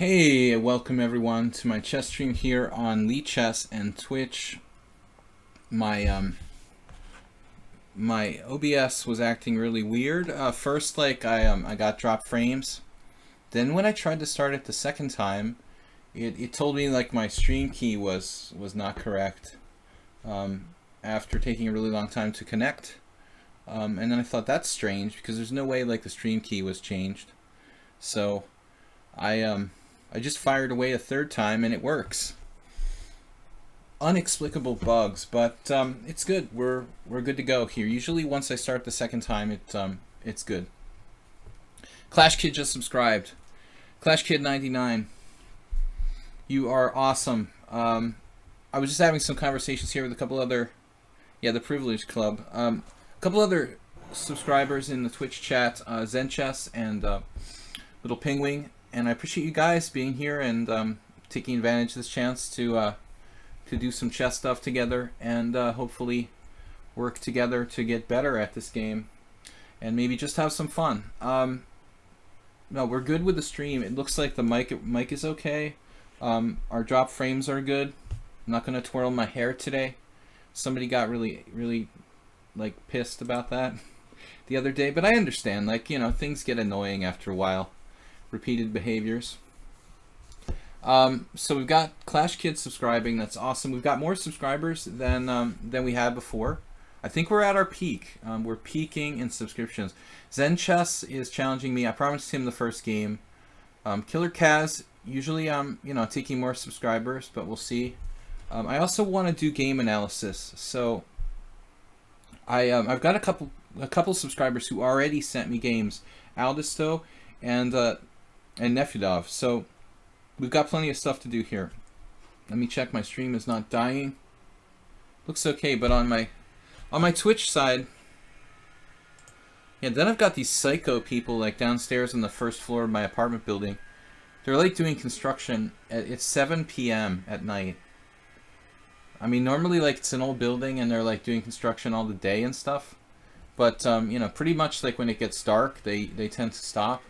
Hey, welcome everyone to my chess stream here on lichess and Twitch. My OBS was acting really weird. First, I got dropped frames. Then when I tried to start it the second time, it told me like my stream key was not correct. After taking a really long time to connect, and then I thought that's strange because there's no way like the stream key was changed. So I just fired away a third time and it works. Unexplicable bugs, but it's good. We're good to go here. Usually once I start the second time, it's good. Clash Kid just subscribed. Clash Kid 99. You are awesome. I was just having some conversations here with a couple other, the Privilege Club. A couple other subscribers in the Twitch chat, Zenchess and Little Pingwing. And I appreciate you guys being here and taking advantage of this chance to do some chess stuff together and hopefully work together to get better at this game and maybe just have some fun. No, we're good with the stream. It looks like the mic is okay. Our drop frames are good. I'm not going to twirl my hair today. Somebody got really like pissed about that the other day, but I understand. Like, things get annoying after a while. Repeated behaviors. So we've got Clash Kids subscribing. That's awesome. We've got more subscribers than we had before. I think we're at our peak. We're peaking in subscriptions. Zenchess is challenging me. I promised him the first game. Killer Kaz, usually I'm taking more subscribers, but we'll see. I also want to do game analysis. So I've got a couple subscribers who already sent me games. Aldisto and Nefudov. So we've got plenty of stuff to do here. Let me check my stream is not dying. Looks okay, but on my Twitch side, then I've got these psycho people like downstairs on the first floor of my apartment building. They're like doing construction it's 7 p.m. at night. I mean, normally like it's an old building and they're like doing construction all the day and stuff. But pretty much like when it gets dark, they tend to stop.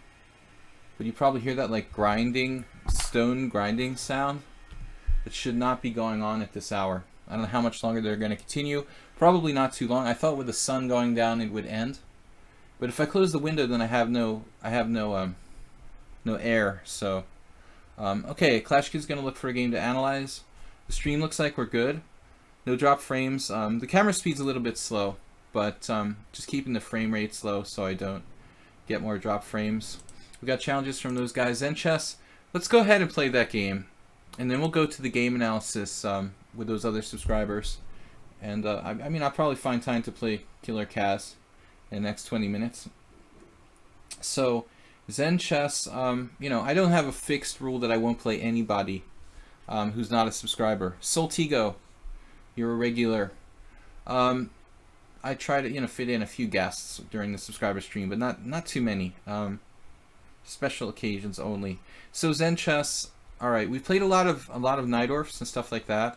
But you probably hear that like stone grinding sound. It should not be going on at this hour. I don't know how much longer they're going to continue. Probably not too long. I thought with the sun going down it would end. But if I close the window, then I have no air. So okay, Clash Kid's going to look for a game to analyze. The stream looks like we're good. No drop frames. The camera speed's a little bit slow, but just keeping the frame rate slow so I don't get more drop frames. We got challenges from those guys. Zenchess, let's go ahead and play that game, and then we'll go to the game analysis with those other subscribers. And I mean, I'll probably find time to play Killer Kaz in the next 20 minutes. So Zenchess, I don't have a fixed rule that I won't play anybody who's not a subscriber. Soltigo, you're a regular. I try to fit in a few guests during the subscriber stream, but not too many. Special occasions only. So Zenchess, all right, we played a lot of Najdorfs and stuff like that.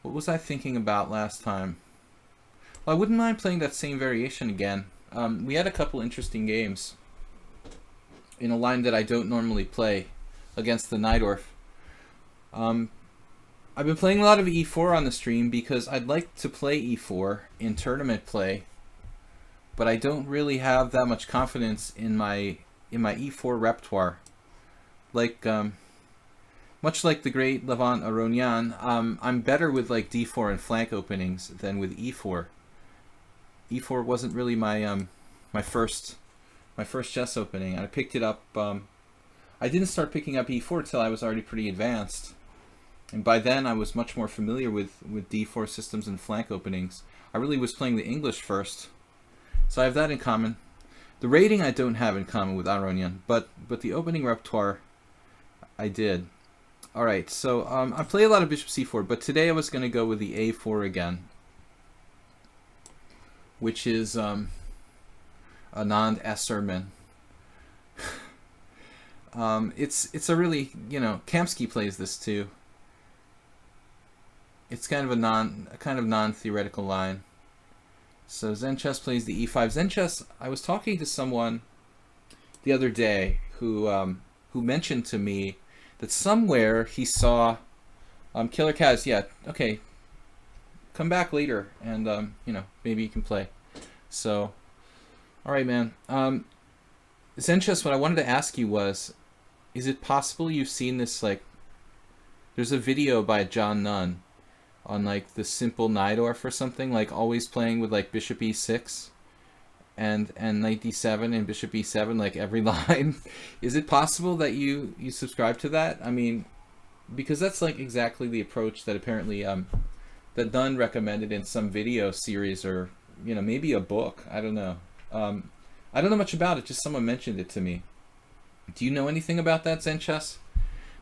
What was I thinking about last time? Well, I wouldn't mind playing that same variation again. We had a couple interesting games in a line that I don't normally play against the Najdorf. I've been playing a lot of e4 on the stream because I'd like to play e4 in tournament play, but I don't really have that much confidence in my e4 repertoire. Like much like the great Levant Aronian, I'm better with like d4 and flank openings than with e4. E4 wasn't really my my first chess opening. I picked it up. I didn't start picking up e4 till I was already pretty advanced, and by then I was much more familiar with d4 systems and flank openings. I really was playing the English first, so I have that in common. The rating I don't have in common with Aronian, but the opening repertoire I did. All right, so I play a lot of bishop c4, but today I was going to go with the a4 again, which is Anand Esserman. It's a really, Kamsky plays this too. It's kind of a non-theoretical line. So Zenchess plays the e5. Zenchess, I was talking to someone the other day who mentioned to me that somewhere he saw Killer Kaz. Yeah, okay. Come back later, and you know, maybe you can play. So, all right, man. Zenchess, what I wanted to ask you was, is it possible you've seen this, like, there's a video by John Nunn on, like, the simple Najdorf or something, like, always playing with, like, bishop e6 and knight d7 and bishop e7, like, every line. Is it possible that you subscribe to that? I mean, because that's, like, exactly the approach that apparently that Nunn recommended in some video series, or, you know, maybe a book. I don't know. I don't know much about it, just someone mentioned it to me. Do you know anything about that, Zenchess?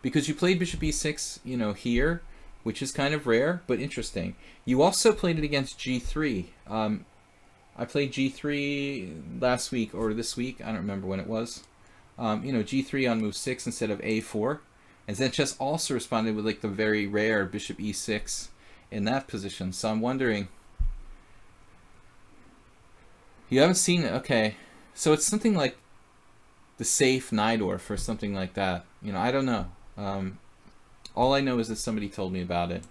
Because you played bishop e6, you know, here, which is kind of rare, but interesting. You also played it against g3. I played g3 last week, or this week, I don't remember when it was. You know, g3 on move 6 instead of a4. And Zenchess also responded with, like, the very rare bishop e6 in that position. So I'm wondering... You haven't seen it? Okay. So it's something like the safe Najdorf or something like that. You know, I don't know. All I know is that somebody told me about it.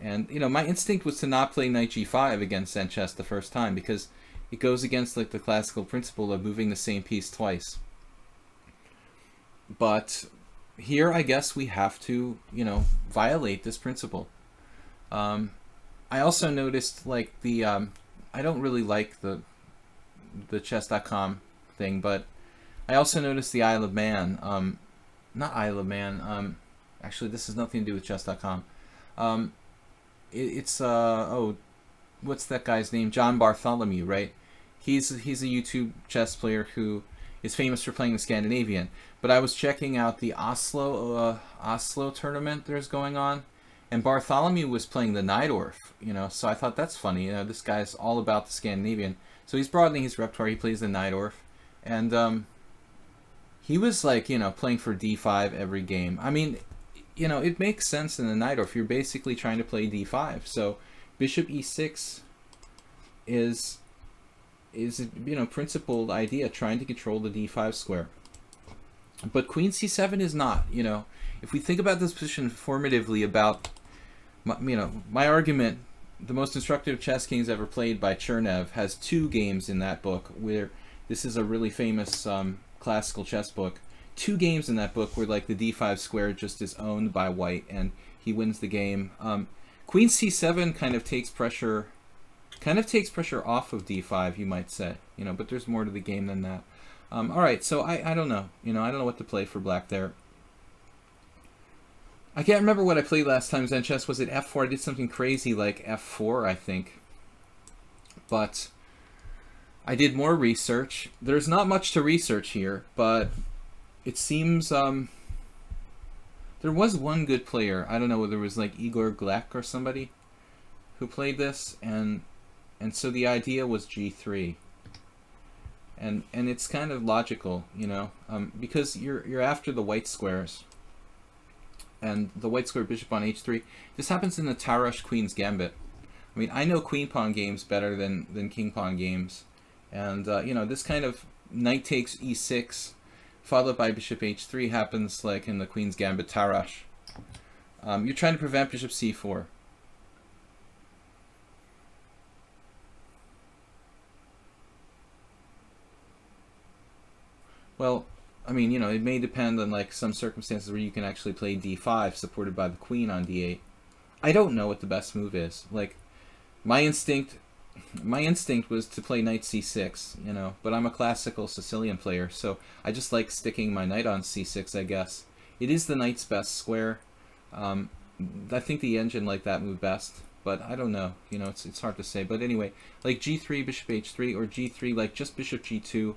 And, you know, my instinct was to not play knight g5 against Zenchess the first time, because it goes against, like, the classical principle of moving the same piece twice. But here, I guess we have to, you know, violate this principle. I also noticed, like, the... I don't really like the chess.com thing, but I also noticed the Isle of Man. Not Isle of Man. Actually, this has nothing to do with chess.com. It's oh, what's that guy's name? John Bartholomew, right? He's a YouTube chess player who is famous for playing the Scandinavian. But I was checking out the Oslo tournament there's going on, and Bartholomew was playing the Najdorf. You know, so I thought that's funny. You know, this guy's all about the Scandinavian. So he's broadening his repertoire. He plays the Najdorf, and he was, like, you know, playing for d5 every game. I mean, you know, it makes sense in the Najdorf. You're basically trying to play d5. So bishop e6 is you know, principled idea, trying to control the d5 square. But queen c7 is not. You know, if we think about this position formatively, about, you know, my argument, the most instructive chess kings ever played by Chernev has 2 games in that book, where this is a really famous classical chess book. 2 games in that book where, like, the d5 square just is owned by white and he wins the game. Queen c7 kind of takes pressure off of d5, you might say, you know, but there's more to the game than that. All right, so I don't know, you know, I don't know what to play for black there. I can't remember what I played last time, Zenchess. Was it f4? I did something crazy like f4, I think. But I did more research. There's not much to research here, but it seems there was one good player. I don't know whether it was like Igor Glek or somebody who played this, and so the idea was g3. And it's kind of logical, you know, because you're after the white squares. And the white square bishop on h3. This happens in the Tarrasch Queen's Gambit. I mean, I know queen pawn games better than king pawn games, and you know, this kind of knight takes e6, followed by bishop h3 happens, like, in the Queen's Gambit Tarrasch. You're trying to prevent bishop c4. Well, I mean, you know, it may depend on, like, some circumstances where you can actually play d5 supported by the queen on d8. I don't know what the best move is. Like, my instinct was to play knight c6, you know, but I'm a classical Sicilian player, so I just like sticking my knight on c6, I guess. It is the knight's best square. I think the engine liked that move best, but I don't know, you know, it's hard to say. But anyway, like g3, bishop h3, or g3, like just bishop g2,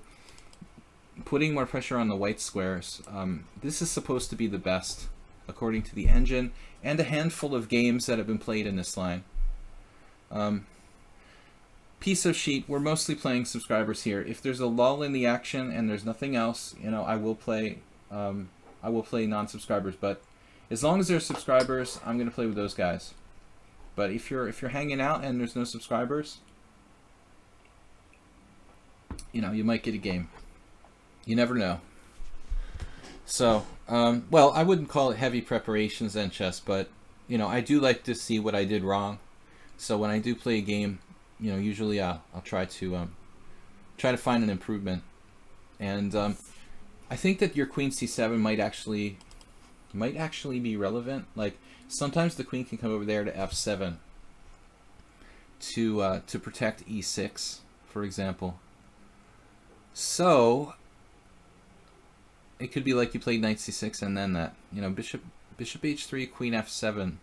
putting more pressure on the white squares. This is supposed to be the best, according to the engine, and a handful of games that have been played in this line. Piece of sheet, we're mostly playing subscribers here. If there's a lull in the action and there's nothing else, you know, I will play non-subscribers, but as long as there's subscribers, I'm going to play with those guys. But if you're hanging out and there's no subscribers, you know, you might get a game. You never know. So, well, I wouldn't call it heavy preparations in chess, but I do like to see what I did wrong. So when I do play a game, usually I'll try to find an improvement. And I think that your queen c7 might actually be relevant. Like sometimes the queen can come over there to f7 to protect e6, for example. So it could be like you played knight c6 and then that bishop h3, queen f7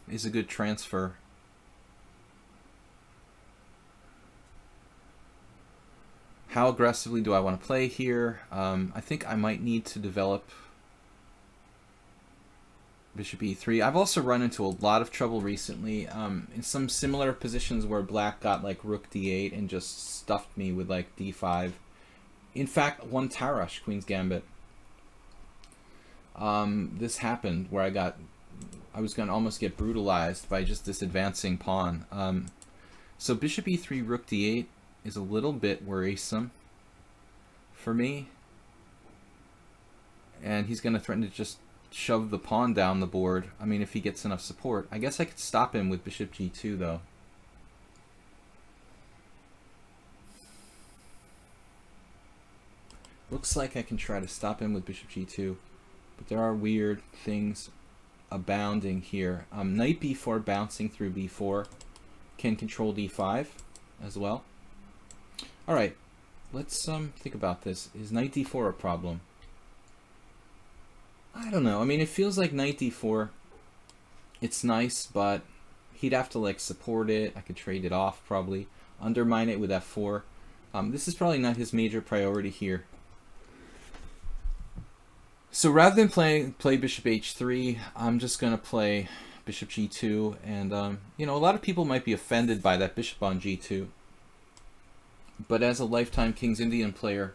is a good transfer. How aggressively do I want to play here? I think I might need to develop bishop e3. I've also run into a lot of trouble recently in some similar positions where black got like rook d8 and just stuffed me with like d5. In fact, one Tarash, Queen's Gambit. This happened where I was going to almost get brutalized by just this advancing pawn. So bishop e3, rook d8 is a little bit worrisome for me. And he's going to threaten to just shove the pawn down the board. I mean, if he gets enough support. I guess I could stop him with bishop g2, though. Looks like I can try to stop him with bishop g2. But there are weird things abounding here. Knight b4 bouncing through b4 can control d5 as well. All right, let's think about this. Is knight d4 a problem? I don't know. I mean, it feels like knight d4, it's nice, but he'd have to like support it. I could trade it off probably, undermine it with f4. This is probably not his major priority here. So rather than play bishop h3, I'm just going to play bishop g2. And, a lot of people might be offended by that bishop on g2. But as a lifetime King's Indian player,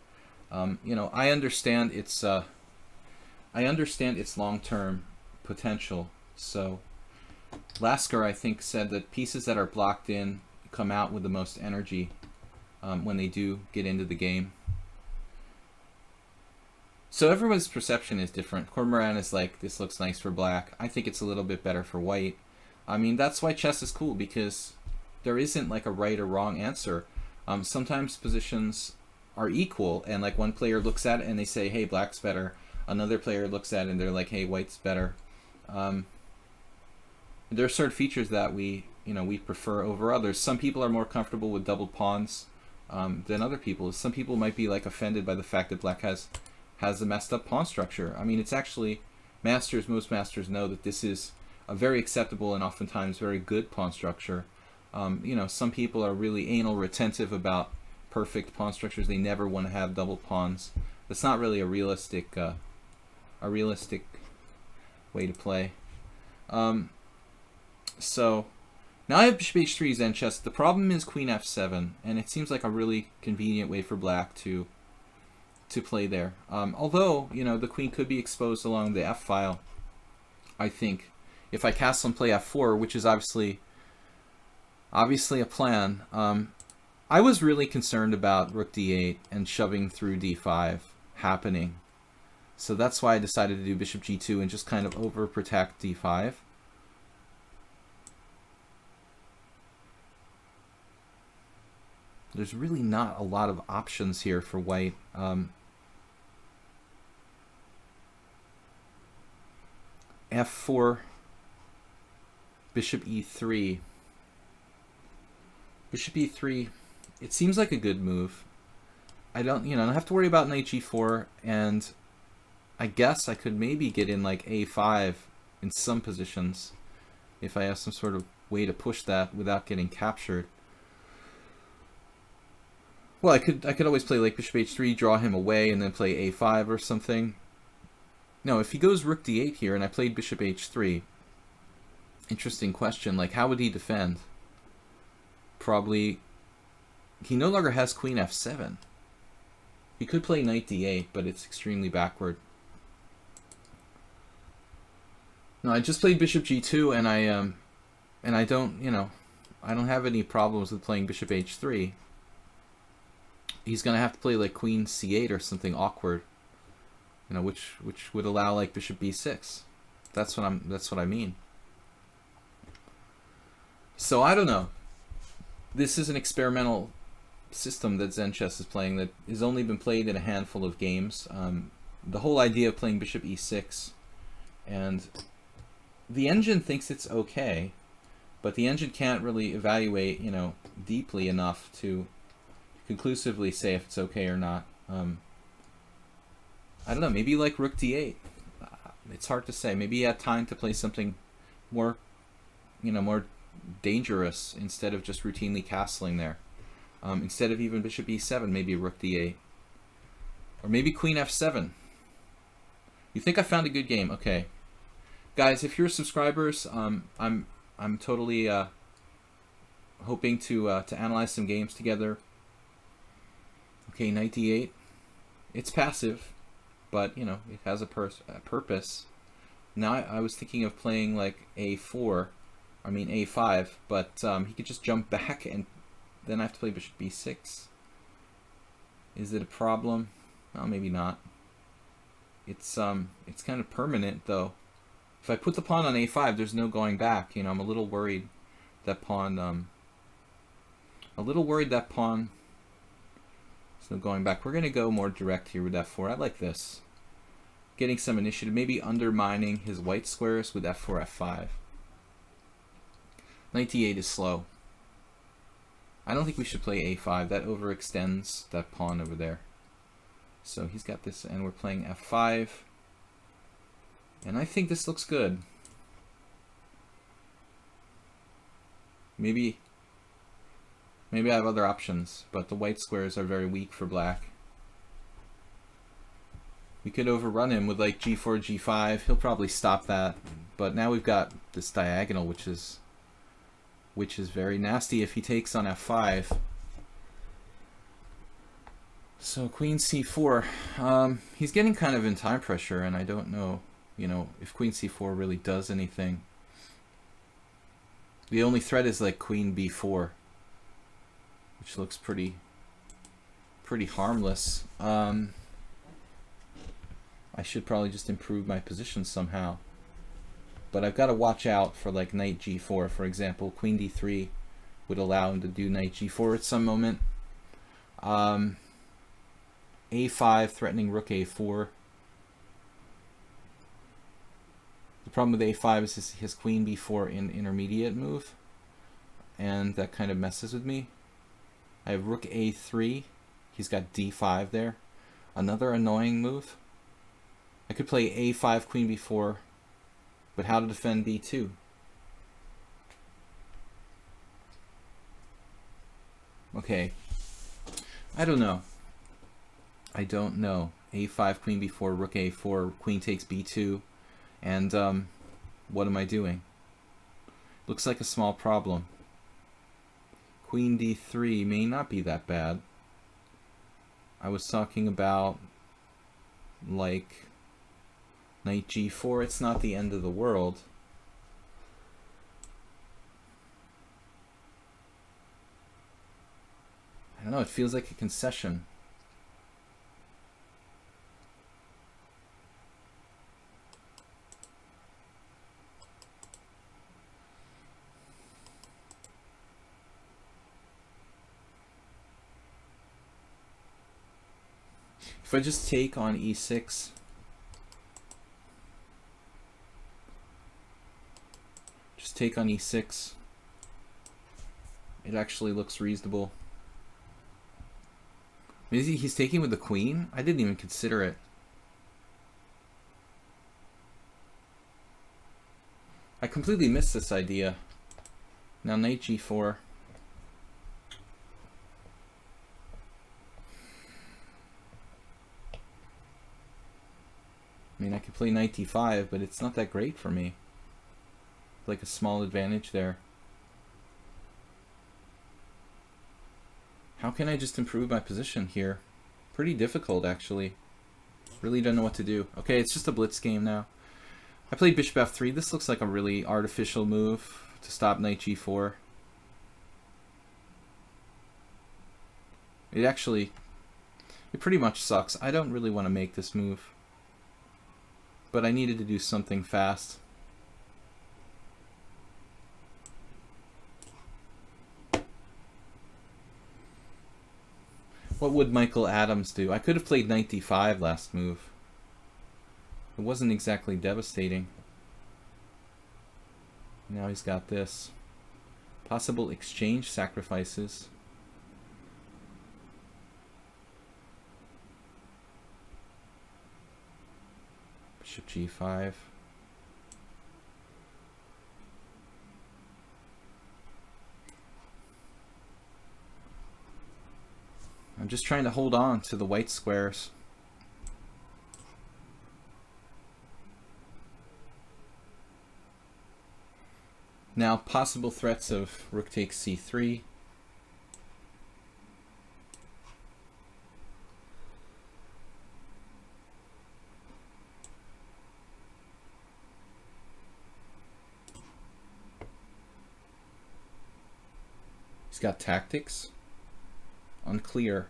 I understand its long-term potential. So Lasker, I think, said that pieces that are blocked in come out with the most energy when they do get into the game. So everyone's perception is different. Cormoran is like, this looks nice for black. I think it's a little bit better for white. I mean, that's why chess is cool, because there isn't like a right or wrong answer. Sometimes positions are equal, and like one player looks at it and they say, hey, black's better. Another player looks at it and they're like, hey, white's better. There are certain features that we prefer over others. Some people are more comfortable with double pawns than other people. Some people might be like offended by the fact that black has a messed up pawn structure. I mean, it's actually, most masters know that this is a very acceptable and oftentimes very good pawn structure. Some people are really anal retentive about perfect pawn structures. They never want to have double pawns. That's not really a realistic way to play. So now I have bishop h3 Zen chess. The problem is queen f7, and it seems like a really convenient way for black to play there. Although the queen could be exposed along the f file. I think if I castle and play f4, which is obviously a plan. I was really concerned about rook d8 and shoving through d5 happening. So that's why I decided to do bishop g2 and just kind of overprotect d5. There's really not a lot of options here for white. f4, bishop e3. Bishop e3, it seems like a good move. I don't have to worry about knight g4, and I guess I could maybe get in like a5 in some positions if I have some sort of way to push that without getting captured. Well, I could always play like bishop h3, draw him away, and then play a5 or something. No, if he goes rook d8 here and I played bishop h3, interesting question, like how would he defend? Probably, he no longer has queen f7. He could play knight d8, but it's extremely backward. No, I just played bishop g2, and I don't have any problems with playing bishop h3. he's gonna have to play like queen c8 or something awkward, you know, which would allow like bishop b6. That's what I mean. So I don't know. This is an experimental system that Zen Chess is playing that has only been played in a handful of games. The whole idea of playing bishop e6, and the engine thinks it's okay, but the engine can't really evaluate, you know, deeply enough to conclusively say if it's okay or not. I don't know, maybe like rook d8. It's hard to say. Maybe he had time to play something more, you know, more dangerous instead of just routinely castling there. Instead of even bishop e7, maybe rook d8. Or maybe queen f7. You think I found a good game? Okay. Guys, if you're subscribers, I'm totally hoping to analyze some games together. Okay, knight d8. It's passive, but you know it has a purpose. Now I was thinking of playing like a4, I mean a5, but he could just jump back, and then I have to play bishop b6. Is it a problem? Oh, maybe not. It's kind of permanent though. If I put the pawn on a5, there's no going back. You know, I'm a little worried that pawn. There's no going back. We're gonna go more direct here with f4. I like this. Getting some initiative, maybe undermining his white squares with f4, f5. Knight d8 is slow. I don't think we should play a5. That overextends that pawn over there. So he's got this, and we're playing f5. And I think this looks good. Maybe I have other options, but the white squares are very weak for black. We could overrun him with like g4, g5. He'll probably stop that. But now we've got this diagonal, which is very nasty if he takes on f5. So queen c4. He's getting kind of in time pressure, and I don't know, you know, if queen c4 really does anything. The only threat is like queen b4, which looks pretty harmless. I should probably just improve my position somehow. But I've got to watch out for like knight g4, for example. Queen d3 would allow him to do knight g4 at some moment. A5 threatening rook a4. The problem with a5 is his queen b4 in intermediate move, and that kind of messes with me. I have rook a3. He's got d5 there. Another annoying move. I could play a5 queen b4, but how to defend b2? Okay. I don't know. A5 queen b4, rook a4, queen takes b2, and what am I doing? Looks like a small problem. Queen d3 may not be that bad. I was talking about like knight g4. It's not the end of the world. I don't know, it feels like a concession. If I just take on e6, take on e6, it actually looks reasonable. Maybe he's taking with the queen? I didn't even consider it. I completely missed this idea. Now knight g4. I mean, I could play knight d5, but it's not that great for me. Like a small advantage there. How can I just improve my position here? Pretty difficult, actually. Really don't know what to do. Okay, it's just a blitz game now. I played bishop f3. This looks like a really artificial move to stop knight g4. It actually It pretty much sucks. I don't really want to make this move, but I needed to do something fast. What would Michael Adams do? I could have played knight d5 last move. It wasn't exactly devastating. Now he's got this. Possible exchange sacrifices. Bishop g5. I'm just trying to hold on to the white squares. Now, possible threats of rook takes c3. He's got tactics. Unclear.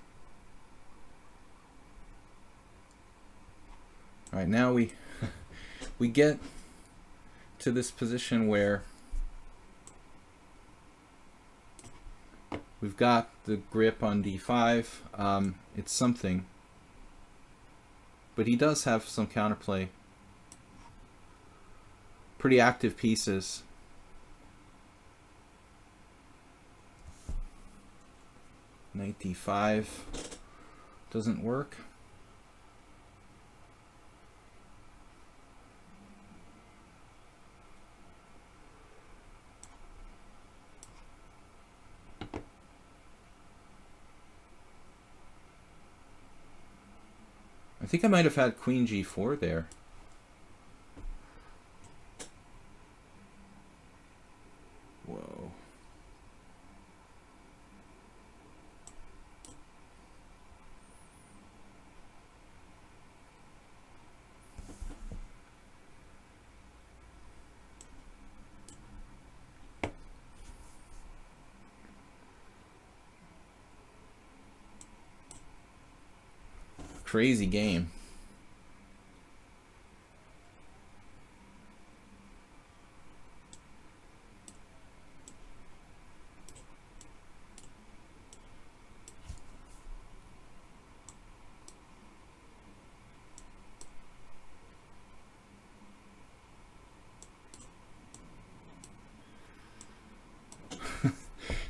All right, now we we get to this position where we've got the grip on d5. It's something, but he does have some counterplay. Pretty active pieces. Knight d5 doesn't work. I think I might have had queen g4 there. Whoa. Crazy game.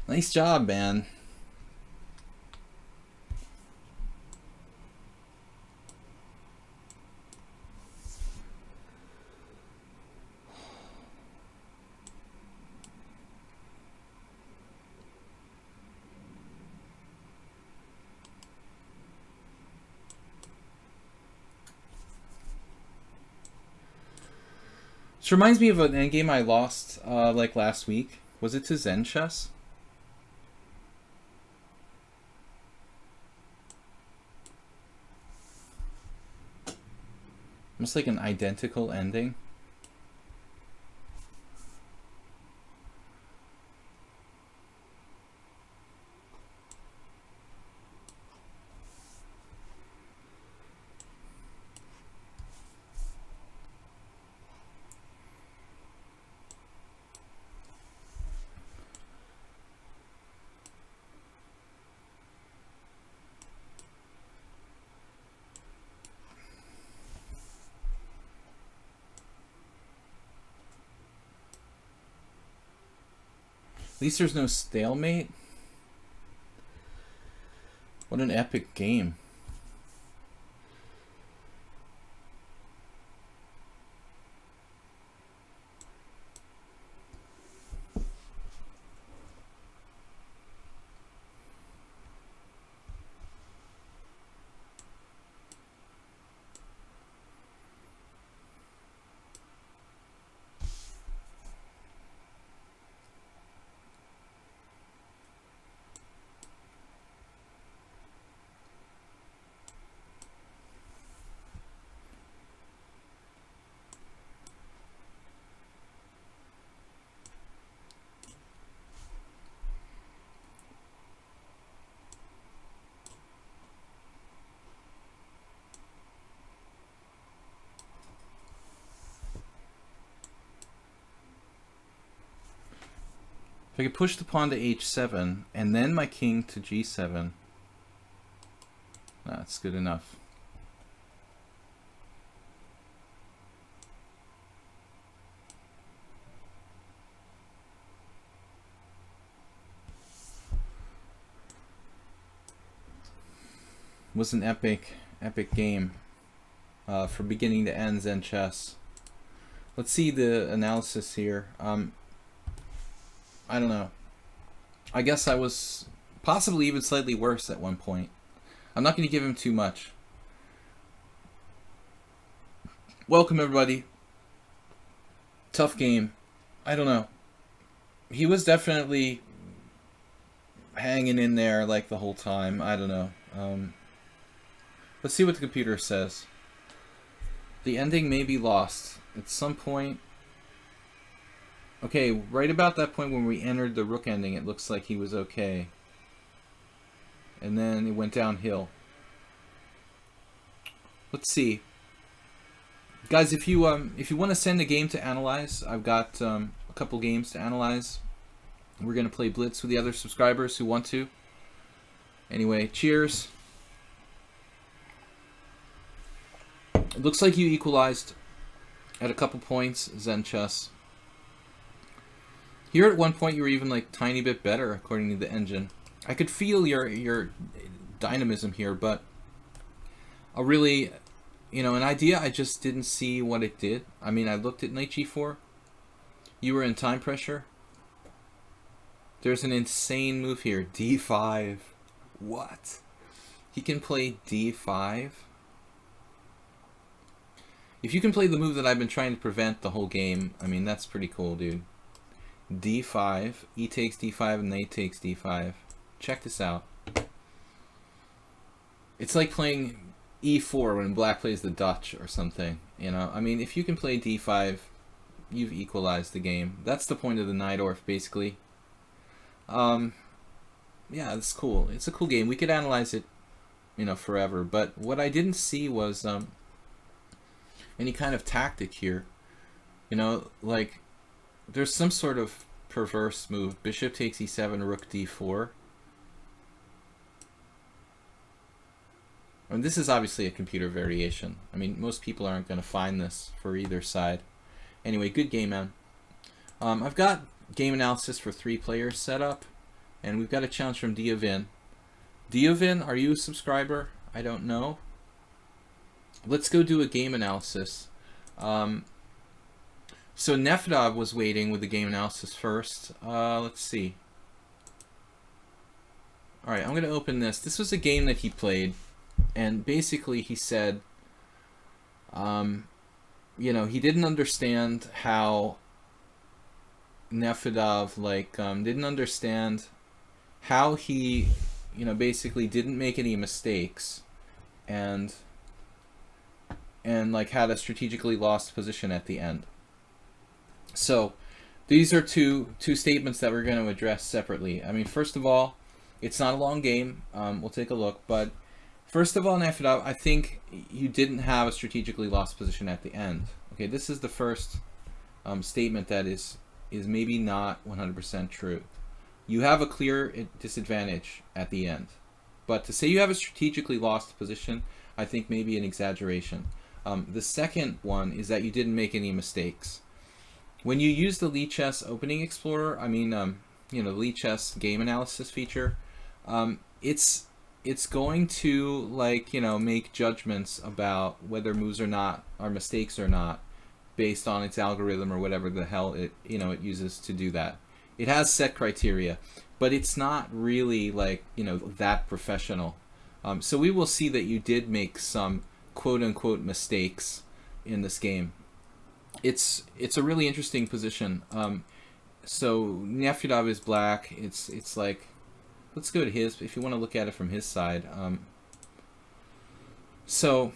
Nice job, man. This reminds me of an endgame I lost like last week. Was it to Zen Chess? Almost like an identical ending. At least there's no stalemate. What an epic game. If I could push the pawn to h7 and then my king to g7, that's good enough. It was an epic game for beginning to end Zen chess. Let's see the analysis here. I don't know. I guess I was possibly even slightly worse at one point. I'm not going to give him too much. Welcome, everybody. Tough game. I don't know. He was definitely hanging in there like the whole time. I don't know. Let's see what the computer says. The ending may be lost at some point. Okay, right about that point when we entered the rook ending, it looks like he was okay. And then it went downhill. Let's see. Guys, if you want to send a game to analyze, I've got a couple games to analyze. We're going to play Blitz with the other subscribers who want to. Anyway, cheers. It looks like you equalized at a couple points, Zen chess. Here at one point you were even like tiny bit better according to the engine. I could feel your dynamism here, but a really, an idea I just didn't see what it did. I mean, I looked at knight g4. You were in time pressure. There's an insane move here, d5. What? He can play d5? If you can play the move that I've been trying to prevent the whole game, I mean, that's pretty cool, dude. d5, e takes d5, and knight takes d5. Check this out. It's like playing e4 when black plays the Dutch or something, I mean, if you can play d5, you've equalized the game. That's the point of the Najdorf, basically. Yeah, it's cool. It's a cool game. We could analyze it, forever. But what I didn't see was any kind of tactic here. Like there's some sort of perverse move. Bishop takes e7, rook d4. And this is obviously a computer variation. I mean, most people aren't going to find this for either side. Anyway, good game, man. I've got game analysis for 3 players set up, and we've got a challenge from Diovin. Diovin, are you a subscriber? I don't know. Let's go do a game analysis. So Nefedov was waiting with the game analysis first. Let's see. Alright, I'm going to open this. This was a game that he played, and basically he said, he didn't understand how Nefedov, didn't understand how he, basically didn't make any mistakes, and had a strategically lost position at the end. So these are two statements that we're going to address separately. I mean, first of all, it's not a long game. We'll take a look, but first of all, Nefedov, I think you didn't have a strategically lost position at the end. Okay, this is the first statement that is maybe not 100% true. You have a clear disadvantage at the end, but to say you have a strategically lost position, I think maybe an exaggeration. The second one is that you didn't make any mistakes. When you use the lichess opening explorer, I mean, the lichess game analysis feature, it's going to make judgments about whether moves are mistakes or not, based on its algorithm or whatever the hell it uses to do that. It has set criteria, but it's not really that professional. So we will see that you did make some quote-unquote mistakes in this game. It's a really interesting position. So Nefedov is black. It's like, let's go to his, if you want to look at it from his side. So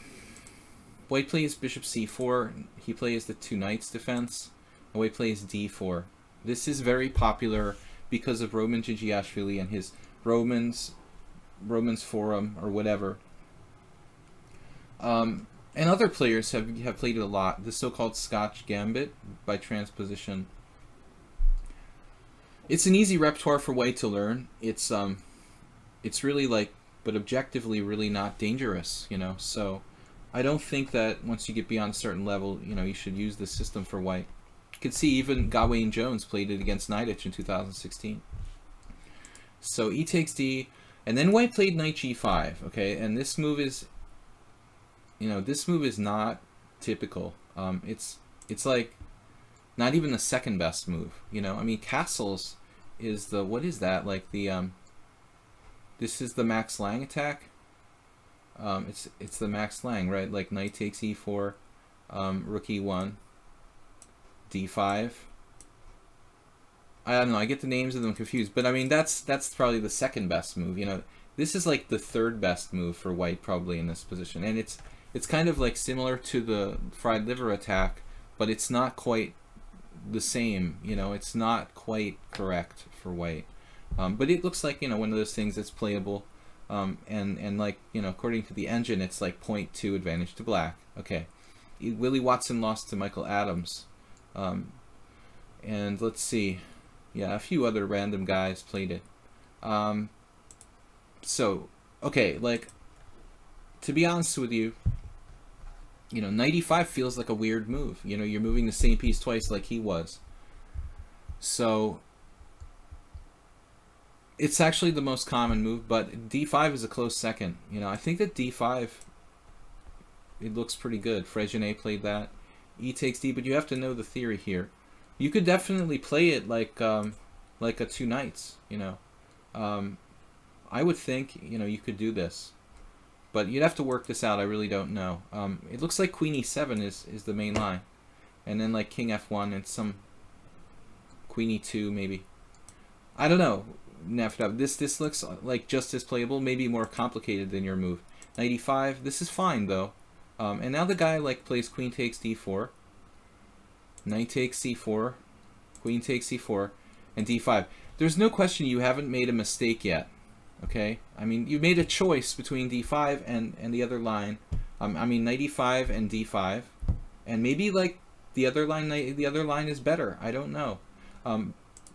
white plays bishop c4. He plays the 2 knights defense. And white plays d4. This is very popular because of Roman Gigiashvili and his Romans Forum or whatever. And other players have played it a lot. The so-called Scotch Gambit by transposition. It's an easy repertoire for white to learn. It's really like, but objectively really not dangerous, you know. So I don't think that once you get beyond a certain level, you know, you should use this system for white. You can see even Gawain Jones played it against Knightage in 2016. So e takes d, and then white played knight g5. Okay, and this move is, you know, this move is not typical. It's like not even the second best move. You know, I mean, castles is the, what is that, like the this is the Max Lang attack. It's the Max Lang, right? Like knight takes e4, rook e1, d5. I don't know, I get the names of them confused, but I mean that's probably the second best move. You know, this is like the third best move for white probably in this position, and it's kind of like similar to the fried liver attack, but it's not quite the same. You know, it's not quite correct for white, but it looks like, you know, one of those things that's playable, and like, you know, according to the engine, it's like 0.2 advantage to black. Okay, Willie Watson lost to Michael Adams, and let's see, yeah, a few other random guys played it. So okay, like, to be honest with you, you know, knight e5 feels like a weird move. You know, you're moving the same piece twice like he was. So it's actually the most common move, but d5 is a close second. You know, I think that d5, it looks pretty good. Freycinet played that. E takes d, but you have to know the theory here. You could definitely play it like a two knights, you know. I would think, you know, you could do this, but you'd have to work this out. I really don't know. It looks like queen e7 is the main line, and then like king f1 and some queen e2 maybe. I don't know. This looks like just as playable, maybe more complicated than your move. Knight e5. This is fine though. And now the guy like plays queen takes d4, knight takes c4, queen takes c4, and d5. There's no question you haven't made a mistake yet. Okay, I mean, you made a choice between d5 and the other line. I mean, knight e5 and d5, and maybe like the other line is better. I don't know.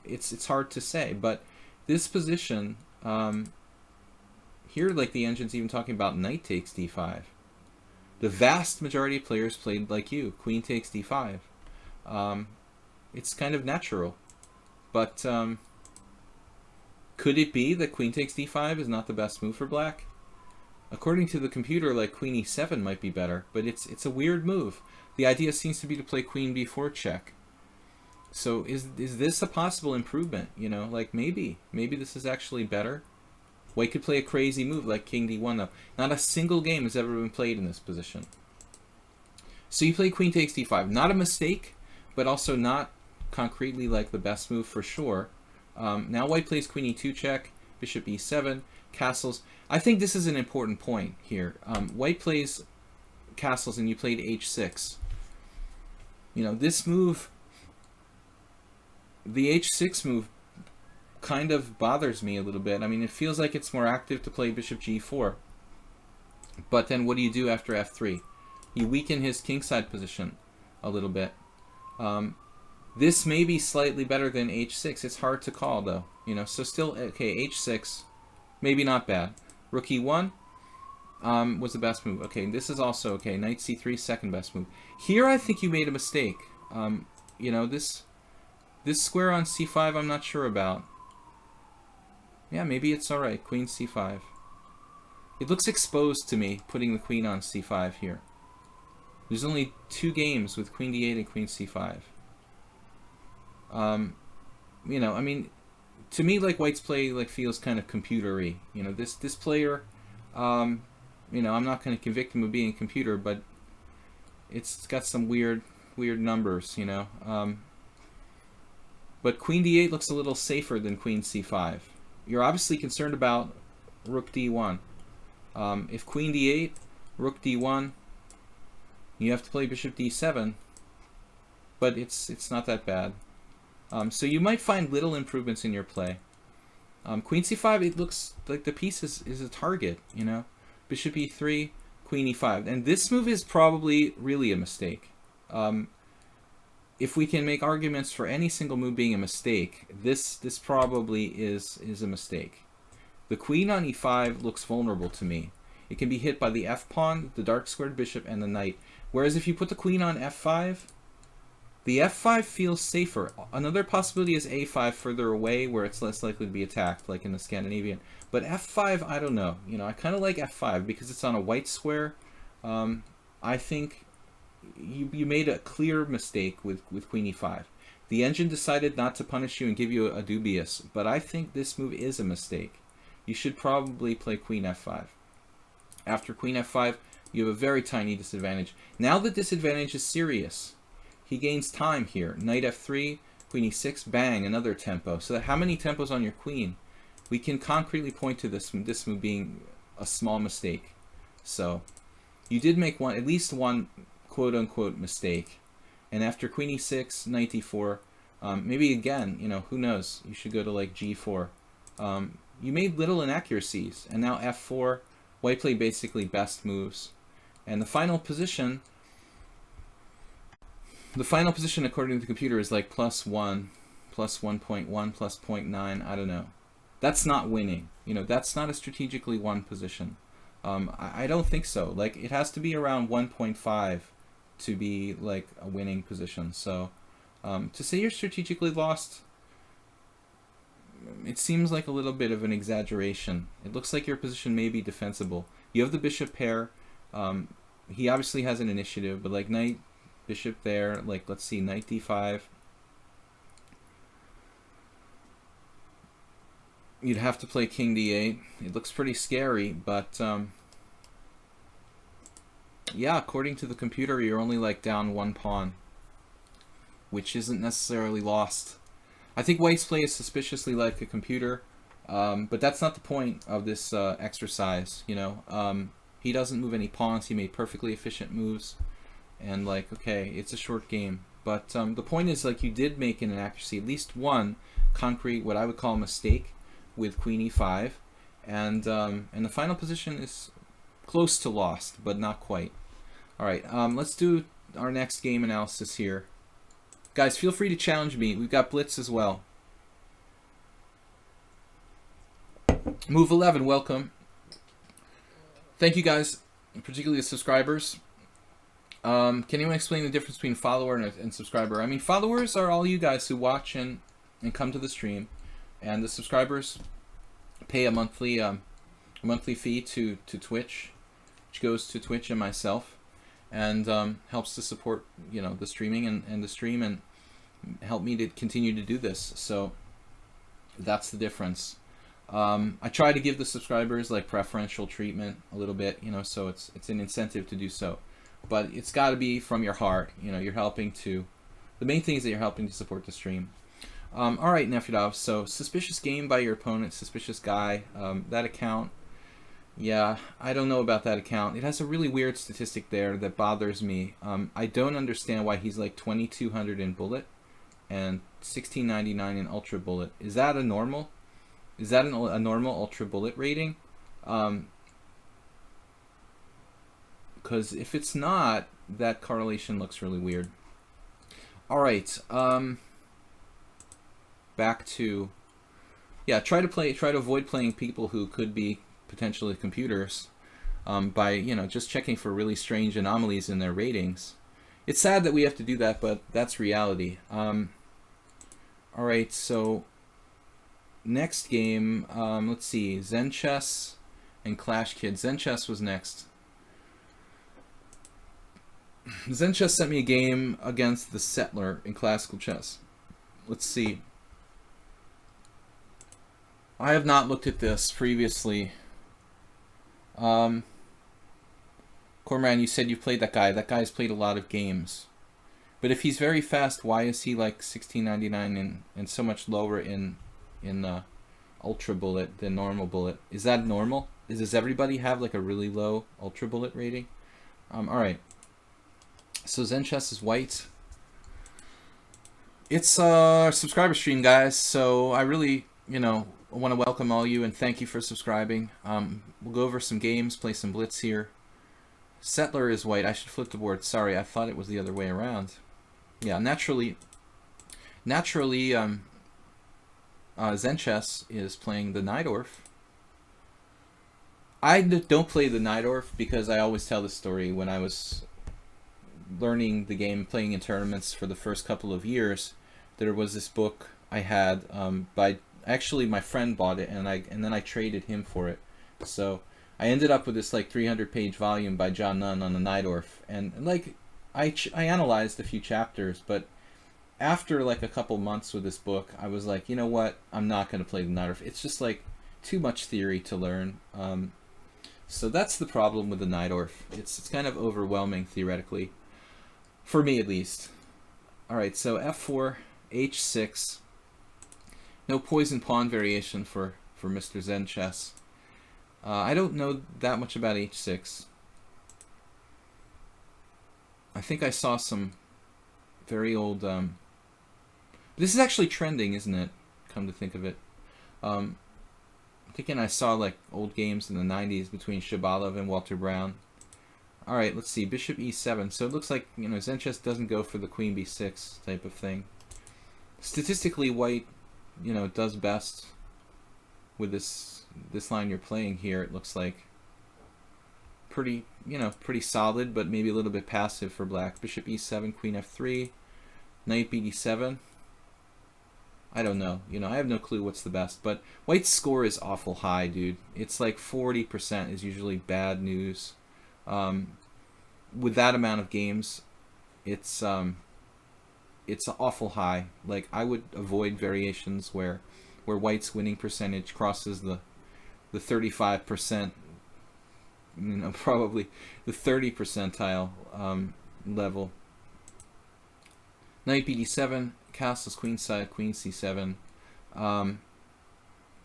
It's hard to say, but this position here, like the engine's even talking about knight takes d5. The vast majority of players played like you, queen takes d5. It's kind of natural, but could it be that queen takes d5 is not the best move for black? According to the computer, like queen e7 might be better, but it's a weird move. The idea seems to be to play queen b4 check. So is this a possible improvement? You know, like maybe this is actually better. White could play a crazy move like king d1 though. Not a single game has ever been played in this position. So you play queen takes d5. Not a mistake, but also not concretely like the best move for sure. Now white plays queen e2 check, bishop e7, castles. I think this is an important point here. White plays castles and you played h6. You know, this move, the h6 move, kind of bothers me a little bit. I mean, it feels like it's more active to play bishop g4. But then what do you do after f3? You weaken his kingside position a little bit. This may be slightly better than h6. It's hard to call though. You know, so still, okay, h6, maybe not bad. Rook e1 was the best move. Okay, this is also okay. Knight c3, second best move. Here I think you made a mistake. You know, this square on c5 I'm not sure about. Yeah, maybe it's alright. Queen c5. It looks exposed to me, putting the queen on c5 here. There's only 2 games with queen d8 and queen c5. You know, I mean, to me, like white's play like feels kind of computery. You know, this player, you know, I'm not going to convict him of being a computer, but it's got some weird numbers. You know, but queen d8 looks a little safer than queen c5. You're obviously concerned about rook d1. If queen d8, rook d1, you have to play bishop d7, but it's not that bad. So you might find little improvements in your play. Queen c5, it looks like the piece is a target, you know. Bishop e3, queen e5. And this move is probably really a mistake. if we can make arguments for any single move being a mistake, this probably is a mistake. The queen on e5 looks vulnerable to me. It can be hit by the f-pawn, the dark squared bishop, and the knight. Whereas if you put the queen on f5, the f5 feels safer. Another possibility is a5 further away, where it's less likely to be attacked, like in the Scandinavian. But f5, I don't know. You know, I kind of like f5 because it's on a white square. I think you made a clear mistake with queen e5. The engine decided not to punish you and give you a dubious, but I think this move is a mistake. You should probably play queen f5. After queen f5, you have a very tiny disadvantage. Now the disadvantage is serious. He gains time here. Knight f3, queen e6, bang, another tempo. So that how many tempos on your queen? We can concretely point to this move being a small mistake. So you did make at least one quote-unquote mistake. And after queen e6, knight e4, maybe again, you know, who knows? You should go to like g4. You made little inaccuracies, and now f4. White played basically best moves, and the final position according to the computer is like +1, +1.1, +0.9. I don't know. That's not winning. You know, that's not a strategically won position. I don't think so. Like, it has to be around 1.5 to be like a winning position. So to say you're strategically lost, it seems like a little bit of an exaggeration. It looks like your position may be defensible. You have the bishop pair. He obviously has an initiative, but like knight, bishop there, like let's see, knight d5. You'd have to play king d8. It looks pretty scary, but yeah, according to the computer, you're only like down one pawn, which isn't necessarily lost. I think White's play is suspiciously like a computer, but that's not the point of this exercise. You know, he doesn't move any pawns. He made perfectly efficient moves, and like, okay, it's a short game. But the point is, like, you did make an inaccuracy, at least one concrete, what I would call a mistake, with queen e5, and the final position is close to lost, but not quite. All right, let's do our next game analysis here. Guys, feel free to challenge me. We've got Blitz as well. Move 11, welcome. Thank you guys, particularly the subscribers. Can anyone explain the difference between follower and subscriber? I mean, followers are all you guys who watch and come to the stream, and the subscribers pay a monthly fee to Twitch, which goes to Twitch and myself, and helps to support, you know, the streaming and the stream, and help me to continue to do this. So that's the difference. I try to give the subscribers like preferential treatment a little bit, you know, so it's an incentive to do so, but it's got to be from your heart. You know, you're helping to, the main thing is that you're helping to support the stream. All right, Nefyadov, so suspicious game by your opponent, suspicious guy. That account, yeah, I don't know about that account. It has a really weird statistic there that bothers me. I don't understand why he's like 2200 in bullet and 1699 in ultra bullet. Is that a normal? Is that a normal ultra bullet rating? Because if it's not, that correlation looks really weird. All right. Back to, yeah, try to avoid playing people who could be potentially computers by, you know, just checking for really strange anomalies in their ratings. It's sad that we have to do that, but that's reality. All right, so next game, let's see, Zen Chess and Clash Kid. Zen Chess was next. Zen Chess sent me a game against the Settler in classical chess. Let's see. I have not looked at this previously. Cormoran, you said you played that guy. That guy's played a lot of games. But if he's very fast, why is he like 1699 and so much lower in ultra bullet than normal bullet? Is that normal? Does everybody have like a really low ultra bullet rating? All right. So Zen Chess is white. It's a subscriber stream, guys. So I really, you know, I want to welcome all you and thank you for subscribing. We'll go over some games, play some blitz here. Settler is white. I should flip the board. Sorry, I thought it was the other way around. Yeah, naturally, Zen Chess is playing the Najdorf. Don't play the Najdorf because I always tell the story when I was learning the game, playing in tournaments for the first couple of years. There was this book I had by actually my friend bought it, and then I traded him for it. So I ended up with this like 300-page volume by John Nunn on the Najdorf, and like I analyzed a few chapters, but after like a couple months with this book, I was like, you know what, I'm not going to play the Najdorf. It's just like too much theory to learn. So that's the problem with the Najdorf. It's kind of overwhelming theoretically, for me at least. All right, so f4, h6. No poison pawn variation for Mr. Zen Chess. I don't know that much about h6. I think I saw some very old... this is actually trending, isn't it? Come to think of it. I'm thinking I saw like old games in the 90s between Shabalov and Walter Brown. All right, let's see. Bishop e7. So it looks like, you know, Zen Chess doesn't go for the queen b6 type of thing. Statistically, white, you know, does best with this line you're playing here. It looks like pretty, you know, pretty solid, but maybe a little bit passive for black. Bishop e7, queen f3, knight bd7. I don't know. You know, I have no clue what's the best, but white's score is awful high, dude. It's like 40% is usually bad news. With that amount of games, it's awful high. Like, I would avoid variations where white's winning percentage crosses the 35%, you know, probably the 30 percentile level. Knight bd7, castles queenside, queen c7. All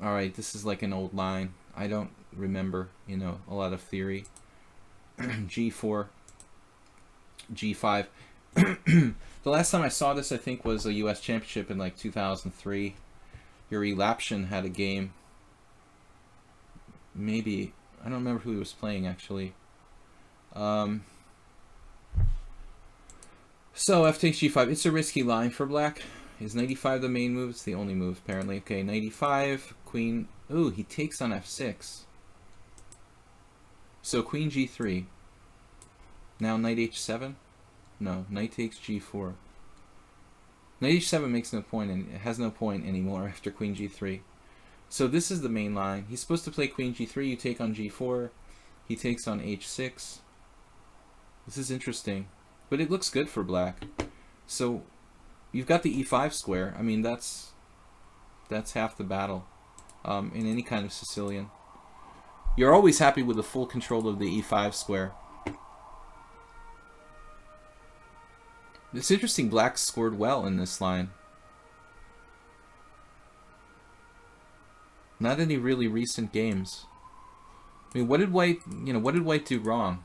right, this is like an old line. I don't remember, you know, a lot of theory. g4, g5. The last time I saw this, I think, was a U.S. championship in like 2003. Yuri Lapshin had a game. Maybe, I don't remember who he was playing actually. So f takes g5. It's a risky line for black. Is knight e5 the main move? It's the only move apparently. Okay, knight e5, queen. Ooh, he takes on f6. So queen g3. Now knight h7. No, knight takes g4. Knight h7 makes no point, and it has no point anymore after queen g3. So this is the main line. He's supposed to play queen g3. You take on g4. He takes on h6. This is interesting, but it looks good for black. So you've got the e5 square. I mean, that's half the battle in any kind of Sicilian. You're always happy with the full control of the e5 square. It's interesting, black scored well in this line. Not any really recent games. I mean, what did white do wrong?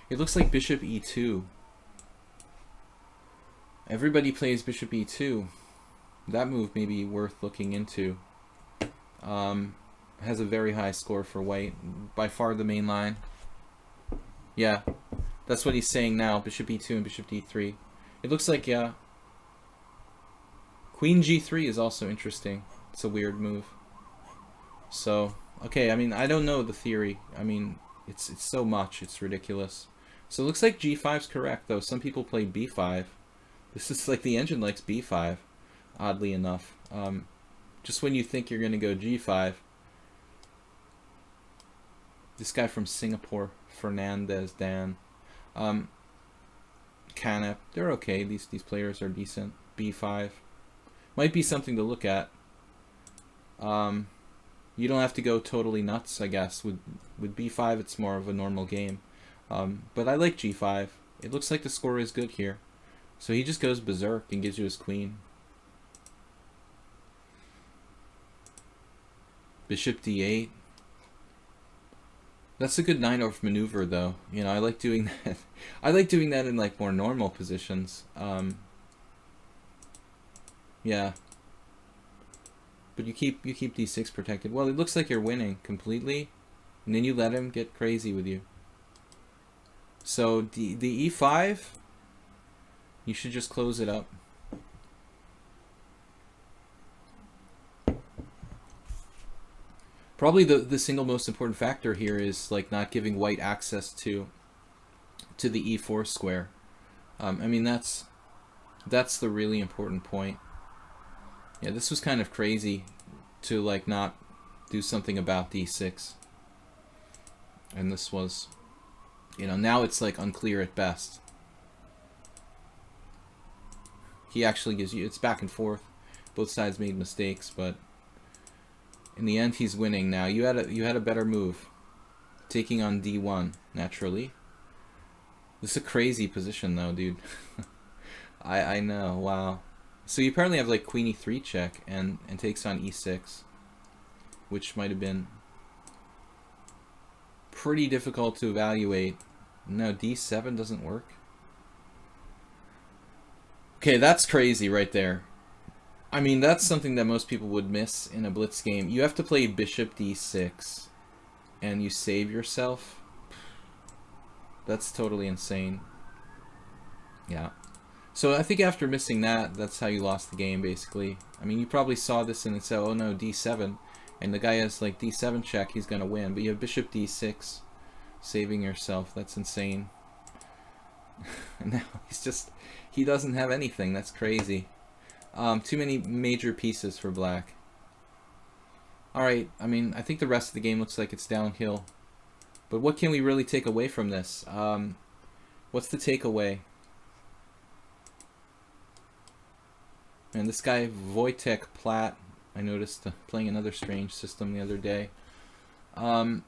It looks like bishop e2. Everybody plays bishop e2. That move may be worth looking into. Has a very high score for white. By far the main line. Yeah, that's what he's saying now. Bishop e2 and bishop d3. It looks like, yeah. Queen g3 is also interesting. It's a weird move. So, okay, I mean, I don't know the theory. I mean, it's so much. It's ridiculous. So it looks like g5's correct, though. Some people play b5. This is like the engine likes b5, oddly enough. Just when you think you're going to go g5. This guy from Singapore, Fernandez Dan, Canap, they're okay. These players are decent. b5 might be something to look at. You don't have to go totally nuts, I guess. With b5, it's more of a normal game. But I like g5. It looks like the score is good here. So he just goes berserk and gives you his queen. Bishop d8. That's a good Najdorf maneuver, though. You know, I like doing that. I like doing that in like more normal positions. Yeah. But you keep d6 protected. Well, it looks like you're winning completely, and then you let him get crazy with you. So the e5, you should just close it up. Probably the single most important factor here is like not giving white access to the e4 square. I mean that's the really important point. Yeah, this was kind of crazy to like not do something about d6. And this was, you know, now it's like unclear at best. He actually gives you, it's back and forth. Both sides made mistakes, but in the end he's winning now. You had a better move. Taking on d1, naturally. This is a crazy position though, dude. I know, wow. So you apparently have like queen e3 check and takes on e6, which might have been pretty difficult to evaluate. No, d7 doesn't work. Okay, that's crazy right there. I mean, that's something that most people would miss in a blitz game. You have to play bishop d6 and you save yourself. That's totally insane. Yeah. So I think after missing that, that's how you lost the game, basically. I mean, you probably saw this and it said, oh no, d7. And the guy has like d7 check, he's going to win. But you have bishop d6, saving yourself. That's insane. And now he doesn't have anything. That's crazy. Too many major pieces for black. Alright, I mean, I think the rest of the game looks like it's downhill. But what can we really take away from this? What's the takeaway? And this guy, Wojtek Platt, I noticed playing another strange system the other day. Yeah,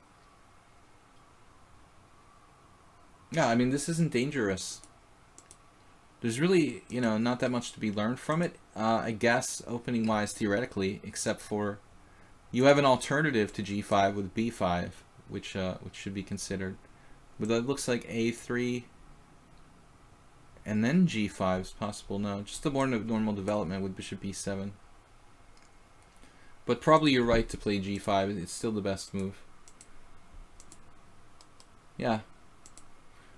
I mean, this isn't dangerous. There's really, you know, not that much to be learned from it, I guess, opening-wise, theoretically, except for you have an alternative to g5 with b5, which should be considered. But that looks like a3 and then g5 is possible. No, just a more normal development with bishop b7. But probably you're right to play g5. It's still the best move. Yeah.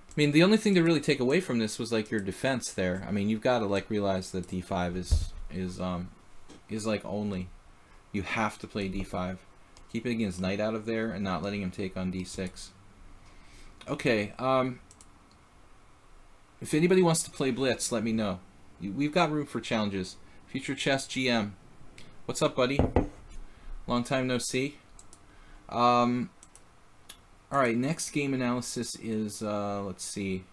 I mean, the only thing to really take away from this was like your defense there. I mean, you've got to like realize that d5 is like only. You have to play d5. Keeping his knight out of there and not letting him take on d6. Okay. If anybody wants to play blitz, let me know. We've got room for challenges. Future Chess GM. What's up, buddy? Long time no see. Alright, next game analysis is, let's see.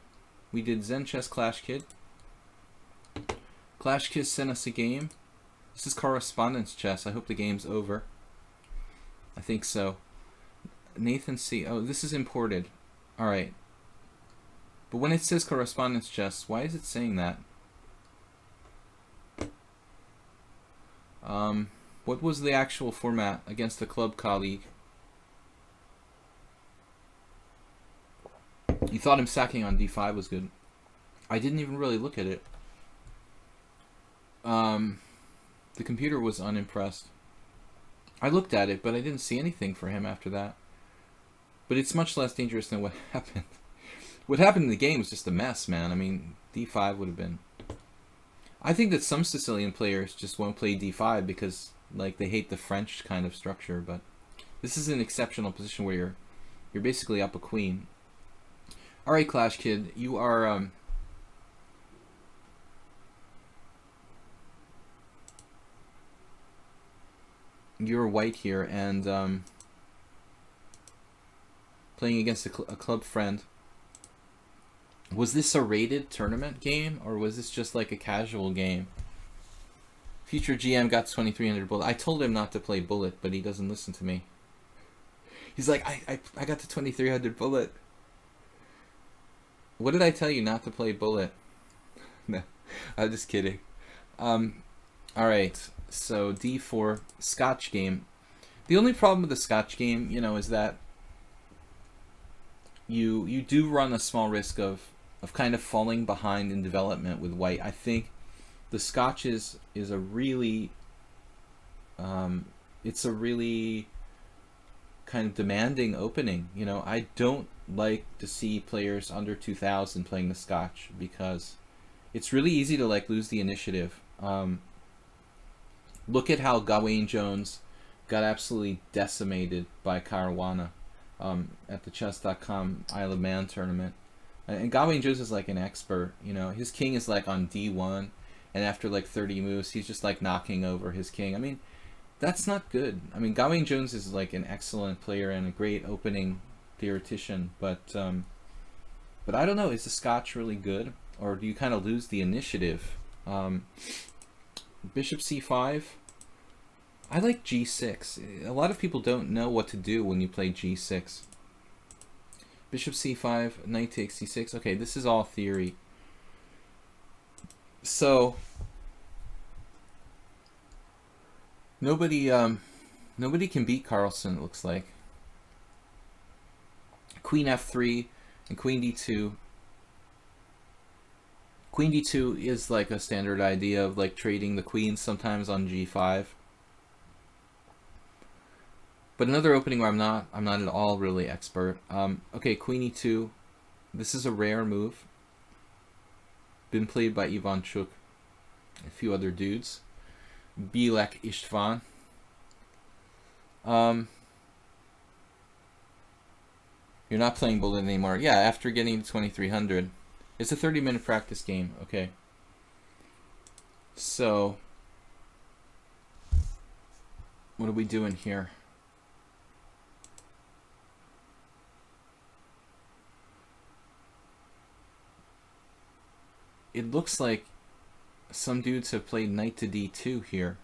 We did Zen Chess Clash Kid. Clash Kid sent us a game. This is Correspondence Chess. I hope the game's over. I think so. Nathan C. Oh, this is imported. Alright. But when it says Correspondence Chess, why is it saying that? What was the actual format against a club colleague? You thought him sacking on d5 was good. I didn't even really look at it. The computer was unimpressed. I looked at it, but I didn't see anything for him after that. But it's much less dangerous than what happened. What happened in the game was just a mess, man. I mean, d5 would have been... I think that some Sicilian players just won't play d5 because, like, they hate the French kind of structure, but this is an exceptional position where you're basically up a queen. Alright, Clash Kid, you are, you're white here, and, playing against a club friend. Was this a rated tournament game, or was this just like a casual game? Future GM got 2300 bullet. I told him not to play bullet, but he doesn't listen to me. He's like, I got to 2300 bullet. What did I tell you not to play bullet? No, I'm just kidding. Alright, so d4, Scotch game. The only problem with the Scotch game, you know, is that you do run a small risk of kind of falling behind in development with white. I think the Scotch is a really it's a really kind of demanding opening. You know, I don't like to see players under 2,000 playing the Scotch because it's really easy to like lose the initiative. Look at how Gawain Jones got absolutely decimated by Caruana at the chess.com Isle of Man tournament. And Gawain Jones is like an expert. You know, his king is like on D1, and after like 30 moves, he's just like knocking over his king. I mean, that's not good. I mean, Gawain Jones is like an excellent player and a great opening theoretician, but I don't know. Is the Scotch really good, or do you kind of lose the initiative? Bishop c5. I like g6. A lot of people don't know what to do when you play g6. Bishop c5, knight takes c6. Okay, this is all theory. So nobody can beat Carlsen, it looks like. Queen f3 and queen d2. Queen d2 is like a standard idea of like trading the queens sometimes on g5. But another opening where I'm not at all really expert. Okay, queen e2. This is a rare move. Been played by Ivan Chuk, a few other dudes. Bilek Istvan. You're not playing Bullet anymore. Yeah, after getting to 2300. It's a 30-minute practice game. Okay. So, what are we doing here? It looks like some dudes have played knight to d2 here.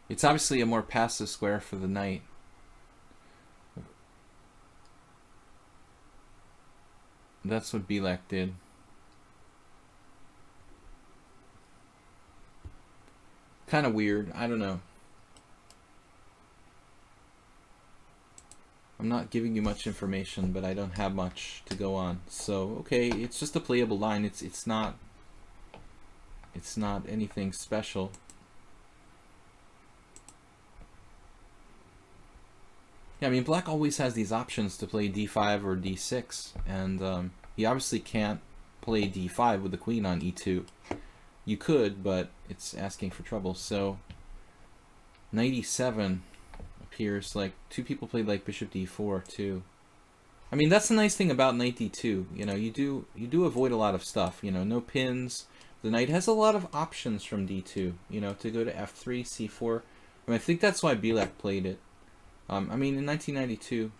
It's obviously a more passive square for the knight. That's what Bilek did. Kind of weird. I don't know. I'm not giving you much information, but I don't have much to go on. So, okay, it's just a playable line. It's not anything special. Yeah, I mean, black always has these options to play d5 or d6, and he obviously can't play d5 with the queen on e2. You could, but it's asking for trouble. So, knight e7 appears like two people played like bishop d4 too. I mean, that's the nice thing about knight d2. You know, you do avoid a lot of stuff. You know, no pins. The knight has a lot of options from d2. You know, to go to f3, c4. I mean, I think that's why Bilek played it. I mean, in 1992,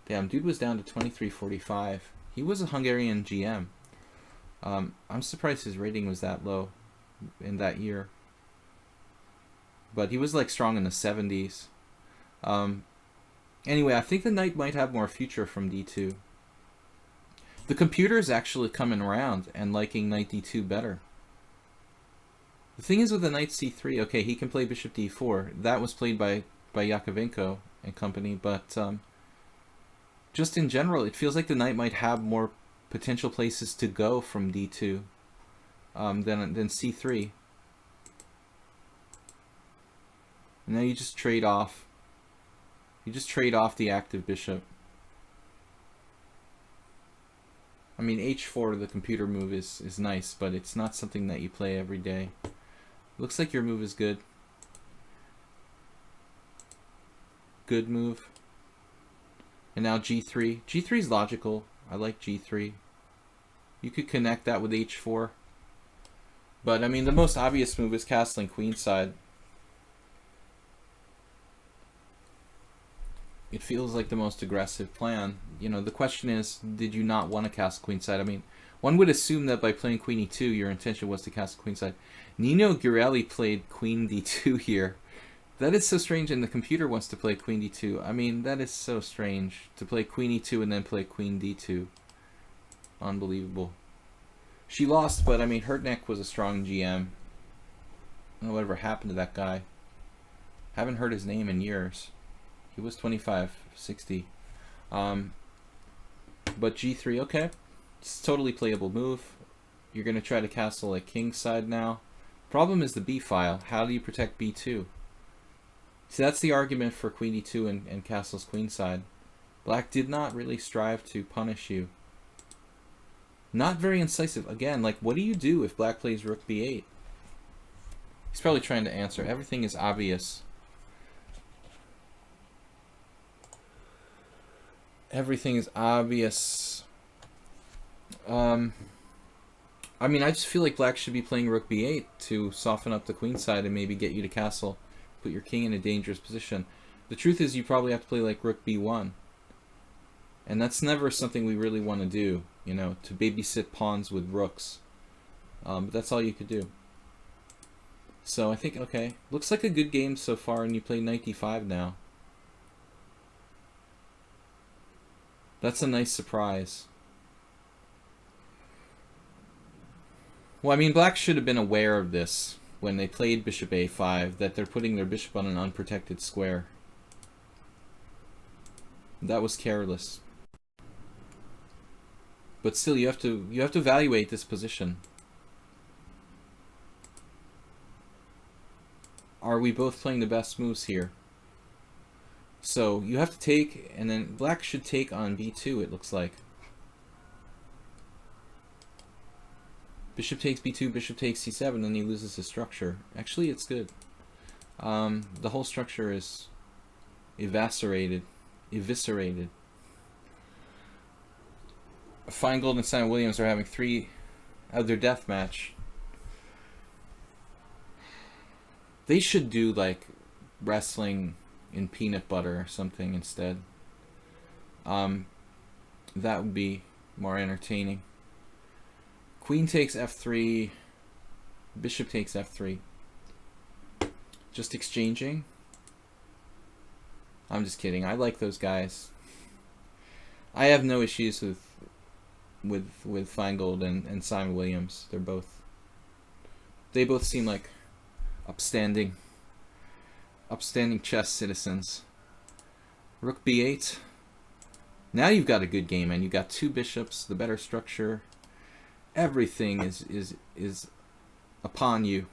damn, dude was down to 2345. He was a Hungarian GM. I'm surprised his rating was that low in that year. But he was like strong in the 70s. Anyway, I think the knight might have more future from d2. The computer is actually coming around and liking knight d2 better. The thing is with the knight c3, okay, he can play bishop d4. That was played by Yakovenko and company, but just in general, it feels like the knight might have more potential places to go from d2 than c3. And now you just trade off. You just trade off the active bishop. I mean, h4, the computer move, is nice, but it's not something that you play every day. Looks like your move is good. Good move. And now g3. g3 is logical. I like g3. You could connect that with h4. But, I mean, the most obvious move is castling queenside. It feels like the most aggressive plan. You know, the question is, did you not want to cast queenside? I mean, one would assume that by playing queen e2, your intention was to cast queenside. Nino Girelli played queen d2 here. That is so strange, and the computer wants to play queen d2. I mean, that is so strange, to play queen e2 and then play queen d2. Unbelievable. She lost, but I mean, Hertneck was a strong GM. I don't know whatever happened to that guy. Haven't heard his name in years. He was 25-60. But g3, okay. It's a totally playable move. You're going to try to castle a king side now. Problem is the b file. How do you protect b2? See, that's the argument for queen e2 and castle's queenside. Black did not really strive to punish you. Not very incisive. Again, like, what do you do if black plays rook b8? He's probably trying to answer. Everything is obvious. Everything is obvious. I mean, I just feel like black should be playing rook b8 to soften up the queen side and maybe get you to castle, put your king in a dangerous position. The truth is you probably have to play like rook b1. And that's never something we really want to do, you know, to babysit pawns with rooks. But that's all you could do. So I think, okay, looks like a good game so far, and you play knight d5 now. That's a nice surprise. Well, I mean, black should have been aware of this when they played bishop a5, that they're putting their bishop on an unprotected square. That was careless. But still, you have to evaluate this position. Are we both playing the best moves here? So you have to take, and then black should take on b2, it looks like. Bishop takes b2, bishop takes c7, then he loses his structure. Actually, it's good. The whole structure is eviscerated. Feingold and Simon Williams are having their death match. They should do like wrestling in peanut butter or something instead. That would be more entertaining. Queen takes f3, bishop takes f3. Just exchanging. I'm just kidding. I like those guys. I have no issues with Feingold and Simon Williams. They both seem like upstanding chess citizens. Rook b8. Now you've got a good game, and you've got two bishops, the better structure. Everything is upon you.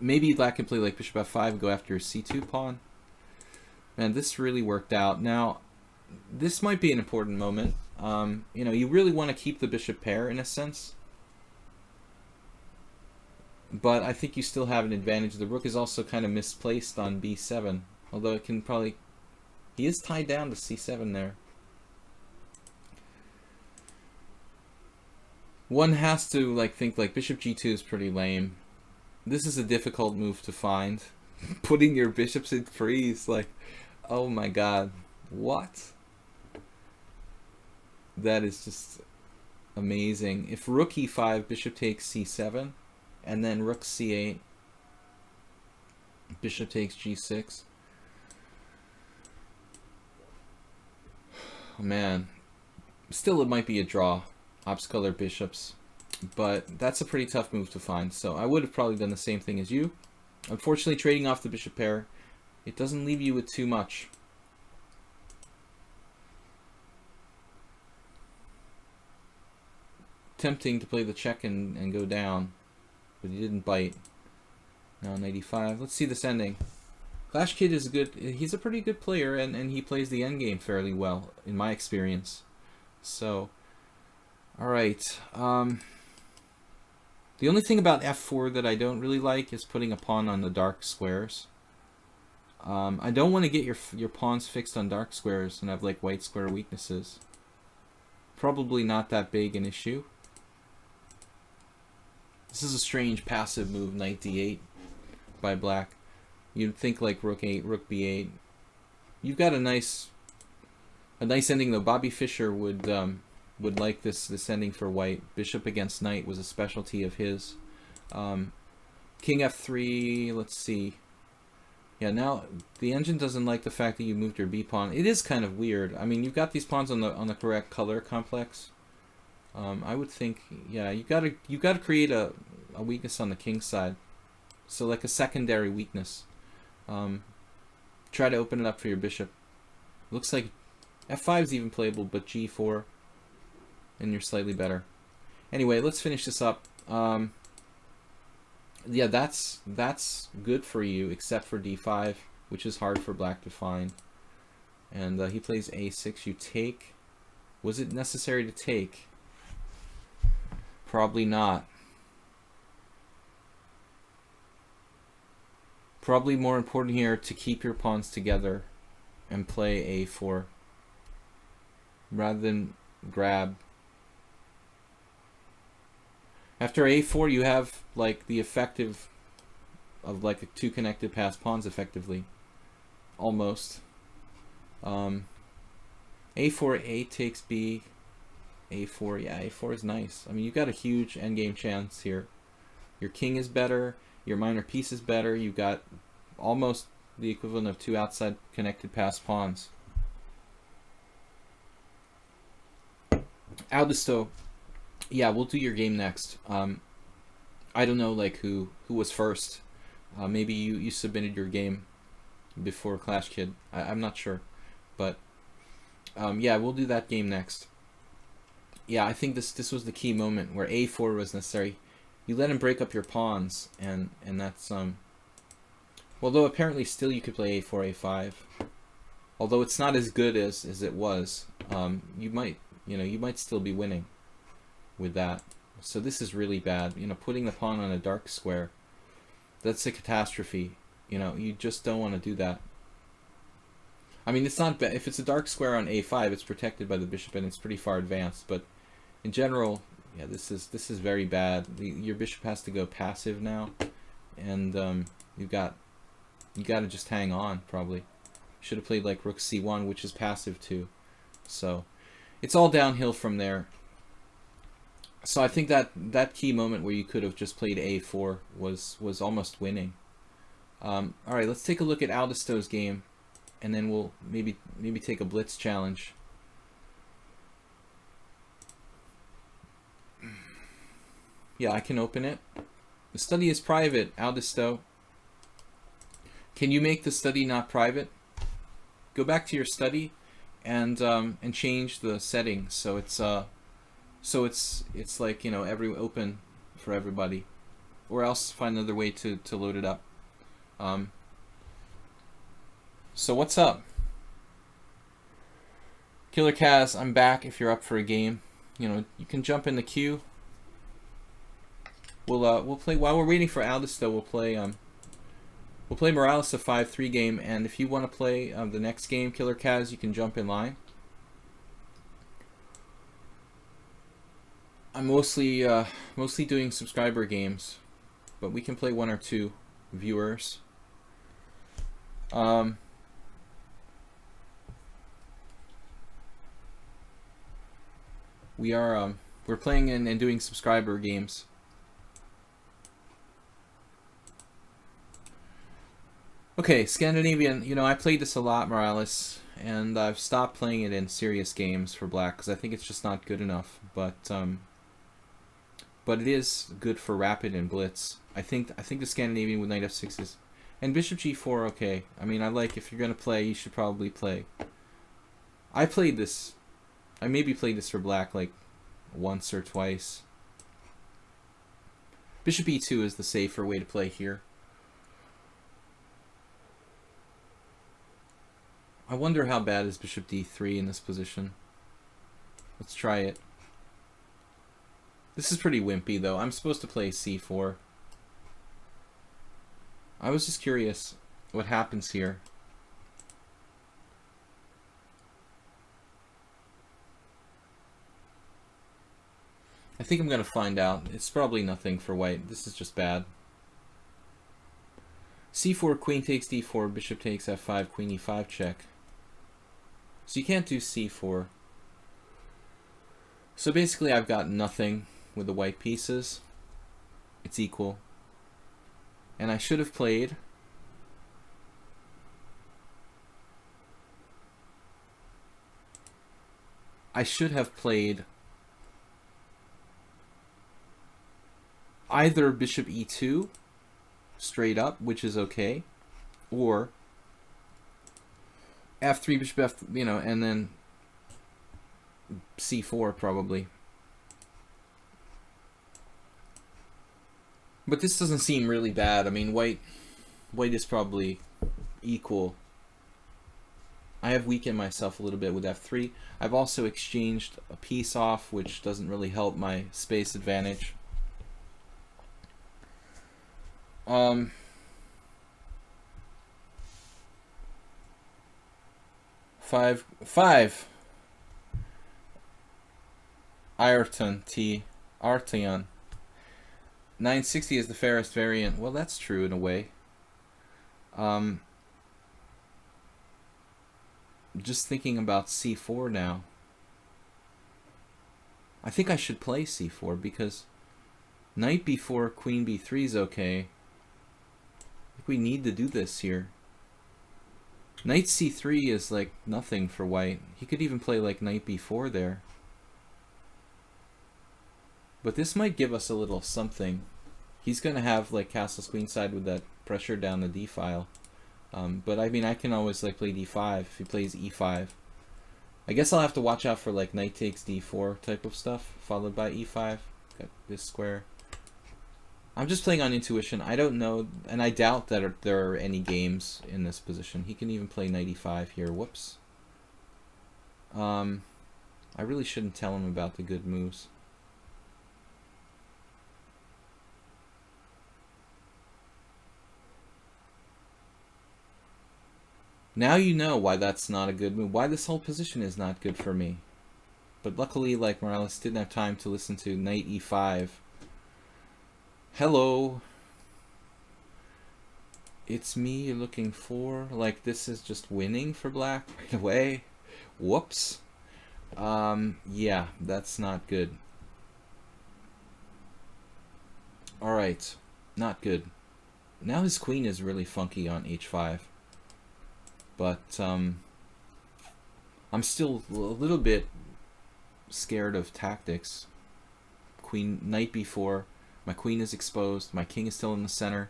Maybe black can play like bishop f5 and go after his c2 pawn. Man, this really worked out. Now, this might be an important moment. You know, you really want to keep the bishop pair in a sense. But I think you still have an advantage. The rook is also kind of misplaced on b7. Although it can probably... He is tied down to c7 there. One has to like think like bishop g2 is pretty lame. This is a difficult move to find. Putting your bishops in freeze, like, oh my god, what? That is just amazing. If rook e5, bishop takes c7, and then rook c8, bishop takes g6. Oh man, still it might be a draw. Obscular bishops, but that's a pretty tough move to find, so I would have probably done the same thing as you. Unfortunately, trading off the bishop pair, it doesn't leave you with too much. Tempting to play the check and go down, but he didn't bite. Now 95. Let's see this ending. Clash Kid is he's a pretty good player, and he plays the endgame fairly well, in my experience. So... Alright, the only thing about f4 that I don't really like is putting a pawn on the dark squares. I don't want to get your pawns fixed on dark squares and have like white square weaknesses. Probably not that big an issue. This is a strange passive move, knight d8 by black. You'd think like rook 8, rook b8. You've got a nice ending though. Bobby Fischer would like this ending for white. Bishop against knight was a specialty of his. King f3, let's see. Yeah, now the engine doesn't like the fact that you moved your b pawn. It is kind of weird. I mean, you've got these pawns on the correct color complex. I would think, yeah, you gotta create a weakness on the king side. So like a secondary weakness. Try to open it up for your bishop. Looks like f5 is even playable, but g4. And you're slightly better. Anyway, let's finish this up. Yeah, that's good for you, except for d5, which is hard for black to find. And he plays a6. You take. Was it necessary to take? Probably not. Probably more important here to keep your pawns together and play a4 rather than grab. After a4, you have like the effective of like two connected passed pawns effectively, almost. A4, A takes B, A4. Yeah, A4 is nice. I mean, you've got a huge endgame chance here. Your king is better. Your minor piece is better. You've got almost the equivalent of two outside connected passed pawns. Aldisto, yeah, we'll do your game next. I don't know like who was first. Maybe you submitted your game before Clash Kid. I'm not sure, but yeah, we'll do that game next. Yeah, I think this was the key moment where a4 was necessary. You let him break up your pawns, and that's although apparently still you could play a4, a5. Although it's not as good as it was, you might still be winning with that. So this is really bad. Putting the pawn on a dark square, that's a catastrophe. You just don't want to do that. I mean, it's not bad. If it's a dark square on a5, it's protected by the bishop and it's pretty far advanced. But in general, yeah, this is very bad. Your bishop has to go passive now, and you got to just hang on. Probably should have played like rook c1, which is passive too. So it's all downhill from there. So I think that key moment where you could have just played a4 was almost winning. All right, let's take a look at Aldisto's game, and then we'll maybe take a blitz challenge. Yeah, I can open it. The study is private, Aldisto. Can you make the study not private? Go back to your study and change the settings so it's like every open for everybody, or else find another way to load it up. So what's up, Killer Kaz? I'm back. If you're up for a game, you can jump in the queue. We'll play while we're waiting for Aldisto. We'll play Morales, a 5-3 game, and if you want to play the next game, Killer Kaz, you can jump in line. I'm mostly doing subscriber games, but we can play one or two viewers. We're playing and doing subscriber games. Okay, Scandinavian. I played this a lot, Morales, and I've stopped playing it in serious games for black because I think it's just not good enough. But it is good for rapid and blitz. I think the Scandinavian with knight f6 is, and bishop g4. Okay, I mean, I like, if you're gonna play, you should probably play. I played this. I maybe played this for black like once or twice. Bishop e2 is the safer way to play here. I wonder how bad is bishop d3 in this position. Let's try it. This is pretty wimpy though. I'm supposed to play c4. I was just curious what happens here. I think I'm going to find out. It's probably nothing for white. This is just bad. c4, queen takes d4, bishop takes f5, queen e5 check. So you can't do c4. So basically I've got nothing with the white pieces. It's equal. And I should have played either bishop e2 straight up, which is okay, or f3, bishop f, and then c4 probably. But this doesn't seem really bad. I mean, white is probably equal. I have weakened myself a little bit with f3. I've also exchanged a piece off, which doesn't really help my space advantage. Five. Ayrton T. Arteon. 960 is the fairest variant. Well, that's true in a way. Just thinking about c4 now. I think I should play c4 because knight b4, queen b3 is okay. I think we need to do this here. Knight c3 is like nothing for white. He could even play like knight b4 there. But this might give us a little something. He's going to have like castles queenside with that pressure down the d file. But I mean, I can always like play d5 if he plays e5. I guess I'll have to watch out for like knight takes d4 type of stuff, followed by e5. Got this square. I'm just playing on intuition. I don't know, and I doubt that there are any games in this position. He can even play knight e5 here. Whoops. I really shouldn't tell him about the good moves. Now you know why that's not a good move. Why this whole position is not good for me. But luckily, like, Morales didn't have time to listen to knight e5. Hello. It's me you're looking for. Like, this is just winning for black right away. Whoops. Yeah, that's not good. Alright. Not good. Now his queen is really funky on h5. But I'm still a little bit scared of tactics. Knight b4. My queen is exposed. My king is still in the center.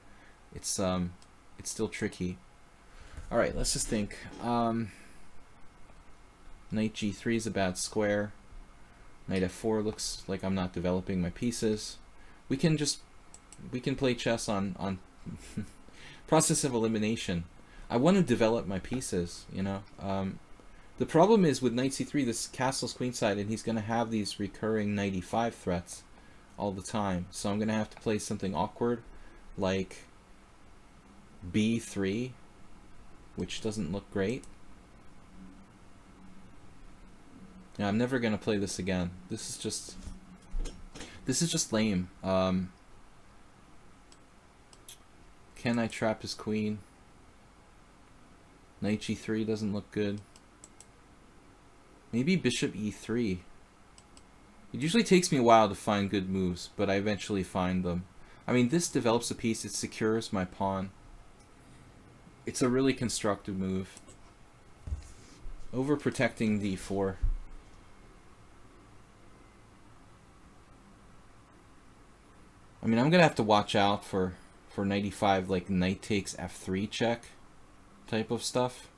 It's still tricky. All right, let's just think. Knight g3 is a bad square. Knight f4 looks like I'm not developing my pieces. We can play chess on process of elimination. I want to develop my pieces, you know. The problem is with knight c3, this castle's queenside, and he's going to have these recurring knight e5 threats all the time. So I'm going to have to play something awkward, like b3, which doesn't look great. Yeah, I'm never going to play this again. This is just lame. Can I trap his queen? Knight g3 doesn't look good. Maybe bishop e3. It usually takes me a while to find good moves, but I eventually find them. I mean, this develops a piece, it secures my pawn. It's a really constructive move. Overprotecting d4. I mean, I'm going to have to watch out for knight e5, like knight takes f3 check type of stuff.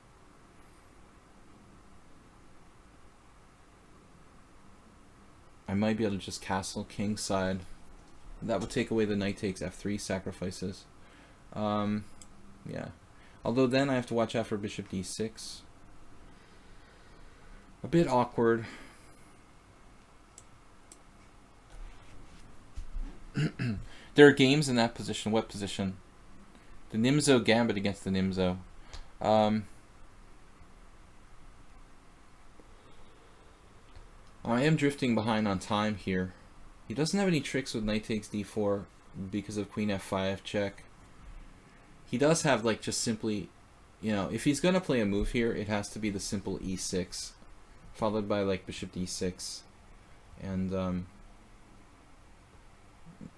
I might be able to just castle king side. That would take away the knight takes f3 sacrifices. Yeah. Although then I have to watch out for bishop d6. A bit awkward. There are games in that position. What position? The Nimzo Gambit against the Nimzo. I am drifting behind on time here. He doesn't have any tricks with knight takes d4 because of queen f5 check. He does have like just simply, you know, if he's going to play a move here, it has to be the simple e6 followed by like bishop d6. And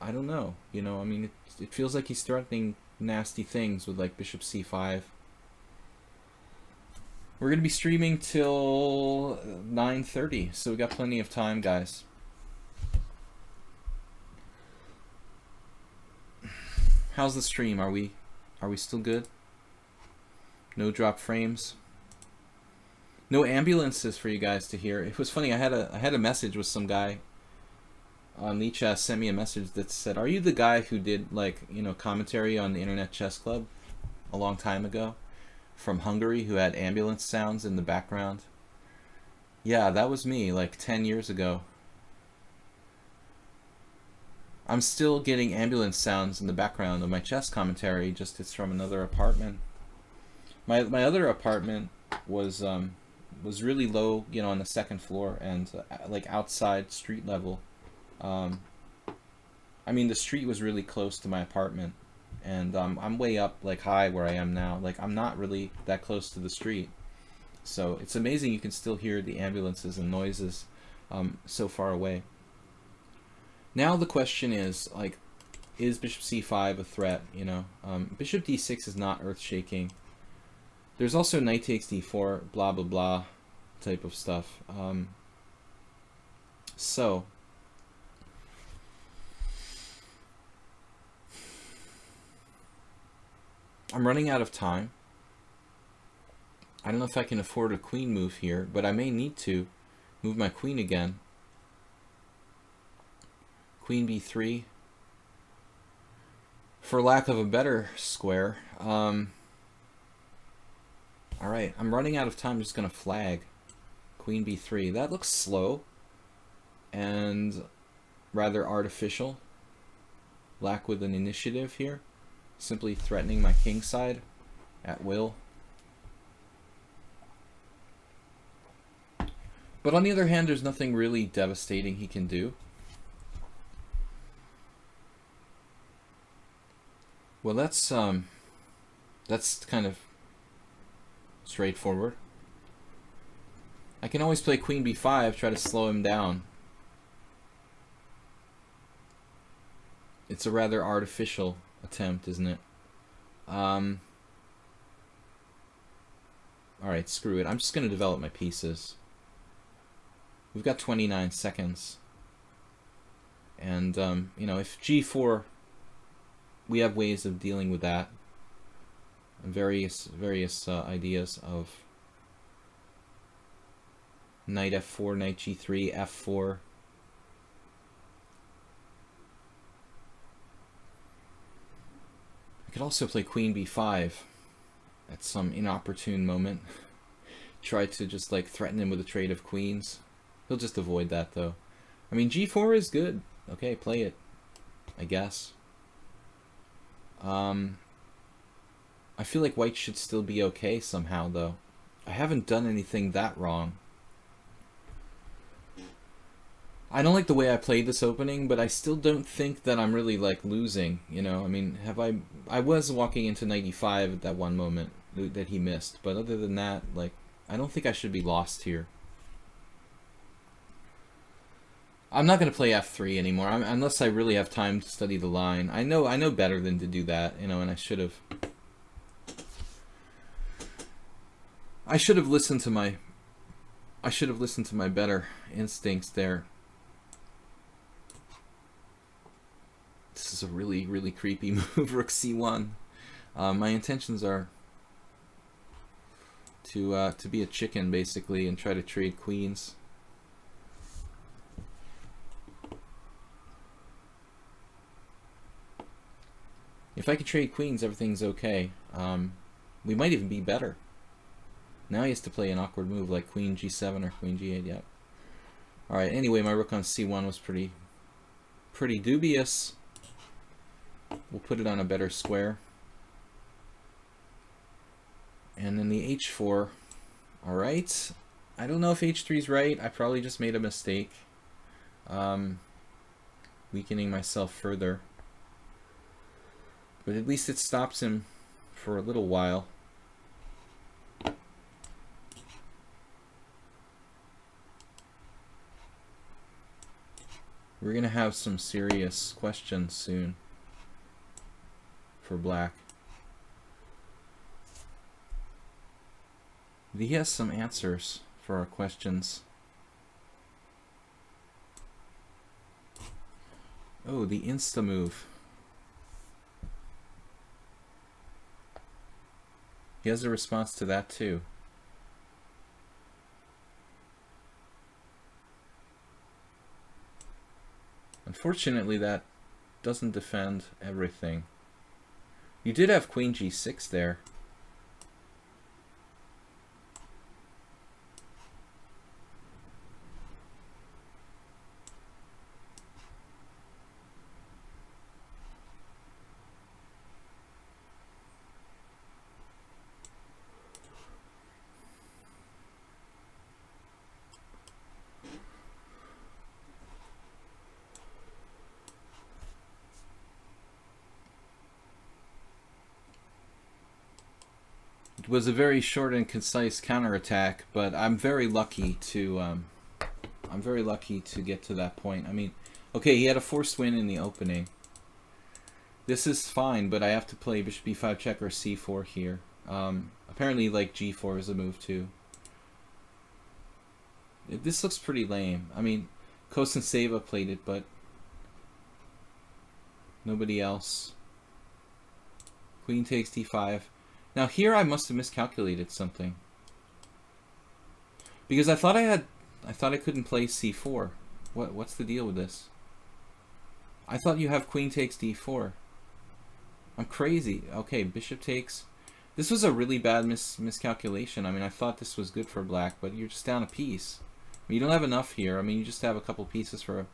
I don't know, you know, I mean, it feels like he's threatening nasty things with like bishop c5. We're going to be streaming till 9:30, so we got plenty of time, guys. How's the stream? Are we still good? No drop frames. No ambulances for you guys to hear. It was funny. I had a message with some guy on lichess sent me a message that said, "Are you the guy who did like commentary on the Internet Chess Club a long time ago from Hungary who had ambulance sounds in the background?" Yeah, that was me like 10 years ago. I'm still getting ambulance sounds in the background of my chess commentary, just it's from another apartment. My other apartment was really low, on the second floor and like outside street level. I mean, the street was really close to my apartment, and I'm way up, like high where I am now. Like I'm not really that close to the street, so it's amazing you can still hear the ambulances and noises so far away. Now the question is, like, is bishop c5 a threat? Bishop d6 is not earth-shaking. There's also knight takes d4, blah blah blah type of stuff. So I'm running out of time. I don't know if I can afford a queen move here, but I may need to move my queen again. Queen b3. For lack of a better square. Alright, I'm running out of time. I'm just going to flag. Queen b3. That looks slow and rather artificial. Black with an initiative here. Simply threatening my king side at will. But on the other hand, there's nothing really devastating he can do. Well, that's kind of straightforward. I can always play queen b5, try to slow him down. It's a rather artificial attempt, isn't it? Alright, screw it. I'm just going to develop my pieces. We've got 29 seconds. And, if g4, we have ways of dealing with that. And various ideas of knight f4, knight g3, f4. I could also play queen b5 at some inopportune moment. Try to just like threaten him with a trade of queens. He'll just avoid that though. I mean, g4 is good. Okay, play it, I guess. I feel like white should still be okay somehow though. I haven't done anything that wrong. I don't like the way I played this opening, but I still don't think that I'm really like losing, I mean, I was walking into 95 at that one moment that he missed, but other than that, like, I don't think I should be lost here. I'm not going to play f3 anymore, unless I really have time to study the line. I know better than to do that, and I should have listened to my better instincts there. This is a really, really creepy move, rook c1. My intentions are to be a chicken, basically, and try to trade queens. If I could trade queens, everything's okay. We might even be better. Now he has to play an awkward move like queen g7 or queen g8, yep. Alright, anyway, my rook on c1 was pretty dubious. We'll put it on a better square. And then the h4. Alright. I don't know if h3 is right. I probably just made a mistake. Weakening myself further. But at least it stops him for a little while. We're going to have some serious questions soon for black. He has some answers for our questions. Oh, the insta move. He has a response to that too. Unfortunately, that doesn't defend everything. You did have queen g6 there. It was a very short and concise counterattack, but I'm very lucky to get to that point. I mean, okay, he had a forced win in the opening. This is fine, but I have to play bishop b5 check or c4 here. Apparently, like, g4 is a move too. This looks pretty lame. I mean, Kosenseva played it, but nobody else. Queen takes d5. Now here I must have miscalculated something, because I thought I couldn't play c4. What's the deal with this? I thought you have queen takes d4. I'm crazy. Okay, bishop takes. This was a really bad miscalculation. I mean, I thought this was good for black, but you're just down a piece. I mean, you don't have enough here. I mean, you just have a couple pieces for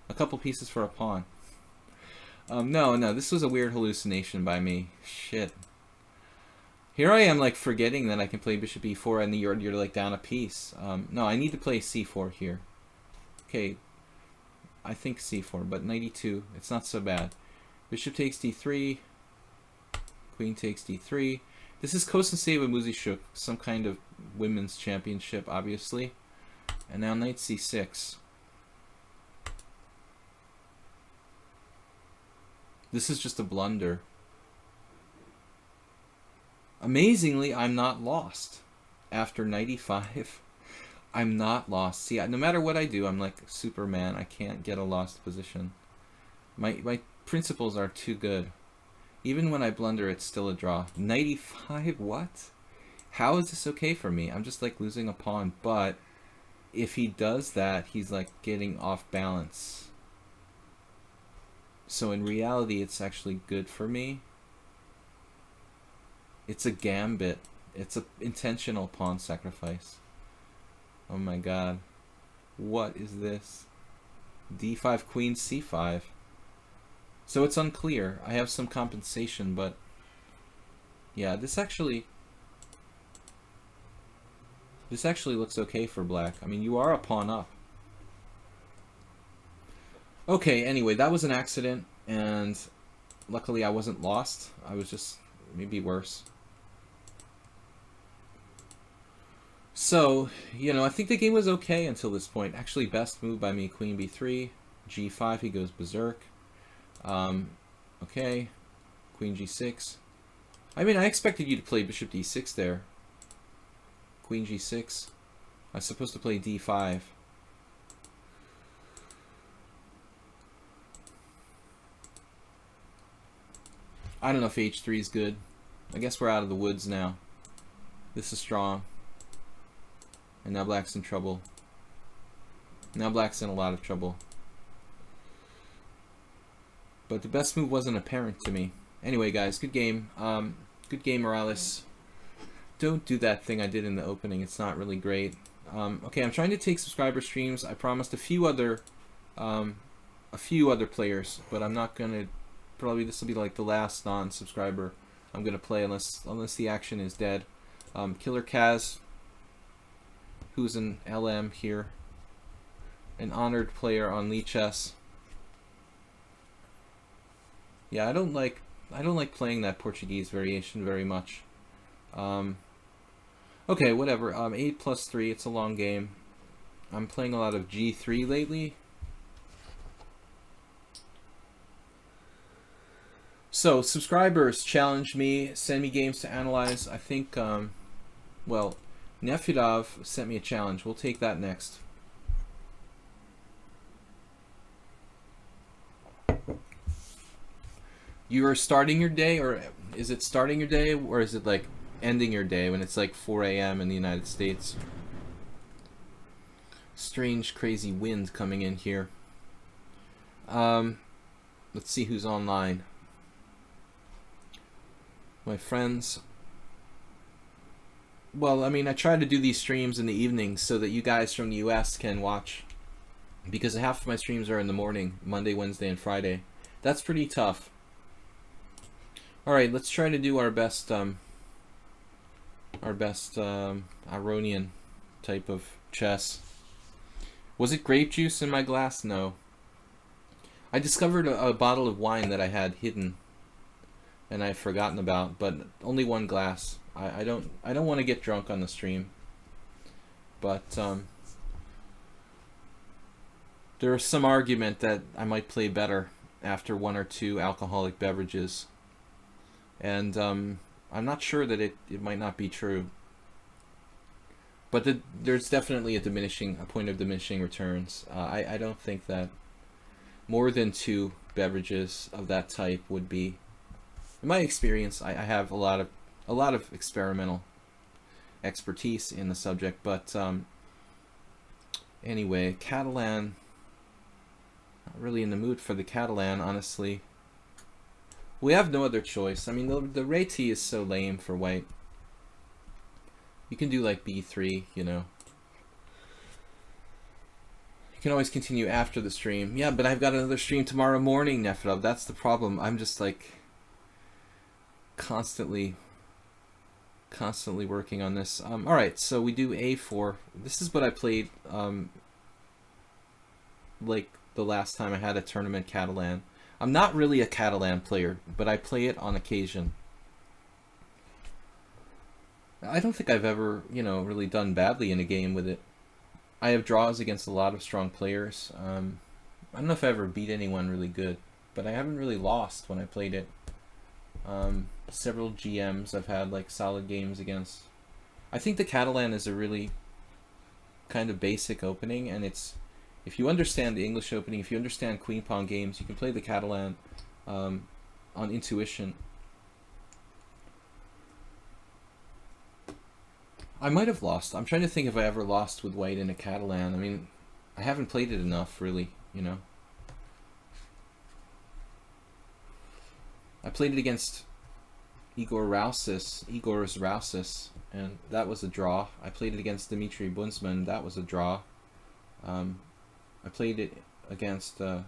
a pawn. No, this was a weird hallucination by me. Shit. Here I am, like, forgetting that I can play bishop e4 and you're like down a piece. No, I need to play c4 here. Okay, I think c4, but knight e2, it's not so bad. Bishop takes d3, queen takes d3. This is Kosenseva Muzishuk, some kind of women's championship, obviously. And now knight c6. This is just a blunder. Amazingly, I'm not lost. After knight e5, I'm not lost. See, no matter what I do, I'm like Superman. I can't get a lost position. My principles are too good. Even when I blunder, it's still a draw. Knight e5, what? How is this okay for me? I'm just like losing a pawn, but if he does that, he's like getting off balance. So in reality, it's actually good for me. It's a gambit. It's an intentional pawn sacrifice. Oh my god. What is this? d5 queen c5. So it's unclear. I have some compensation, but yeah, this actually looks okay for black. I mean, you are a pawn up. Okay, anyway, that was an accident, and luckily I wasn't lost. I was just maybe worse. So, you know, I think the game was okay until this point. Actually, best move by me, queen b3, g5, he goes berserk. Okay, queen g6. I mean, I expected you to play bishop d6 there. Queen g6. I was supposed to play d5. I don't know if h3 is good. I guess we're out of the woods now. This is strong. And now black's in trouble. Now black's in a lot of trouble. But the best move wasn't apparent to me. Anyway, guys, good game. Good game, Morales. Don't do that thing I did in the opening. It's not really great. Okay, I'm trying to take subscriber streams. I promised a few other players, but I'm not gonna. Probably this will be like the last non-subscriber I'm gonna play unless the action is dead. Killer Kaz, who's an LM here, an honored player on lichess. Yeah, I don't like playing that Portuguese variation very much. Okay, whatever. 8 plus 3. It's a long game. I'm playing a lot of G3 lately. So, subscribers challenge me, send me games to analyze. I think, well, Nefyadov sent me a challenge. We'll take that next. You are starting your day, or is it starting your day, or is it like ending your day when it's like 4 a.m. in the United States? Strange, crazy wind coming in here. Let's see who's online. My friends. Well, I mean, I try to do these streams in the evenings so that you guys from the US can watch, because half of my streams are in the morning, Monday, Wednesday, and Friday. That's pretty tough. All right, let's try to do our best Ironian type of chess. Was it grape juice in my glass? No. I discovered a bottle of wine that I had hidden and I've forgotten about, but only one glass. I don't want to get drunk on the stream, but there is some argument that I might play better after one or two alcoholic beverages, and I'm not sure that it might not be true, but there's definitely a point of diminishing returns. I don't think that more than two beverages of that type would be, in my experience. I have a lot of experimental expertise in the subject, but anyway, Catalan. Not really in the mood for the Catalan, honestly. We have no other choice. I mean, the Reti is so lame for white. You can do like b3, you know. You can always continue after the stream. Yeah, but I've got another stream tomorrow morning, Nefrov. That's the problem. I'm just like constantly working on this. All right, so we do a4. This is what I played like the last time I had a tournament Catalan. I'm not really a Catalan player, but I play it on occasion. I don't think I've ever, really done badly in a game with it. I have draws against a lot of strong players. I don't know if I ever beat anyone really good, but I haven't really lost when I played it. Several GMs I've had like solid games against. I think the Catalan is a really kind of basic opening, and if you understand the English opening, if you understand Queen Pawn games, you can play the Catalan on intuition. I might have lost. I'm trying to think if I ever lost with white in a Catalan. I mean, I haven't played it enough, really, I played it against Igor's Rousis, and that was a draw. I played it against Dmitry Bunzman. That was a draw. I played it against a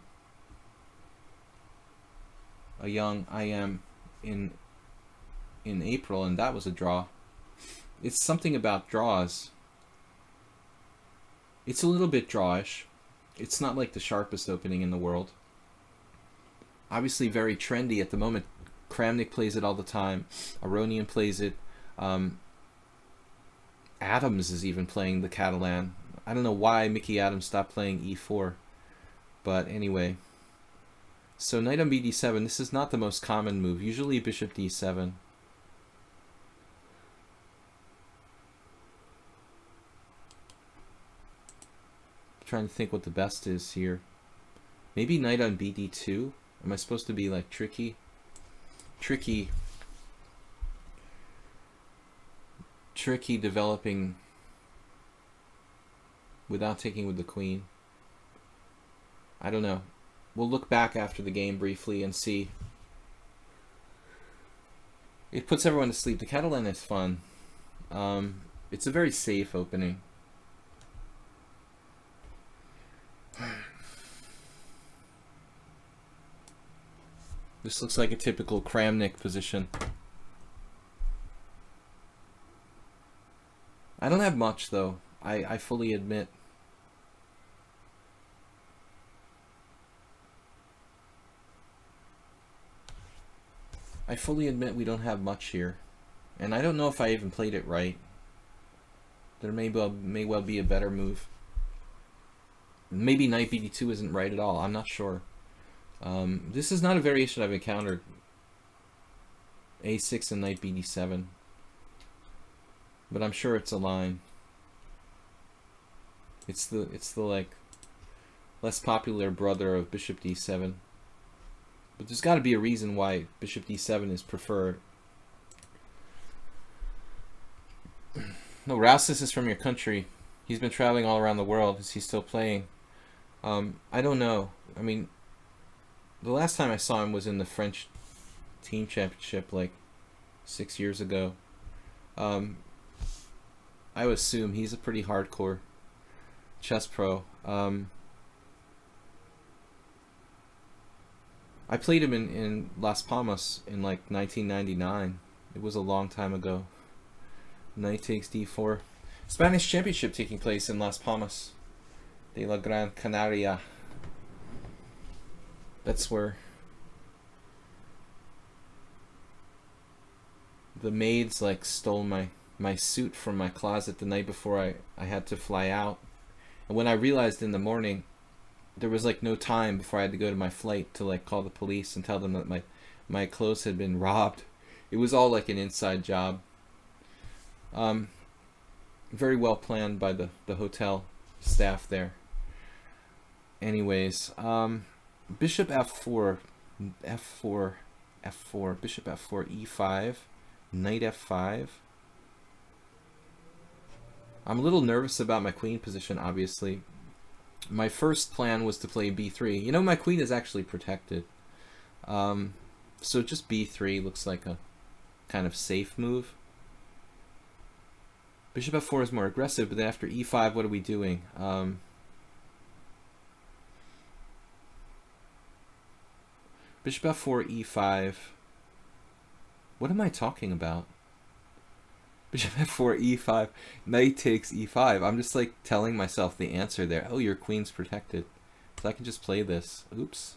young IM in April, and that was a draw. It's something about draws. It's a little bit drawish. It's not like the sharpest opening in the world. Obviously very trendy at the moment. Kramnik plays it all the time. Aronian plays it. Adams is even playing the Catalan. I don't know why Mickey Adams stopped playing e4. But anyway. So knight on bd7. This is not the most common move. Usually bishop d7. Trying to think what the best is here. Maybe knight on bd2. Am I supposed to be like tricky developing without taking with the queen? I don't know. We'll look back after the game briefly and see. It puts everyone to sleep. The Catalan is fun. It's a very safe opening. This looks like a typical Kramnik position. I don't have much, though. I fully admit. I fully admit we don't have much here. And I don't know if I even played it right. There may well be a better move. Maybe knight bd2 isn't right at all. I'm not sure. This is not a variation I've encountered. a6 and knight bd7. But I'm sure it's a line. It's the like less popular brother of bishop d7. But there's got to be a reason why bishop d7 is preferred. No, Rousis is from your country. He's been traveling all around the world. Is he still playing? I don't know. I mean, The last time I saw him was in the French team championship like 6 years ago. I would assume he's a pretty hardcore chess pro. I played him in Las Palmas in like 1999. It was a long time ago. Knight takes d4. Spanish championship taking place in Las Palmas de la Gran Canaria. That's where the maids like stole my suit from my closet the night before I had to fly out. And when I realized in the morning, there was like no time before I had to go to my flight to like call the police and tell them that my clothes had been robbed. It was all like an inside job. Very well planned by the hotel staff there. Anyways, bishop f4, f4, f4, bishop f4, e5, knight f5. I'm a little nervous about my queen position, obviously. My first plan was to play b3. You know, my queen is actually protected. So just b3 looks like a kind of safe move. Bishop f4 is more aggressive, but then after e5, what are we doing? Bishop f4, e5. What am I talking about? Bishop f4, e5. Knight takes e5. I'm just like telling myself the answer there. Oh, your queen's protected. So I can just play this. Oops.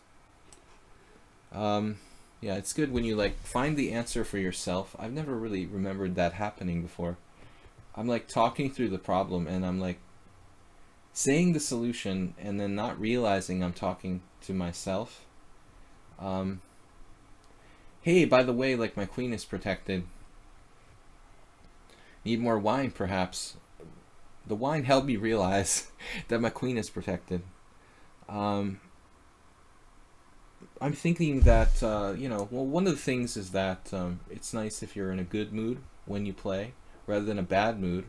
Yeah, it's good when you like find the answer for yourself. I've never really remembered that happening before. I'm like talking through the problem and I'm like saying the solution and then not realizing I'm talking to myself. Hey, by the way, like my queen is protected. Need more wine, perhaps. The wine helped me realize that my queen is protected. I'm thinking that, you know, well, one of the things is that it's nice if you're in a good mood when you play, rather than a bad mood.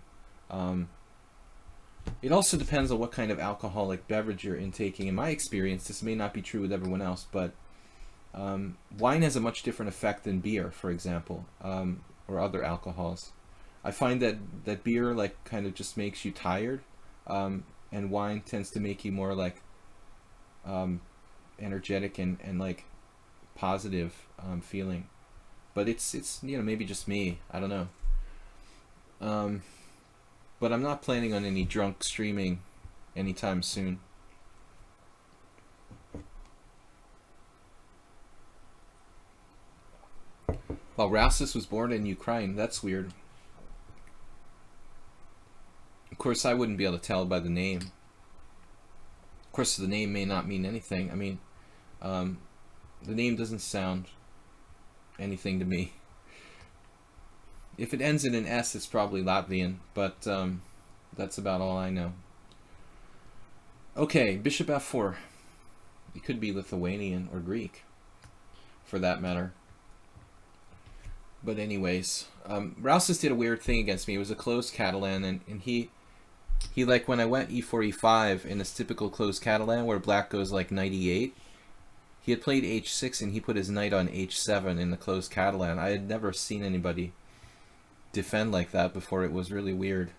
It also depends on what kind of alcoholic beverage you're intaking. In my experience, this may not be true with everyone else, but wine has a much different effect than beer, for example, or other alcohols. I find that beer like kind of just makes you tired, and wine tends to make you more like energetic and like positive feeling. But it's you know, maybe just me. I don't know. But I'm not planning on any drunk streaming anytime soon. Well, Rassus was born in Ukraine. That's weird. Of course, I wouldn't be able to tell by the name. Of course, the name may not mean anything. I mean, the name doesn't sound anything to me. If it ends in an S, it's probably Latvian, but that's about all I know. Okay, bishop f4. It could be Lithuanian or Greek, for that matter. But anyways, Rassus did a weird thing against me. It was a closed Catalan, and he like, when I went e4, e5 in this typical closed Catalan where black goes like knight e8, he had played h6 and he put his knight on h7 in the closed Catalan. I had never seen anybody defend like that before. It was really weird.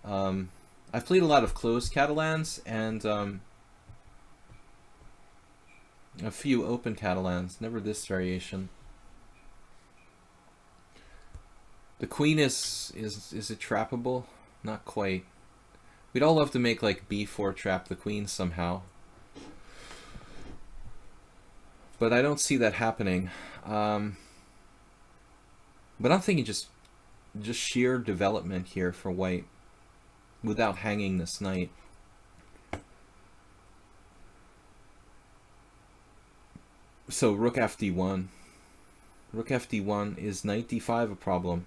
I've played a lot of closed Catalans and a few open Catalans, never this variation. The queen is it trappable? Not quite. We'd all love to make like b4 trap the queen somehow, but I don't see that happening. But I'm thinking just sheer development here for white without hanging this knight. So rook fd1. Rook fd1, is knight d5 a problem?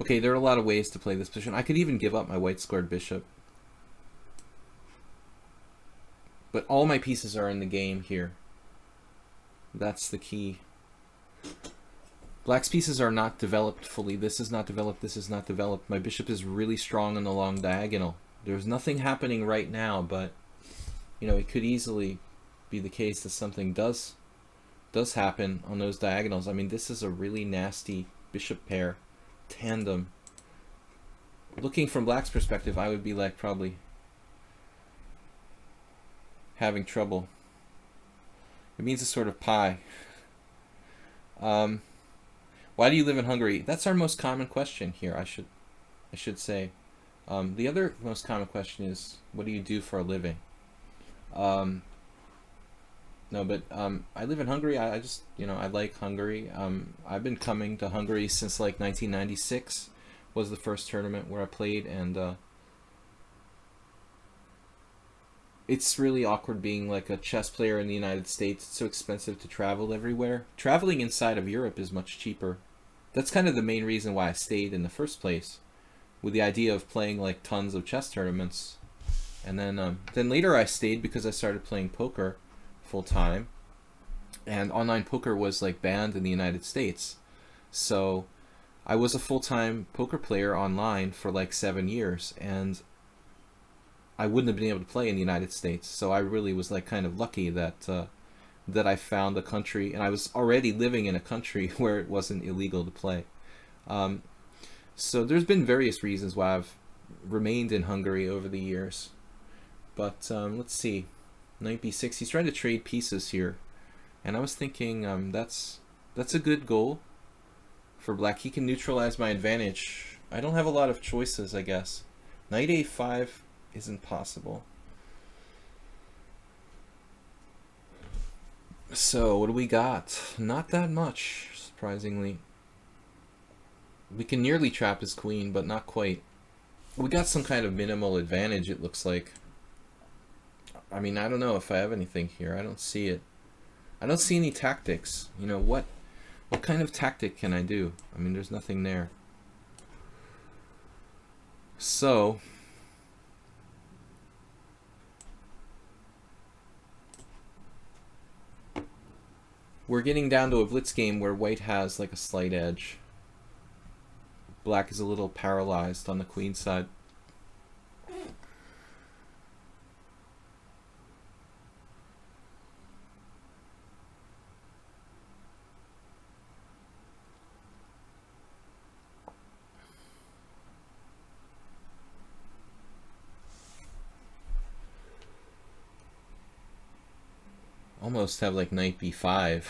Okay, there are a lot of ways to play this position. I could even give up my white squared bishop. But all my pieces are in the game here. That's the key. Black's pieces are not developed fully. This is not developed, this is not developed. My bishop is really strong on the long diagonal. There's nothing happening right now, but you know, it could easily be the case that something does happen on those diagonals. I mean, this is a really nasty bishop pair tandem. Looking from black's perspective, I would be like probably having trouble. It means a sort of pie. Why do you live in Hungary? That's our most common question here. I should say. The other most common question is, what do you do for a living? No, but I live in Hungary. I just, you know, I like Hungary. I've been coming to Hungary since like 1996 was the first tournament where I played, and it's really awkward being like a chess player in the United States. It's so expensive to travel everywhere. Traveling inside of Europe is much cheaper. That's kind of the main reason why I stayed in the first place, with the idea of playing like tons of chess tournaments. And then later I stayed because I started playing poker full time, and online poker was like banned in the United States. So I was a full-time poker player online for like 7 years, and I wouldn't have been able to play in the United States. So I really was like kind of lucky that that I found a country, and I was already living in a country where it wasn't illegal to play. So there's been various reasons why I've remained in Hungary over the years. But let's see, knight b6. He's trying to trade pieces here, and I was thinking that's a good goal for black. He can neutralize my advantage. I don't have a lot of choices, I guess. Knight a5 isn't possible. So what do we got? Not that much, surprisingly. We can nearly trap his queen, but not quite. We got some kind of minimal advantage, it looks like. I mean, I don't know if I have anything here. I don't see it. I don't see any tactics. You know, what kind of tactic can I do? I mean, there's nothing there. So we're getting down to a blitz game where white has like a slight edge. Black is a little paralyzed on the queen side. Almost have like knight b5.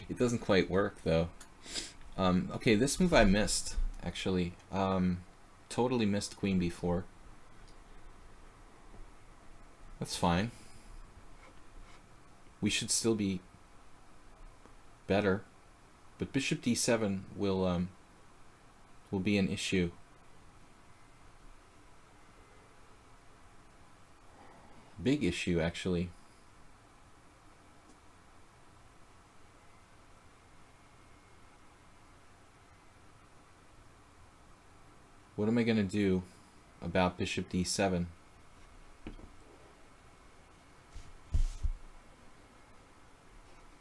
It doesn't quite work though. Okay, this move I missed actually. Totally missed queen b4. That's fine. We should still be better, but bishop d7 will be an issue. Big issue actually. What am I going to do about bishop d7?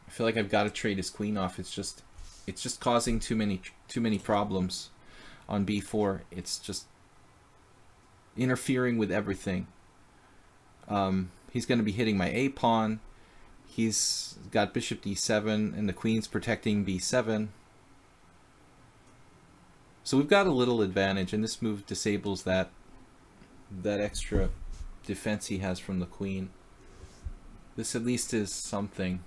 I feel like I've got to trade his queen off. It's just causing too many problems on b4. It's just interfering with everything. He's going to be hitting my a pawn. He's got bishop d7 and the queen's protecting b7. So we've got a little advantage, and this move disables that extra defense he has from the queen. This at least is something,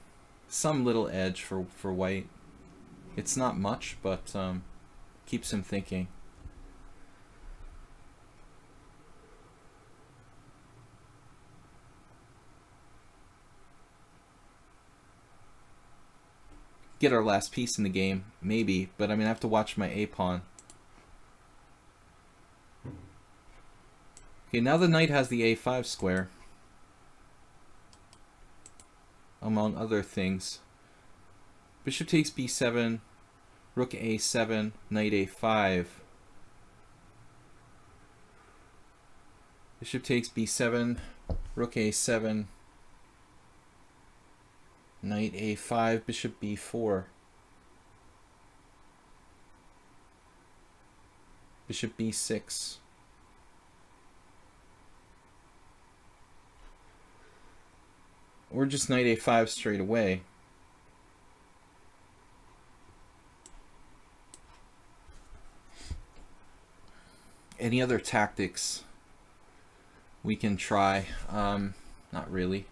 some little edge for white. It's not much, but keeps him thinking. Get our last piece in the game, maybe, but I mean I have to watch my a pawn. Okay, now the knight has the a5 square, among other things. Bishop takes b7, rook a7, knight a5. Bishop takes b7, rook a7, knight a5, bishop b4. Bishop b6. Or just knight a5 straight away. Any other tactics we can try? Not really.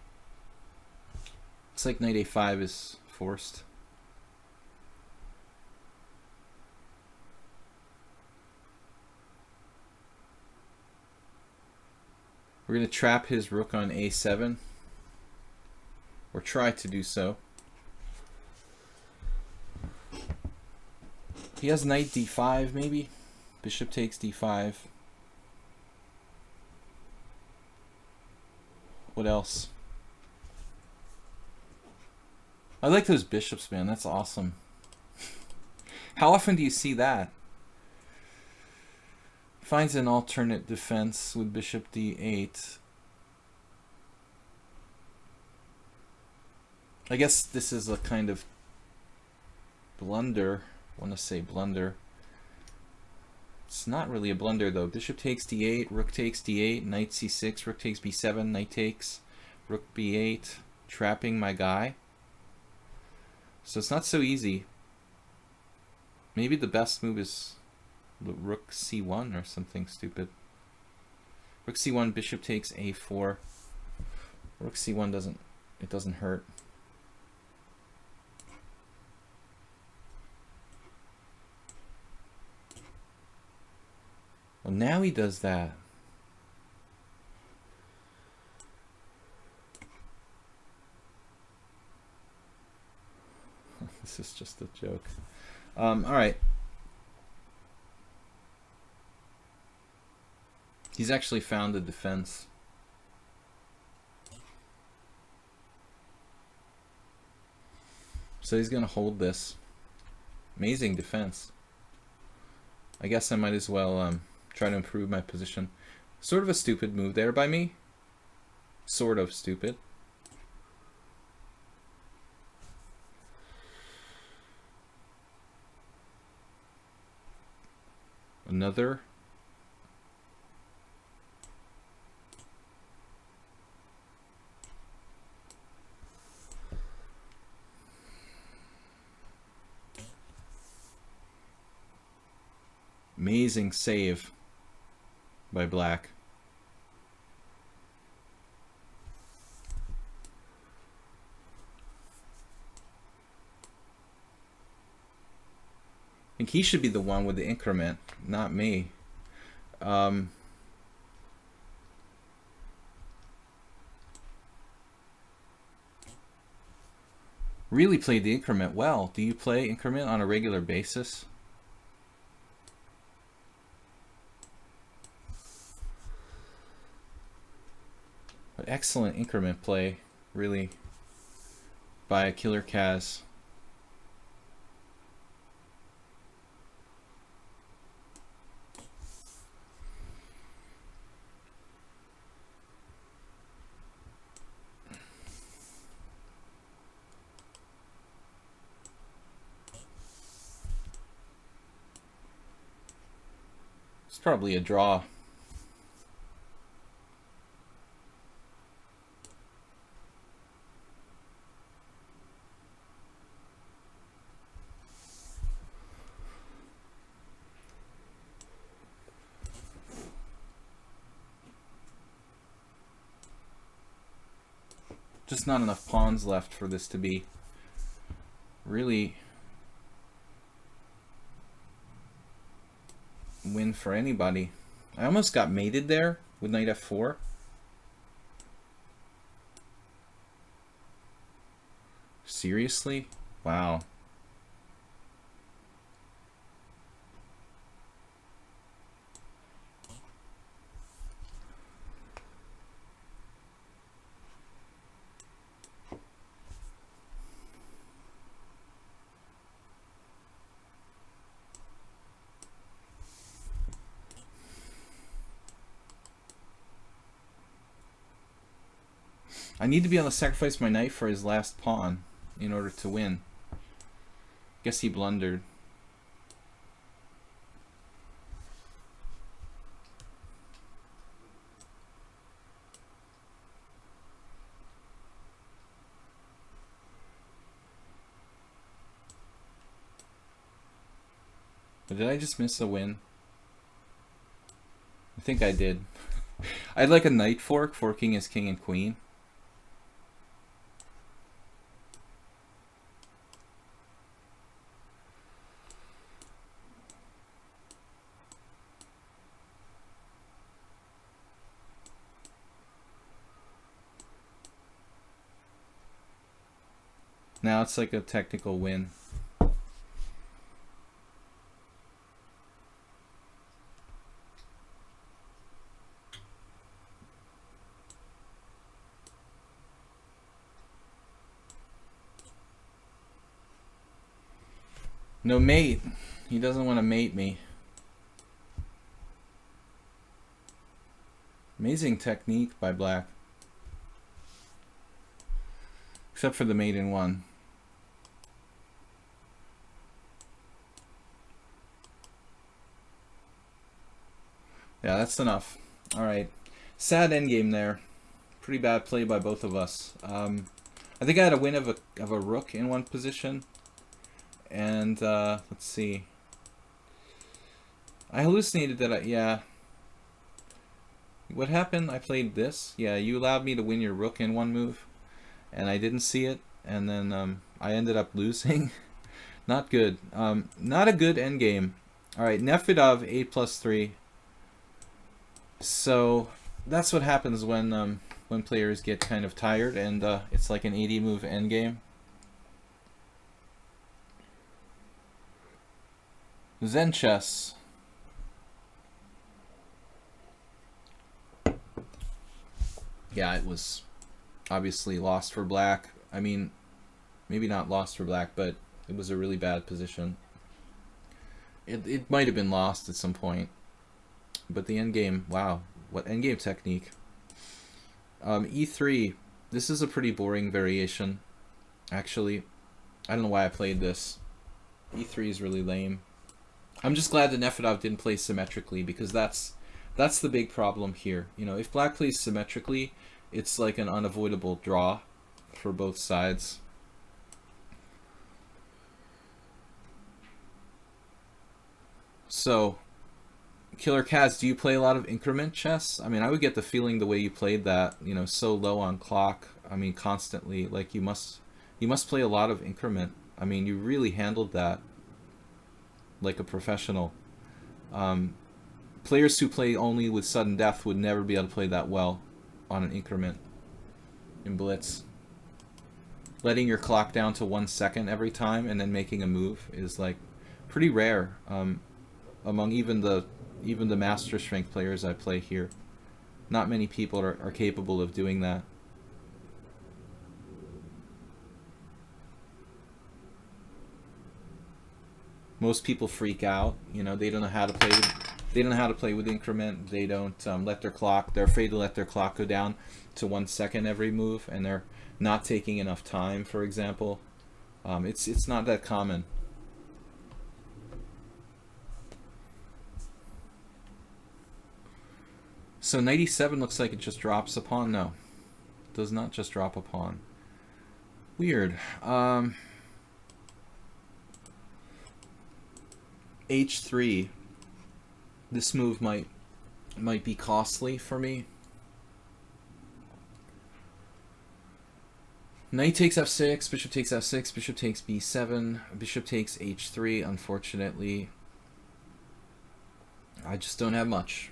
Looks like knight a5 is forced. We're going to trap his rook on a7, or try to do so. He has knight d5 maybe. Bishop takes d5. What else? I like those bishops, man. That's awesome. How often do you see that? Finds an alternate defense with bishop d8. I guess this is a kind of blunder. I want to say blunder. It's not really a blunder though. Bishop takes d8, rook takes d8, knight c6, rook takes b7, knight takes, rook b8, trapping my guy. So it's not so easy. Maybe the best move is rook c1 or something stupid. Rook c1, bishop takes a4. Rook c1 doesn't hurt. Well, now he does that. This is just a joke. All right. He's actually found a defense. So he's going to hold this. Amazing defense. I guess I might as well try to improve my position. Sort of a stupid move there by me. Sort of stupid. Another. Amazing save by black. I think he should be the one with the increment, not me. Really played the increment well. Do you play increment on a regular basis? But excellent increment play, really, by Killer Kaz. It's probably a draw. Just not enough pawns left for this to be really win for anybody. I almost got mated there with knight f4. Seriously? Wow. I need to be able to sacrifice my knight for his last pawn in order to win. Guess he blundered. But did I just miss a win? I think I did. I'd like a knight fork, forking his king and queen. Now it's like a technical win. No mate. He doesn't want to mate me. Amazing technique by black. Except for the mate in one. Yeah, that's enough. Alright. Sad endgame there. Pretty bad play by both of us. I think I had a win of a rook in one position. And, let's see. I hallucinated that yeah. What happened? I played this. Yeah, you allowed me to win your rook in one move. And I didn't see it. And then, I ended up losing. Not good. Not a good endgame. Alright, Nefedov 8+3. So that's what happens when players get kind of tired and it's like an 80 move endgame. Zen chess. Yeah, it was obviously lost for black. I mean, maybe not lost for black, but it was a really bad position. It might have been lost at some point. But the endgame, wow, what endgame technique. E3, this is a pretty boring variation, actually. I don't know why I played this. E3 is really lame. I'm just glad that Nefedov didn't play symmetrically, because that's the big problem here. You know, if black plays symmetrically, it's like an unavoidable draw for both sides. So, Killer Kaz, do you play a lot of increment chess? I mean, I would get the feeling the way you played that, you know, so low on clock. I mean, constantly, like you must play a lot of increment. I mean, you really handled that like a professional. Players who play only with sudden death would never be able to play that well on an increment in Blitz. Letting your clock down to 1 second every time and then making a move is like pretty rare among even the master strength players I play here. Not many people are capable of doing that. Most people freak out. You know, they don't know how to play. They don't know how to play with increment. They don't let their clock. They're afraid to let their clock go down to 1 second every move, and they're not taking enough time. For example, it's not that common. So 97 looks like it just drops a pawn. No, it does not just drop a pawn. Weird. H3. This move might be costly for me. Knight takes f6, bishop takes f6, bishop takes b7, bishop takes h3. Unfortunately, I just don't have much.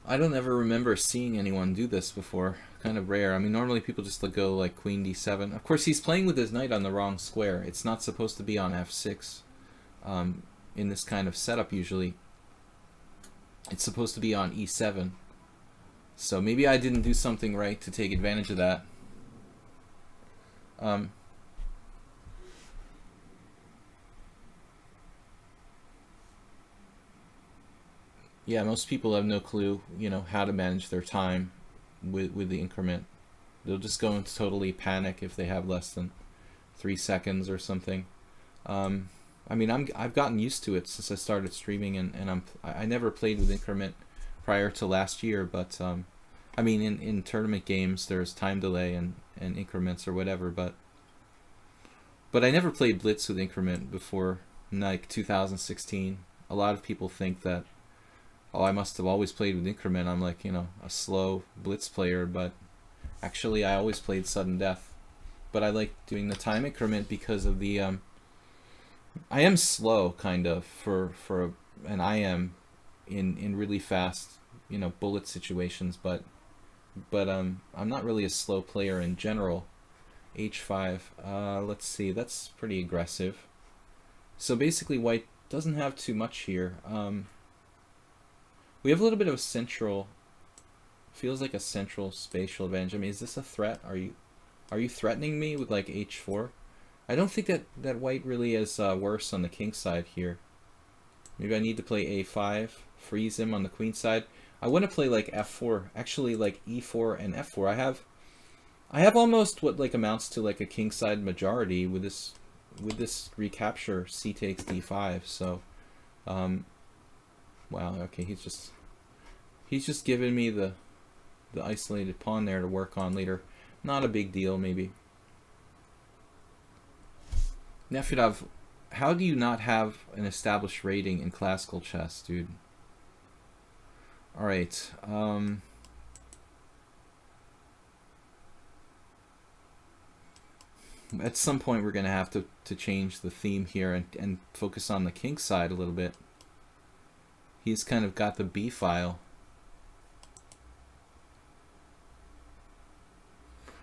I don't ever remember seeing anyone do this before. Kind of rare. I mean, normally people just go like queen d7. Of course, he's playing with his knight on the wrong square. It's not supposed to be on f6 in this kind of setup usually. It's supposed to be on e7. So maybe I didn't do something right to take advantage of that. Yeah, most people have no clue, you know, how to manage their time with the increment. They'll just go into totally panic if they have less than 3 seconds or something. I mean, I've gotten used to it since I started streaming, and I never played with increment prior to last year, but I mean, in tournament games there's time delay and increments or whatever, but But I never played Blitz with increment before, like 2016. A lot of people think that, oh, I must have always played with increment. I'm like, a slow Blitz player, but actually I always played sudden death. But I like doing the time increment because of the I am slow kind of and I am in really fast, bullet situations, but I'm not really a slow player in general. H5. Let's see. That's pretty aggressive. So basically, white doesn't have too much here. We have a little bit of a central. Feels like a central spatial advantage. I mean, is this a threat? Are you threatening me with like H4? I don't think that white really is worse on the king side here. Maybe I need to play A5, freeze him on the queen side. I want to play like F4, actually like E4 and F4. I have almost what like amounts to like a kingside majority with this recapture C takes D5. So, wow, okay, he's just giving me the isolated pawn there to work on later. Not a big deal, maybe. Nefedov, how do you not have an established rating in classical chess, dude? All right. At some point, we're going to have to change the theme here and focus on the king side a little bit. He's kind of got the B file.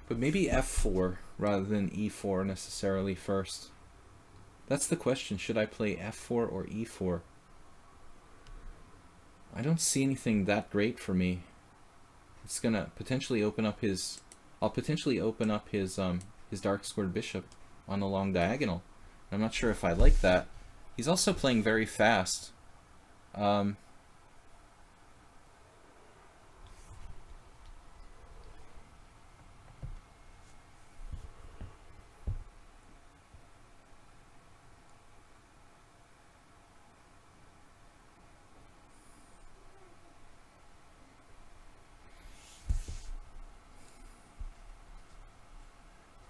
But maybe F4 rather than E4 necessarily first. That's the question. Should I play F4 or E4? I don't see anything that great for me. It's gonna potentially open up his. I'll potentially open up his dark squared bishop on the long diagonal. I'm not sure if I like that. He's also playing very fast.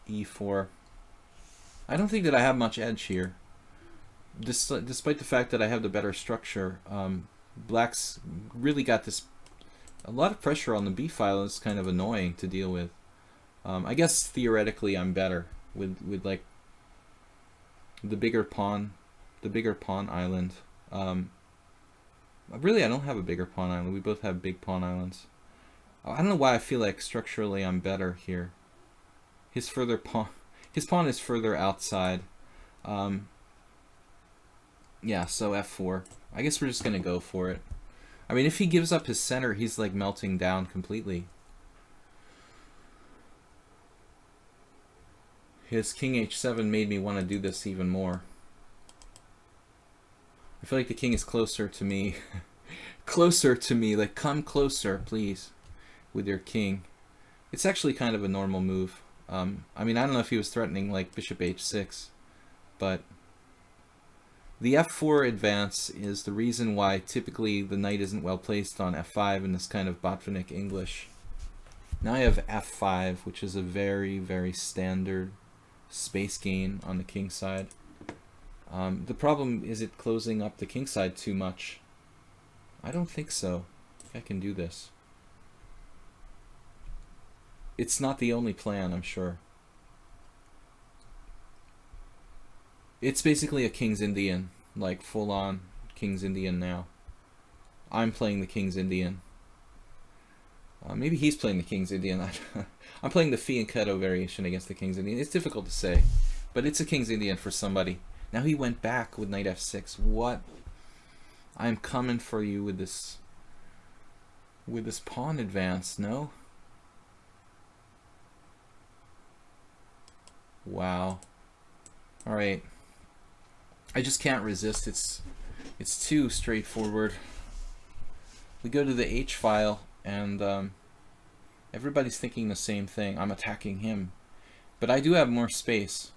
E4. I don't think that I have much edge here. Despite the fact that I have the better structure, Black's really got a lot of pressure on the B file. Is kind of annoying to deal with. I guess theoretically I'm better with like the bigger pawn island. Really, I don't have a bigger pawn island. We both have big pawn islands. I don't know why I feel like structurally I'm better here. His pawn is further outside. Yeah, so F4. I guess we're just gonna go for it. I mean, if he gives up his center, he's like melting down completely. His king H7 made me want to do this even more. I feel like the king is closer to me. Closer to me, like come closer, please, with your king. It's actually kind of a normal move. I mean, I don't know if he was threatening like bishop h6, but the f4 advance is the reason why typically the knight isn't well placed on f5 in this kind of Botvinnik English. Now I have f5, which is a very, very standard space gain on the king side. The problem is it closing up the king side too much. I don't think so. I can do this. It's not the only plan, I'm sure. It's basically a King's Indian, like full-on King's Indian now. I'm playing the King's Indian. Maybe he's playing the King's Indian. I'm playing the fianchetto variation against the King's Indian. It's difficult to say, but it's a King's Indian for somebody. Now he went back with knight f6. What? I'm coming for you with this pawn advance, no? Wow. All right. I just can't resist. It's too straightforward. We go to the H file, and everybody's thinking the same thing. I'm attacking him, but I do have more space,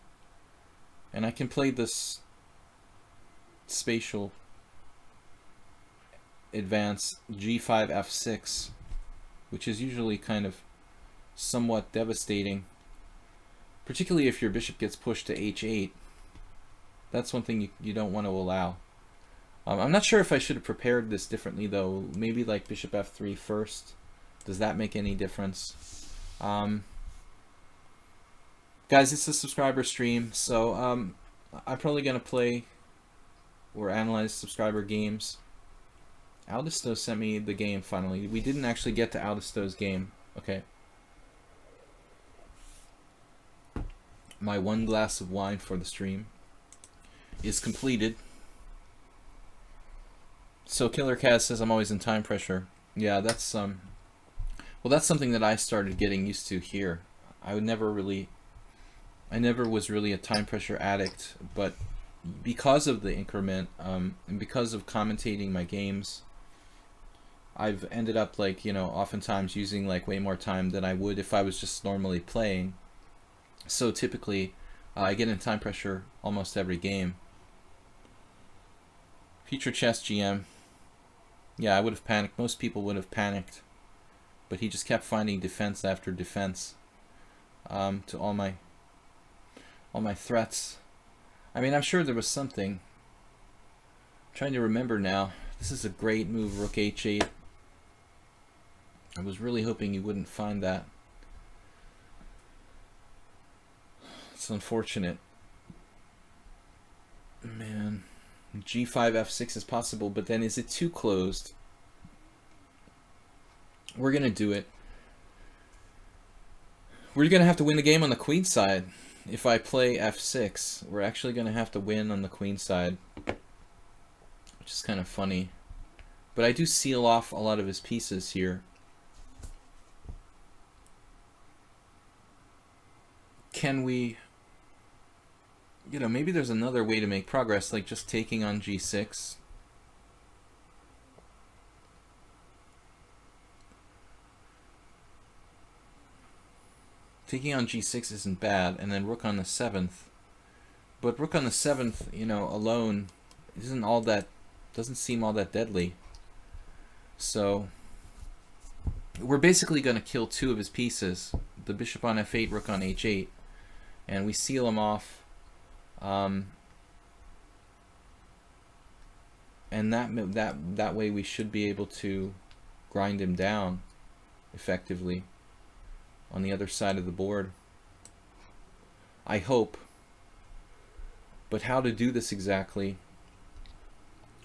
and I can play this spatial advance G5 F6, which is usually kind of somewhat devastating. particularly if your bishop gets pushed to h8. That's one thing you don't want to allow. I'm not sure if I should have prepared this differently, though. Maybe like bishop f3 first. Does that make any difference? Guys, it's a subscriber stream, so I'm probably going to play or analyze subscriber games. Aldisto sent me the game finally. We didn't actually get to Aldisto's game. Okay. My one glass of wine for the stream is completed. So Killer Kaz says I'm always in time pressure. Yeah, that's well, that's something that I started getting used to here. I never was really a time pressure addict, but because of the increment and because of commentating my games, I've ended up like, you know, oftentimes using like way more time than I would if I was just normally playing. So typically I get in time pressure almost every game. Future Chess GM. Yeah, I would have panicked. Most people would have panicked. But he just kept finding defense after defense to all my threats. I mean, I'm sure there was something. I'm trying to remember now. This is a great move, rook h8. I was really hoping you wouldn't find that. It's unfortunate. Man. G5 f6 is possible, but then is it too closed? We're going to do it. We're going to have to win the game on the queen side. If I play f6, we're actually going to have to win on the queen side, which is kind of funny. But I do seal off a lot of his pieces here. Can we... You know, maybe there's another way to make progress, like just taking on g6. Taking on g6 isn't bad, and then rook on the 7th. But rook on the 7th, you know, alone isn't all that, doesn't seem all that deadly. So we're basically going to kill two of his pieces, the bishop on f8, rook on h8, and we seal him off. And that way we should be able to grind him down effectively on the other side of the board. I hope. But how to do this exactly?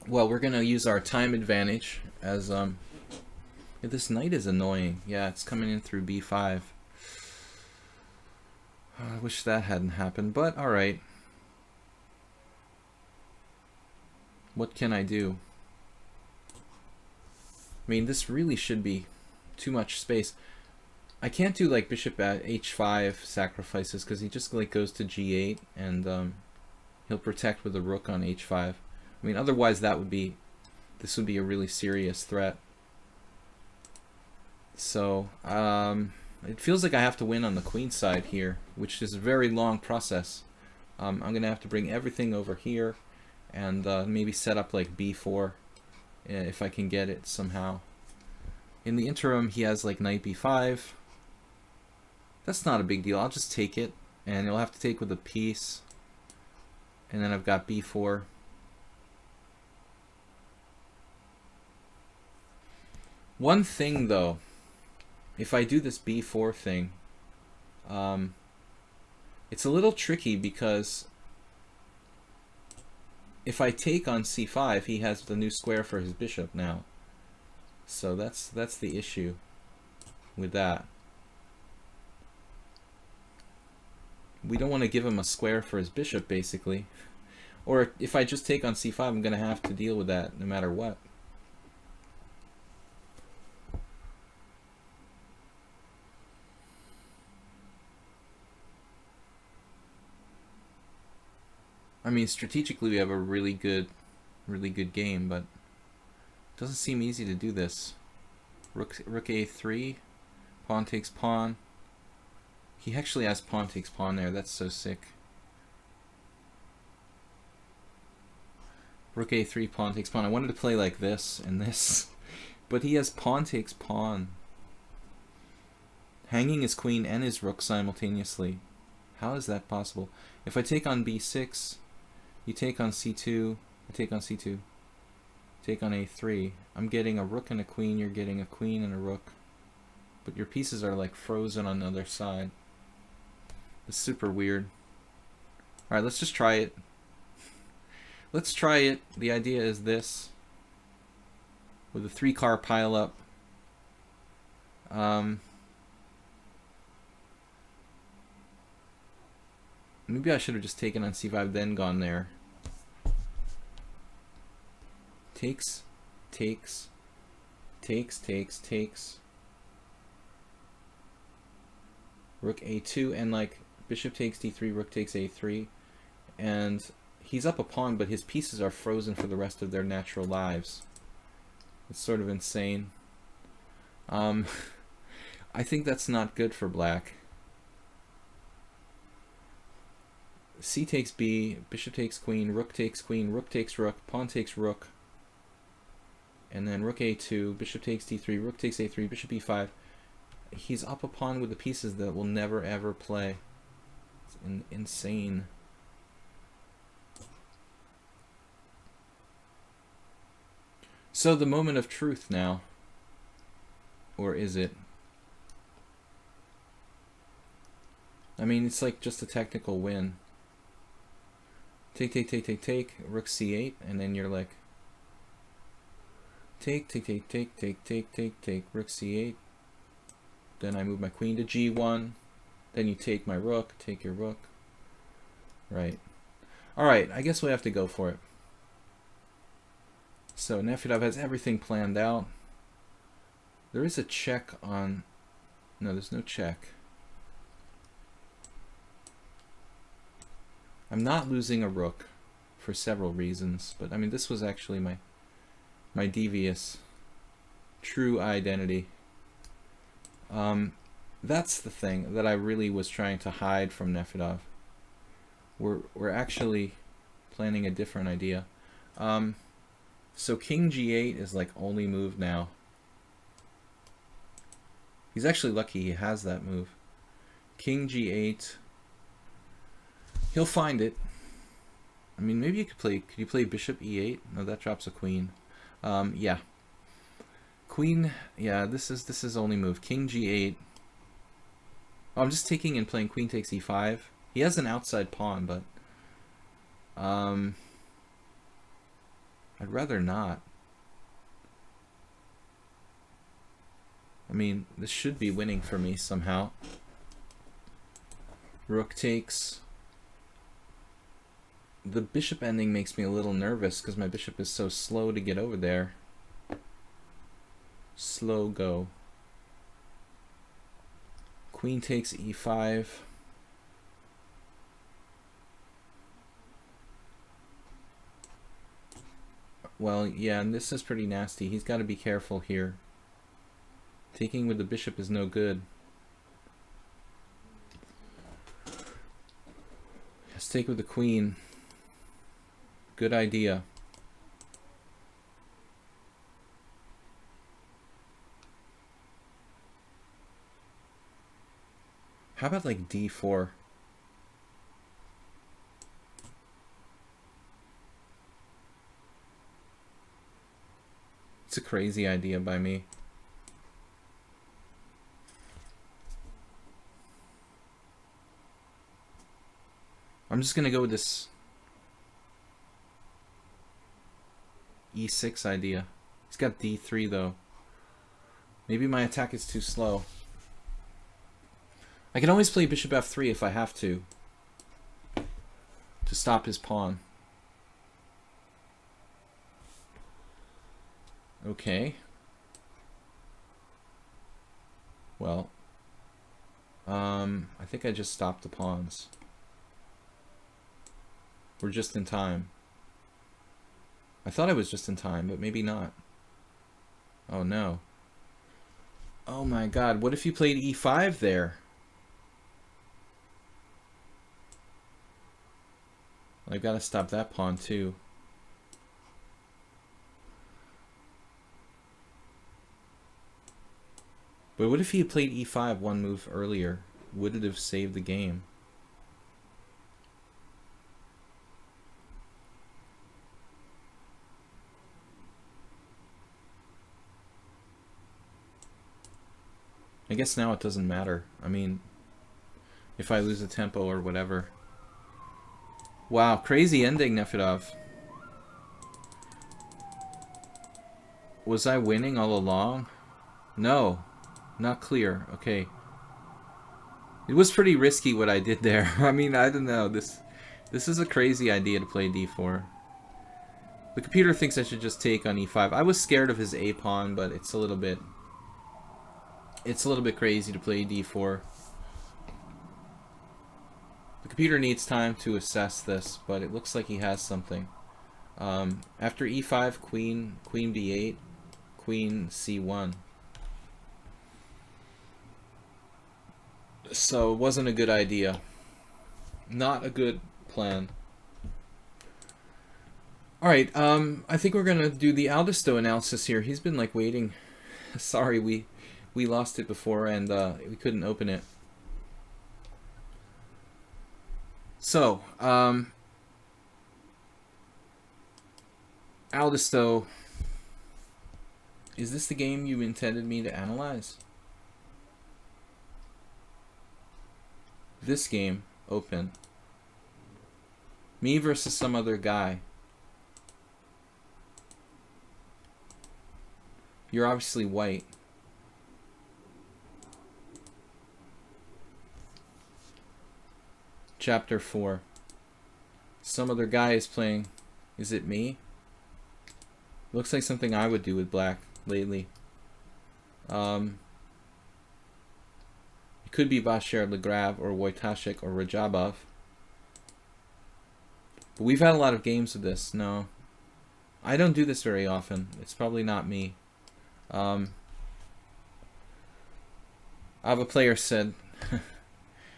Well, we're going to use our time advantage as this knight is annoying. Yeah, it's coming in through b5. I wish that hadn't happened, but all right. What can I do? I mean, this really should be too much space. I can't do like bishop at h5 sacrifices because he just like goes to g8 and he'll protect with a rook on h5. I mean, otherwise this would be a really serious threat. So it feels like I have to win on the queen side here, which is a very long process. I'm gonna have to bring everything over here and maybe set up like b4 if I can get it somehow. In the interim, he has like knight b5. That's not a big deal. I'll just take it, and you'll have to take with a piece. And then I've got b4. One thing though, if I do this b4 thing, it's a little tricky because if I take on c5, he has the new square for his bishop now. So that's the issue with that. We don't want to give him a square for his bishop, basically. Or if I just take on c5, I'm going to have to deal with that no matter what. I mean, strategically we have a really good game, but it doesn't seem easy to do this. Rook a3, pawn takes pawn. He actually has pawn takes pawn there. That's so sick. Rook a3, pawn takes pawn. I wanted to play like this and this, but he has pawn takes pawn. Hanging his queen and his rook simultaneously. How is that possible? If I take on b6, you take on c2, I take on c2, take on a3. I'm getting a rook and a queen, you're getting a queen and a rook. But your pieces are like frozen on the other side. It's super weird. Alright, let's just try it. Let's try it. The idea is this. With a 3-car pile up. Maybe I should have just taken on c5, then gone there. Takes, takes, takes, takes, takes. Rook a2, and like bishop takes d3, rook takes a3, and he's up a pawn, but his pieces are frozen for the rest of their natural lives. It's sort of insane. I think that's not good for black. C takes b, bishop takes queen, rook takes rook, pawn takes rook, and then rook a2, bishop takes d3, rook takes a3, bishop e5. He's up a pawn with the pieces that will never ever play. It's insane. So the moment of truth now. Or is it? I mean, it's like just a technical win. Take, take, take, take, take, rook c8, and then you're like, take, take, take, take, take, take, take, take, rook c8. Then I move my queen to g1. Then you take my rook, take your rook. Right. Alright, I guess we have to go for it. So Nefedov has everything planned out. There is a check on... No, there's no check. I'm not losing a rook for several reasons, but I mean this was actually my devious true identity. That's the thing that I really was trying to hide from Nefedov. We're actually planning a different idea. So king g8 is like only move now. He's actually lucky he has that move. King g8. He'll find it. I mean, maybe you could you play bishop e8? No, that drops a queen. Yeah. Queen, yeah, this is only move. King g8. Oh, I'm just taking and playing queen takes e5. He has an outside pawn, but I'd rather not. I mean, this should be winning for me somehow. Rook takes. The bishop ending makes me a little nervous because my bishop is so slow to get over there. Slow go. Queen takes e5. Well, yeah, and this is pretty nasty. He's got to be careful here. Taking with the bishop is no good. Let's take with the queen. Good idea. How about like d4? It's a crazy idea by me. I'm just gonna go with this e6 idea. He's got d3 though. Maybe my attack is too slow. I can always play bishop f3 if I have to stop his pawn. Okay. Well, I think I just stopped the pawns. We're just in time. I thought I was just in time, but maybe not. Oh no. Oh my god, what if you played e5 there? I've got to stop that pawn too. But what if he had played e5 one move earlier? Would it have saved the game? I guess now it doesn't matter. I mean, if I lose a tempo or whatever. Wow, crazy ending, Nefedov. Was I winning all along? No, not clear. Okay. It was pretty risky what I did there. I mean, I don't know. This is a crazy idea to play d4. The computer thinks I should just take on e5. I was scared of his a pawn, but it's a little bit crazy to play d4. The computer needs time to assess this, but it looks like he has something. After e5, queen b8, queen c1. So it wasn't a good idea. Not a good plan. Alright, I think we're gonna do the Aldisto analysis here. He's been like waiting. Sorry, we lost it before and we couldn't open it. So, Aldisto, is this the game you intended me to analyze? This game, open. Me versus some other guy. You're obviously white. Chapter 4. Some other guy is playing. Is it me? Looks like something I would do with black lately. It could be Bashar Legrav or Wojtaszek or Rajabov. But we've had a lot of games with this. No. I don't do this very often. It's probably not me. Ava Player said,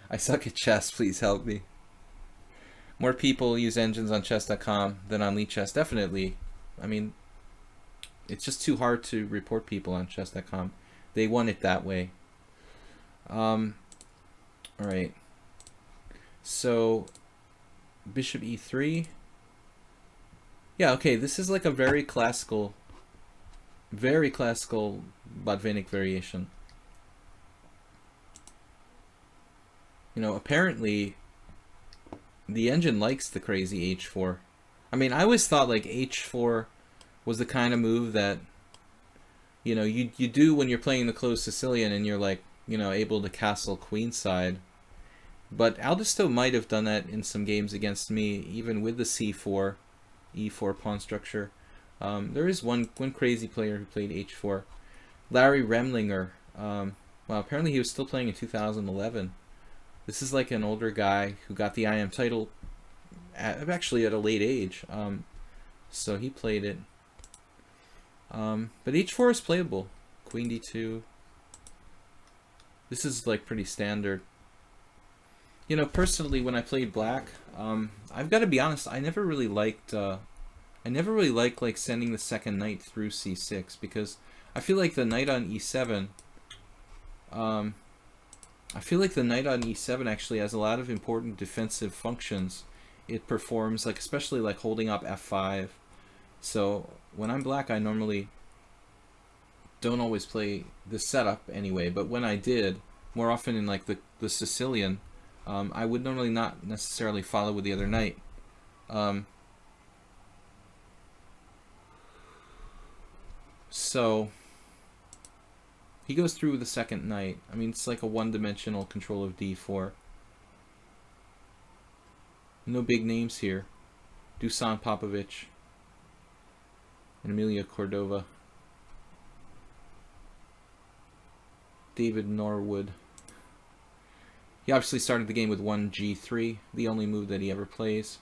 I suck at chess, please help me. More people use engines on chess.com than on lichess. Definitely. I mean, it's just too hard to report people on chess.com. They want it that way. Alright. So, bishop e3. Yeah, okay, this is like a very classical Botvinnik variation. You know, apparently the engine likes the crazy h4. I mean, I always thought like h4 was the kind of move that, you know, you do when you're playing the closed Sicilian and you're like, you know, able to castle queenside. But Aldisto might have done that in some games against me, even with the c4, e4 pawn structure. There is one crazy player who played h4. Larry Remlinger. Well, apparently he was still playing in 2011. This is like an older guy who got the IM title actually at a late age. So he played it. But h4 is playable. Queen d2. This is like pretty standard. You know, personally, when I played black, I've got to be honest. I never really liked like sending the second knight through c6 because I feel like the knight on e7. I feel like the knight on e7 actually has a lot of important defensive functions. It performs, like, especially like holding up f5. So when I'm black, I normally don't always play this setup anyway, but when I did, more often in like the Sicilian, I would normally not necessarily follow with the other knight. So he goes through with the second knight. I mean, it's like a one-dimensional control of d4. No big names here. Dusan Popovic and Emilia Cordova. David Norwood. He obviously started the game with 1g3, the only move that he ever plays.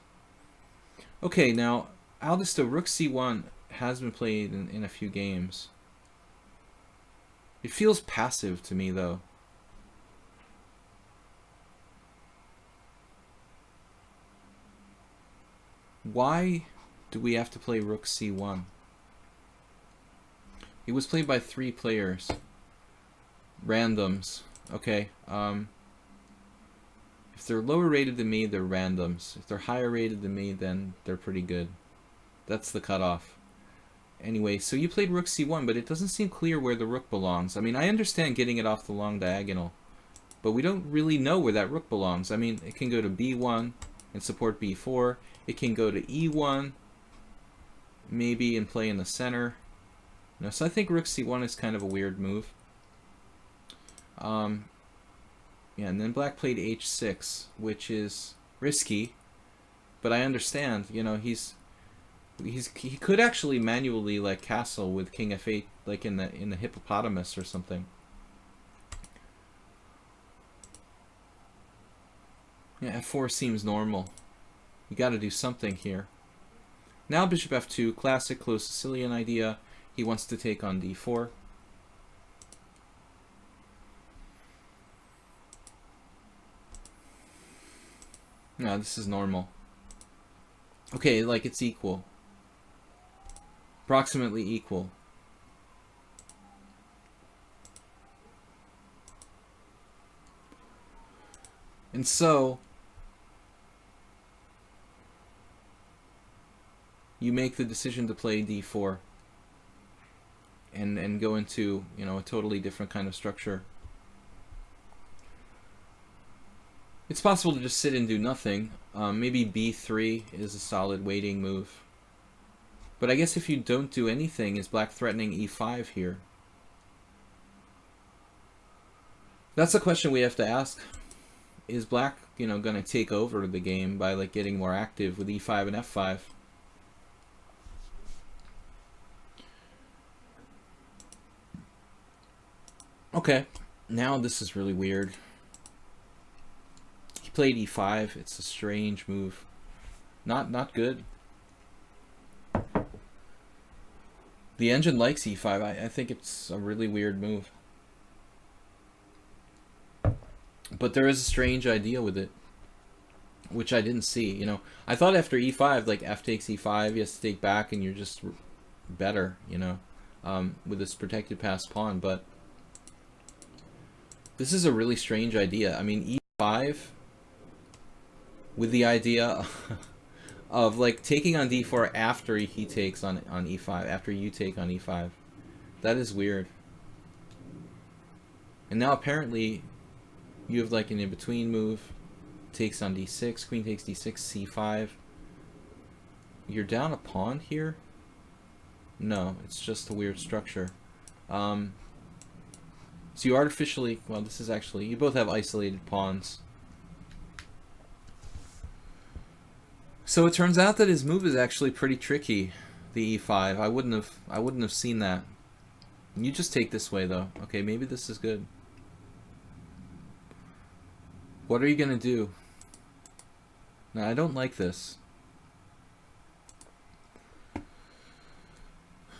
Okay, now Aldisto rook c1 has been played in a few games. It feels passive to me, though. Why do we have to play rook c1? It was played by 3 players. Randoms. Okay. If they're lower rated than me, they're randoms. If they're higher rated than me, then they're pretty good. That's the cutoff. Anyway, so you played rook c1, but it doesn't seem clear where the rook belongs. I mean, I understand getting it off the long diagonal, but we don't really know where that rook belongs. I mean, it can go to b1 and support b4. It can go to e1, maybe, and play in the center. No, so I think rook c1 is kind of a weird move. Yeah, and then black played h6, which is risky, but I understand. You know, he could actually manually like castle with king f8, like in the hippopotamus or something. Yeah, f4 seems normal. You got to do something here. Now bishop f2, classic close Sicilian idea. He wants to take on d4. No, this is normal. Okay, like it's equal. Approximately equal. And so you make the decision to play d4 and go into, you know, a totally different kind of structure. It's possible to just sit and do nothing. Maybe b3 is a solid waiting move. But I guess if you don't do anything, is black threatening e5 here? That's a question we have to ask. Is black, you know, going to take over the game by like getting more active with e5 and f5? Okay, now this is really weird. He played e5. It's a strange move. Not good. The engine likes e5. I think it's a really weird move. But there is a strange idea with it, which I didn't see. You know, I thought after e5, like f takes e5, he has to take back, and you're just better, you know, with this protected passed pawn. But this is a really strange idea. I mean, e5 with the idea of like taking on d4 after he takes on e5, after you take on e5. That is weird. And now apparently you have like an in-between move. Takes on d6, queen takes d6, c5. You're down a pawn here? No, it's just a weird structure. So you artificially, well, this is actually, you both have isolated pawns. So it turns out that his move is actually pretty tricky, the e5. I wouldn't have seen that. You just take this way though. Okay, maybe this is good. What are you gonna do? Now, I don't like this.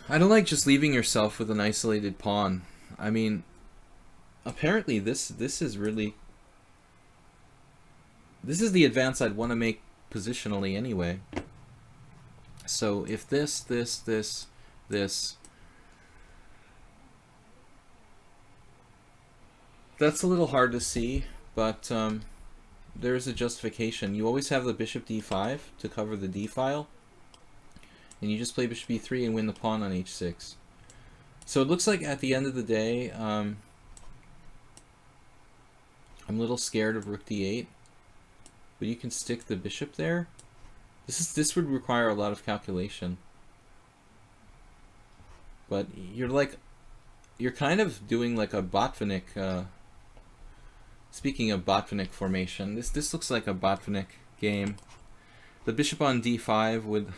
I don't like just leaving yourself with an isolated pawn. I mean, apparently this is really, this is the advance I'd want to make positionally anyway. So if this, that's a little hard to see, but there's a justification. You always have the bishop d5 to cover the d file, and you just play bishop e3 and win the pawn on h6. So it looks like at the end of the day, I'm a little scared of rook d8, but you can stick the bishop there. This would require a lot of calculation, but you're kind of doing like a Botvinnik. Speaking of Botvinnik formation, this looks like a Botvinnik game. The bishop on d5 with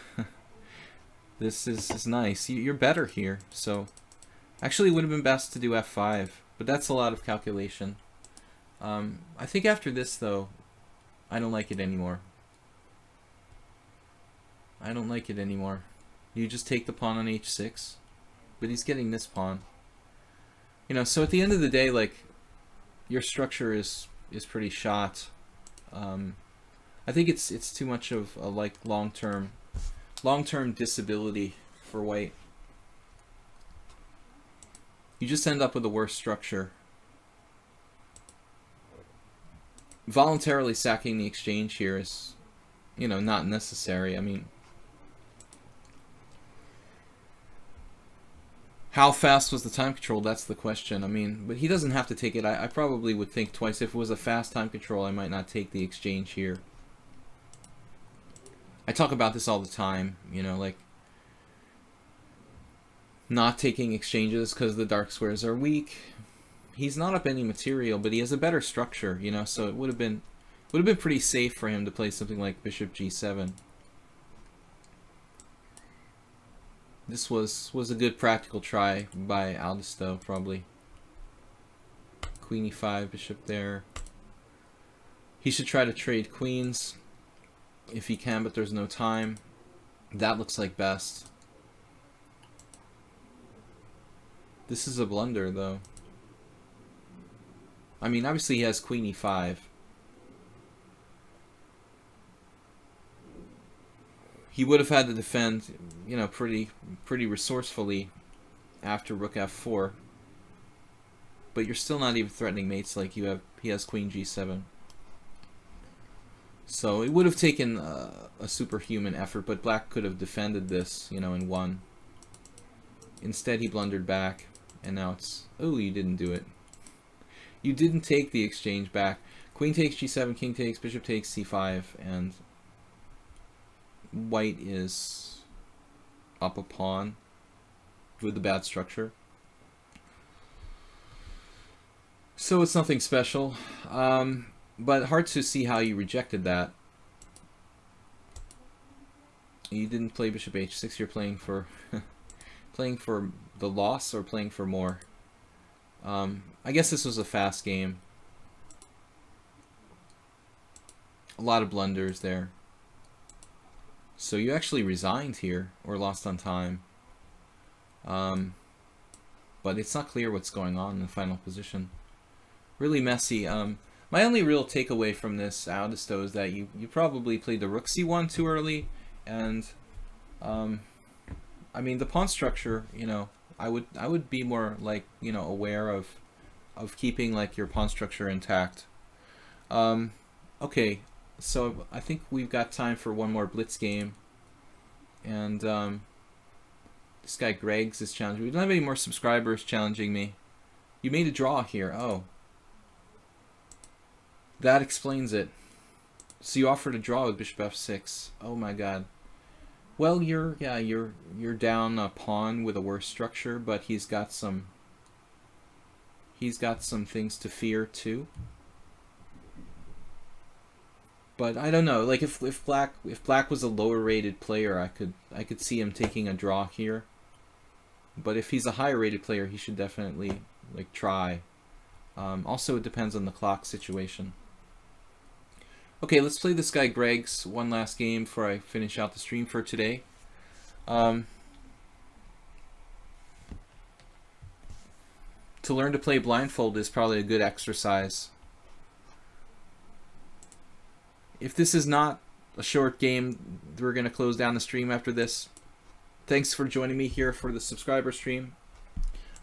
this is nice. You're better here. So actually it would have been best to do f5, but that's a lot of calculation. I think after this though, I don't like it anymore. I don't like it anymore. You just take the pawn on h6, but he's getting this pawn. You know, so at the end of the day, like, your structure is pretty shot. I think it's too much of a like long-term disability for white. You just end up with a worse structure. Voluntarily sacking the exchange here is, you know, not necessary. I mean, How fast was the time control? That's the question. I mean, but he doesn't have to take it. I probably would think twice. If it was a fast time control, I might not take the exchange here. I talk about this all the time, you know, like not taking exchanges because the dark squares are weak. He's not up any material, but he has a better structure, you know, so it would have been pretty safe for him to play something like bishop g7. This was a good practical try by Aldisto, probably. Queen e5, bishop there. He should try to trade queens if he can, but there's no time. That looks like best. This is a blunder, though. I mean, obviously he has queen e5. He would have had to defend, you know, pretty resourcefully after rook f4. But you're still not even threatening mates like you have. He has queen g7. So it would have taken a superhuman effort, but black could have defended this, you know, and won. Instead, he blundered back, and now it's... Oh, you didn't do it. You didn't take the exchange back. Queen takes g7, king takes, bishop takes c5, and white is up a pawn with the bad structure. So it's nothing special, but hard to see how you rejected that. You didn't play bishop h6. You're playing for playing for the loss or playing for more. I guess this was a fast game. A lot of blunders there. So you actually resigned here, or lost on time. But it's not clear what's going on in the final position. Really messy. My only real takeaway from this, Aldisto, is that you probably played the rook c1 too early, and I mean the pawn structure, you know, I would be more like, you know, aware of keeping like your pawn structure intact. Okay, so I think we've got time for one more blitz game, and this guy Greg's is challenging. We don't have any more subscribers challenging me. You made a draw here. Oh, that explains it. So you offered a draw with bishop f6. Oh my god. Well, you're down a pawn with a worse structure, but he's got some things to fear too. But I don't know. Like if black was a lower rated player, I could see him taking a draw here. But if he's a higher rated player, he should definitely like try. Also, it depends on the clock situation. Okay, let's play this guy Greg's one last game before I finish out the stream for today. To learn to play blindfold is probably a good exercise. If this is not a short game, we're going to close down the stream after this. Thanks for joining me here for the subscriber stream.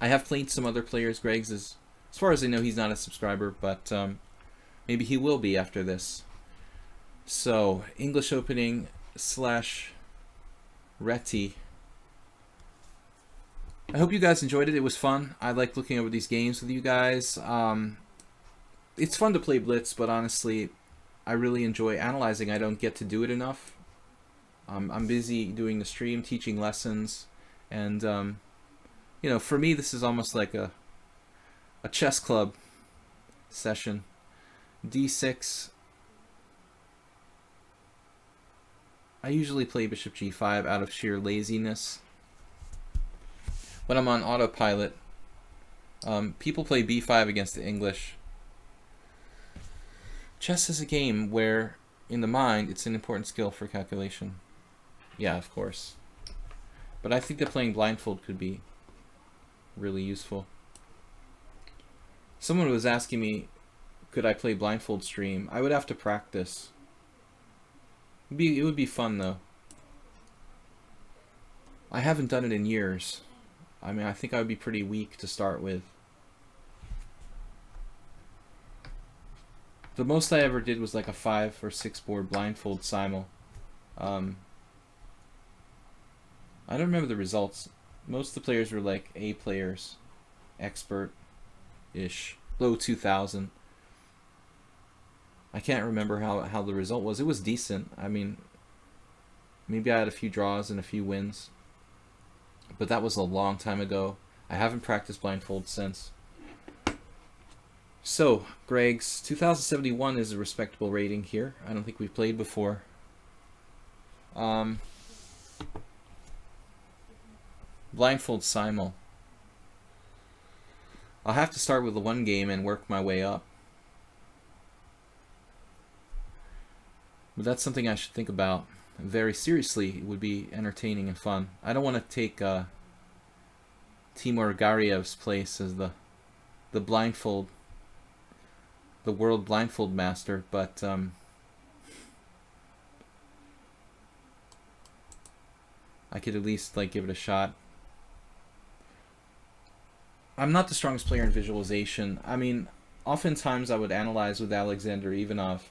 I have played some other players. Greg's is, as far as I know, he's not a subscriber, but maybe he will be after this. So, English opening / Reti. I hope you guys enjoyed it. It was fun. I like looking over these games with you guys. It's fun to play Blitz, but honestly, I really enjoy analyzing. I don't get to do it enough. I'm busy doing the stream, teaching lessons, and you know, for me, this is almost like a chess club session. D6. I usually play bishop g5 out of sheer laziness. When I'm on autopilot, people play b5 against the English. Chess is a game where, in the mind, it's an important skill for calculation. Yeah, of course. But I think that playing blindfold could be really useful. Someone was asking me, could I play blindfold stream? I would have to practice. It would be fun, though. I haven't done it in years. I mean, I think I would be pretty weak to start with. The most I ever did was like a 5 or 6 board blindfold simul. I don't remember the results Most of the players were like A players, expert-ish, low 2000. I can't remember how the result was. It was decent. I mean, maybe I had a few draws and a few wins, but that was a long time ago. I haven't practiced blindfold since. So, Greg's 2071 is a respectable rating here. I don't think we've played before. Blindfold simul. I'll have to start with the one game and work my way up. But that's something I should think about very seriously. It would be entertaining and fun. I don't want to take Timur Garyev's place as the blindfold, the world blindfold master, but I could at least like give it a shot. I'm not the strongest player in visualization. I mean, oftentimes I would analyze with Alexander Ivanov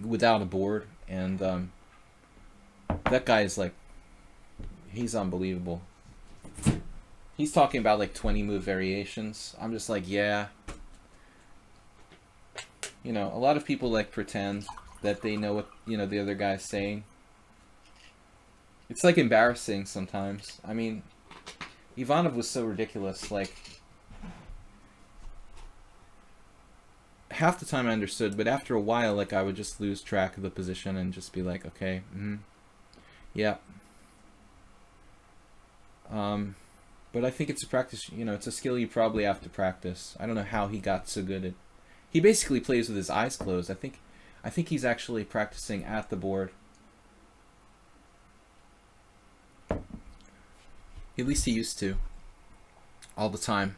without a board, and that guy is like, he's unbelievable. He's talking about like 20 move variations. I'm just like, yeah. You know, a lot of people like pretend that they know what, you know, the other guy's saying. It's like embarrassing sometimes. I mean, Ivanov was so ridiculous. Like, half the time I understood, but after a while, like, I would just lose track of the position and just be like, okay, yeah. But I think it's a practice, you know, it's a skill you probably have to practice. I don't know how he got so good at. He basically plays with his eyes closed. I think he's actually practicing at the board. At least he used to. All the time.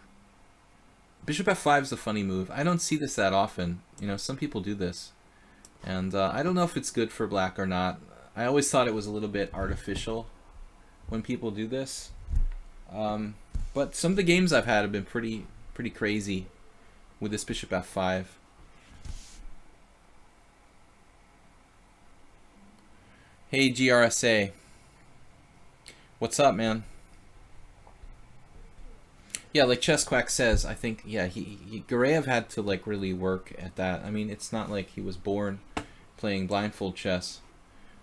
Bishop f5 is a funny move. I don't see this that often. You know, some people do this. And I don't know if it's good for black or not. I always thought it was a little bit artificial when people do this. But some of the games I've had have been pretty crazy with this bishop f5. Hey GRSA. What's up, man? Yeah, like Chess Quack says, I think, yeah, Gareev had to like really work at that. I mean, it's not like he was born playing blindfold chess.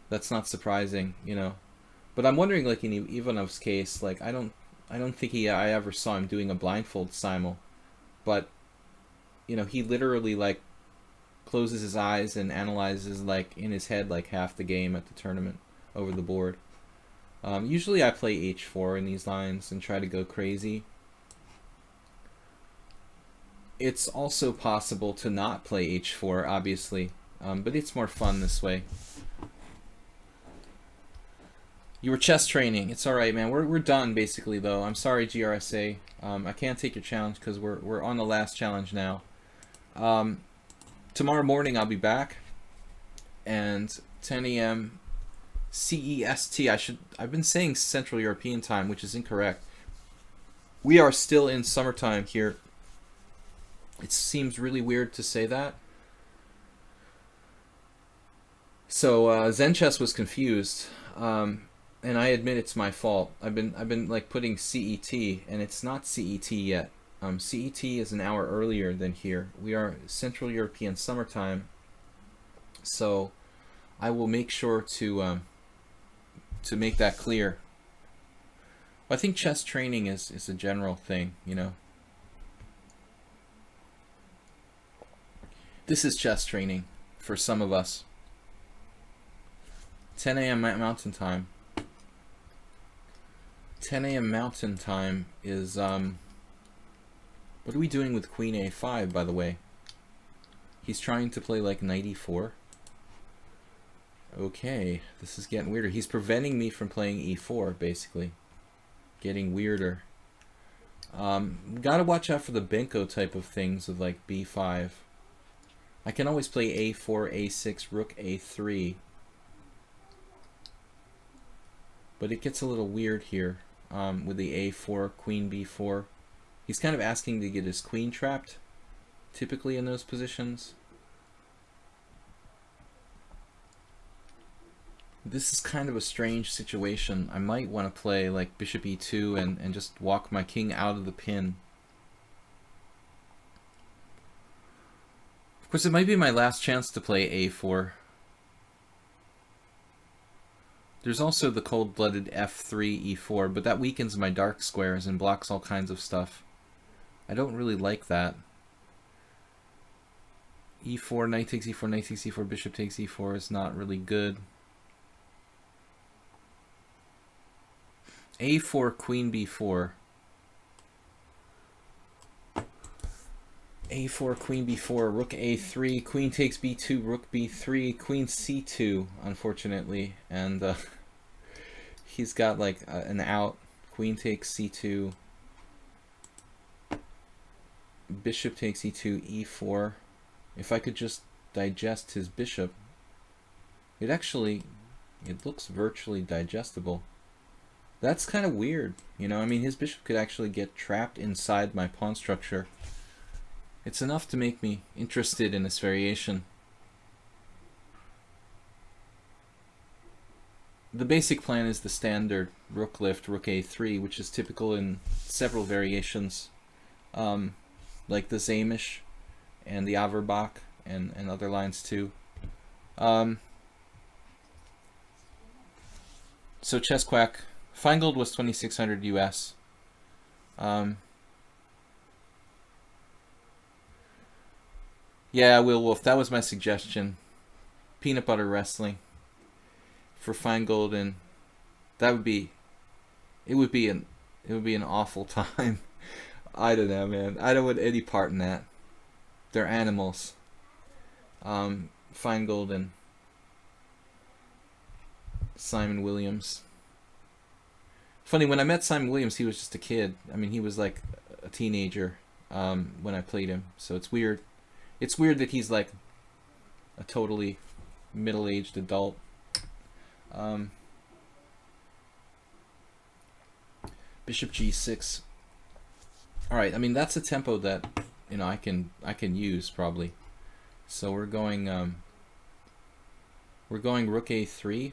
That's not surprising, you know. But I'm wondering, like in Ivanov's case, like I don't think I ever saw him doing a blindfold simul, but you know, he literally like closes his eyes and analyzes like in his head like half the game at the tournament over the board. Usually I play h4 in these lines and try to go crazy. It's also possible to not play h4, obviously, but it's more fun this way. You were chess training. It's all right, man. We're done basically, though. I'm sorry, GRSA. I can't take your challenge because we're on the last challenge now. Tomorrow morning I'll be back, and 10 a.m. CEST. I've been saying Central European time, which is incorrect. We are still in summertime here. It seems really weird to say that. So Zen Chess was confused, and I admit it's my fault. I've been like putting CET, and it's not CET yet. CET is an hour earlier than here. We are Central European summertime, so I will make sure to make that clear. I think chess training is a general thing, you know. This is chess training for some of us. 10 a.m. Mountain Time. 10 a.m. Mountain Time is, what are we doing with Queen A5, by the way? He's trying to play like knight E4. Okay, this is getting weirder. He's preventing me from playing E4, basically. Getting weirder. Gotta watch out for the Benko type of things with like B5. I can always play A4, A6, Rook A3. But it gets a little weird here with the A4, Queen B4. He's kind of asking to get his queen trapped, typically in those positions. This is kind of a strange situation. I might want to play like bishop e2 and just walk my king out of the pin. Of course, it might be my last chance to play a4. There's also the cold-blooded f3, e4, but that weakens my dark squares and blocks all kinds of stuff. I don't really like that. e4, knight takes e4, knight takes e4, bishop takes e4 is not really good. a4, queen b4. a4, queen b4, rook a3, queen takes b2, rook b3, queen c2, unfortunately. And he's got like an out. Queen takes c2, bishop takes e2, e4. If I could just digest his bishop, it looks virtually digestible. That's kind of weird, you know. I mean, his bishop could actually get trapped inside my pawn structure. It's enough to make me interested in this variation. The basic plan is the standard rook lift, rook a3, which is typical in several variations, like the Zamish and the Averbach and other lines too. So Chess Quack, Feingold was 2,600 US. Yeah, Will Wolf, that was my suggestion. Peanut butter wrestling for Feingold, and that would be, it would be an awful time. I don't know, man. I don't want any part in that. They're animals. Feingold and Simon Williams. Funny, when I met Simon Williams, he was just a kid. I mean, he was like a teenager when I played him. So it's weird. It's weird that he's like a totally middle-aged adult. Bishop g6. All right. I mean, that's a tempo that, you know, I can use probably. So we're going rook a3.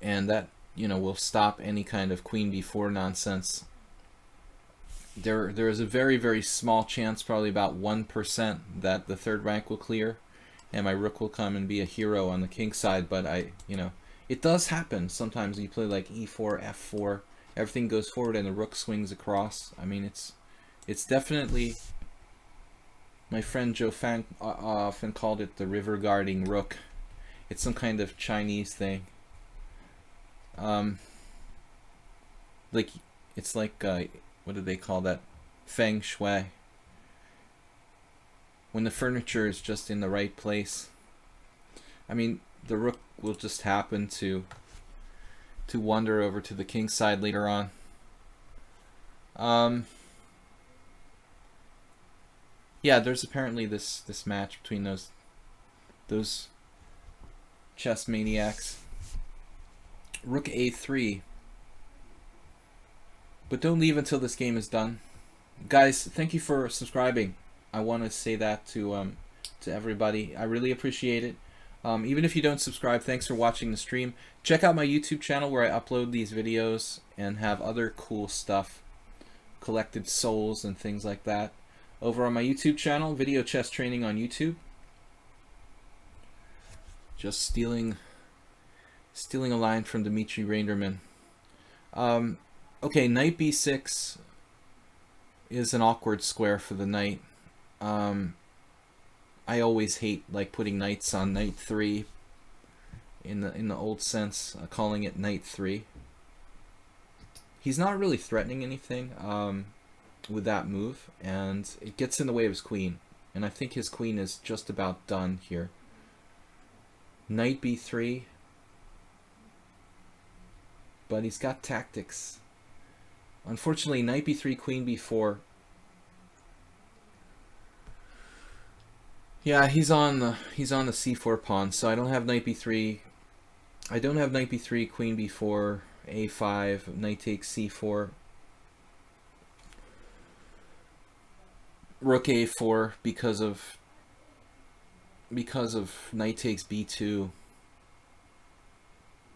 And that, you know, will stop any kind of queen b4 nonsense. There is a very, very small chance, probably about 1%, that the third rank will clear and my rook will come and be a hero on the king side. But you know, it does happen sometimes. You play like e4, f4, everything goes forward and the rook swings across. I mean, it's definitely, my friend Joe Fang often called it the river guarding rook. It's some kind of Chinese thing. Like, it's like, what do they call that? Feng Shui. When the furniture is just in the right place. I mean, the rook will just happen to wander over to the king side later on. Yeah, there's apparently this match between those chess maniacs. Rook a3. But don't leave until this game is done. Guys, thank you for subscribing. I want to say that to everybody. I really appreciate it. Even if you don't subscribe, thanks for watching the stream. Check out my YouTube channel where I upload these videos and have other cool stuff. Collected souls and things like that. Over on my YouTube channel, Video Chess Training on YouTube. Just stealing a line from Dmitry Reinderman. Okay, knight b6 is an awkward square for the knight. I always hate like putting knights on knight 3 in the old sense, calling it knight 3. He's not really threatening anything with that move, and it gets in the way of his queen. And I think his queen is just about done here. Knight b3. But he's got tactics. Unfortunately, knight b3, queen b4. Yeah, he's on the c4 pawn, so I don't have knight b3. I don't have knight b3, queen b4, a5, knight takes c4. rook a4 because of knight takes b2.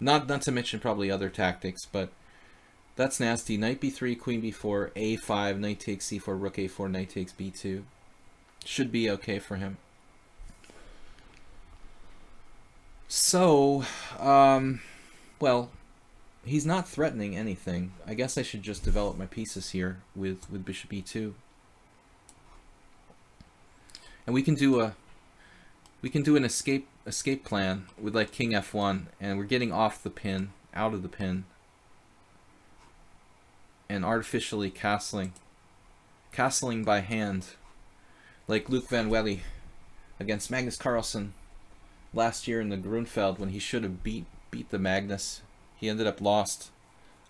Not to mention probably other tactics, but that's nasty. Knight b3, queen b4, a5, knight takes c4, rook a4, knight takes b2. Should be okay for him. So, well, he's not threatening anything. I guess I should just develop my pieces here with bishop e2. And we can do an escape plan with like king f1, and we're getting off the pin, out of the pin, and artificially castling by hand, like Luke Van Wely against Magnus Carlsen last year in the Grunfeld when he should have beat the Magnus. He ended up lost.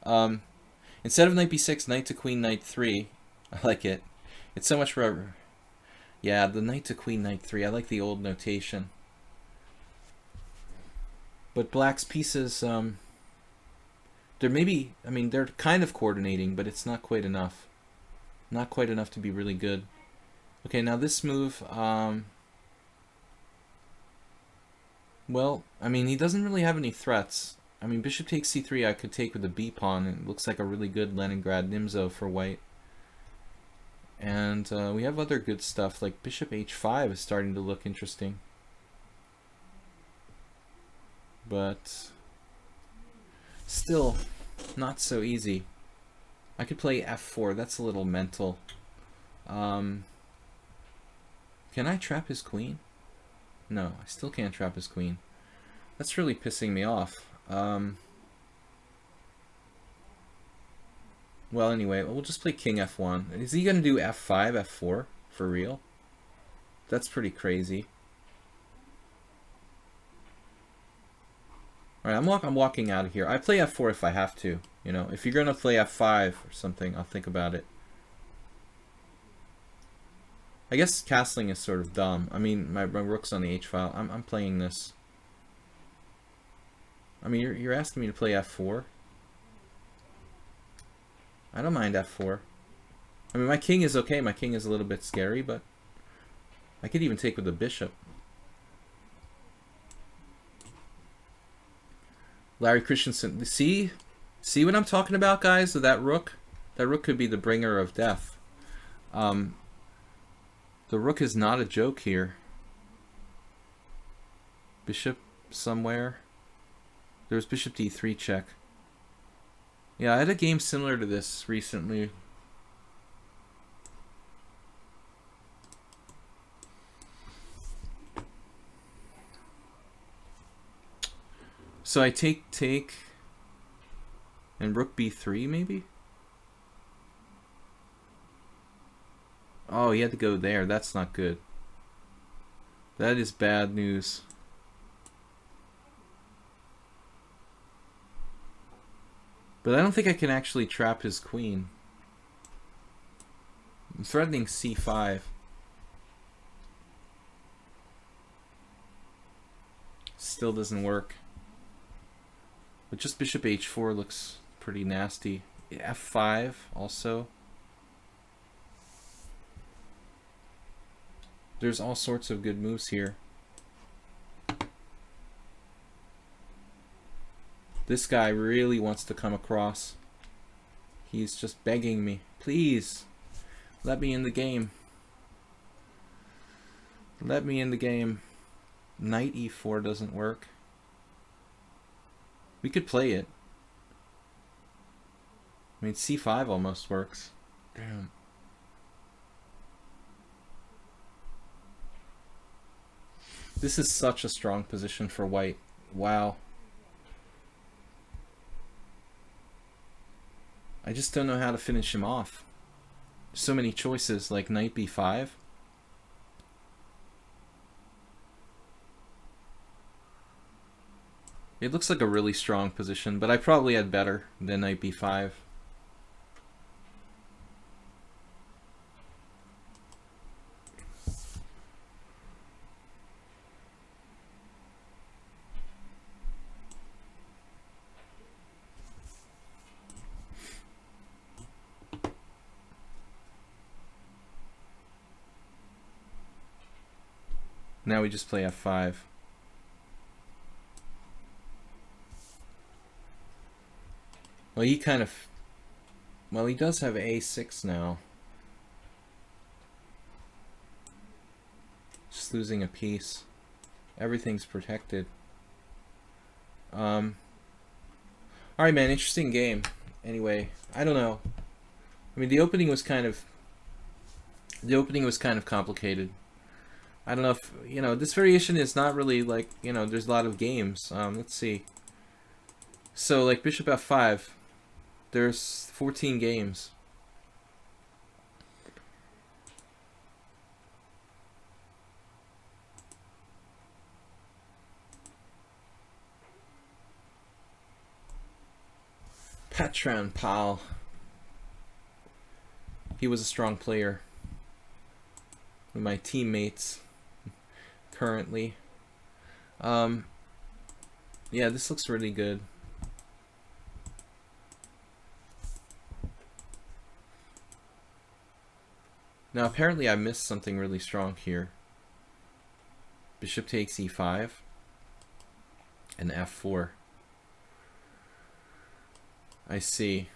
Instead of knight b6, knight to queen, knight 3. I like it. It's so much forever. Yeah, the knight to queen, knight 3. I like the old notation. But black's pieces, they're maybe, I mean, they're kind of coordinating, but it's not quite enough. Not quite enough to be really good. Okay, now this move, well, I mean, he doesn't really have any threats. I mean, bishop takes c3 I could take with the b-pawn, and it looks like a really good Leningrad Nimzo for white. And we have other good stuff, like bishop h5 is starting to look interesting. But still, not so easy. I could play f4, that's a little mental. Can I trap his queen? No, I still can't trap his queen. That's really pissing me off. Well, anyway, we'll just play king f1. Is he going to do f5, f4 for real? That's pretty crazy. Alright, I'm walking out of here. I play f4 if I have to. You know, if you're going to play f5 or something, I'll think about it. I guess castling is sort of dumb. I mean, my rook's on the h file. I'm playing this. I mean, you're asking me to play f4? I don't mind f4. I mean, my king is okay. My king is a little bit scary, but I could even take with the bishop. Larry Christensen. See what I'm talking about, guys? With that rook? That rook could be the bringer of death. The rook is not a joke here. Bishop somewhere. There's bishop d3 check. Yeah, I had a game similar to this recently. So I take, and rook b3 maybe? Oh, he had to go there. That's not good. That is bad news. But I don't think I can actually trap his queen. I'm threatening c5. Still doesn't work. But just bishop h4 looks pretty nasty. f5 also. There's all sorts of good moves here. This guy really wants to come across. He's just begging me. Please, let me in the game. Let me in the game. Knight e4 doesn't work. We could play it. I mean, c5 almost works. Damn. This is such a strong position for white. Wow. I just don't know how to finish him off. So many choices, like knight b5. It looks like a really strong position, but I probably had better than knight b5. Now we just play f5. Well, he kind of... Well, he does have a6 now. Just losing a piece. Everything's protected. Alright, man, interesting game. Anyway, I don't know. I mean, the opening was kind of complicated. I don't know if, you know, this variation is not really like, you know, there's a lot of games. Let's see. So, like, bishop f5, there's 14 games. Willam Paschall. He was a strong player. One of my teammates currently. Yeah, this looks really good. Now apparently I missed something really strong here. Bishop takes e5 and f4. I see.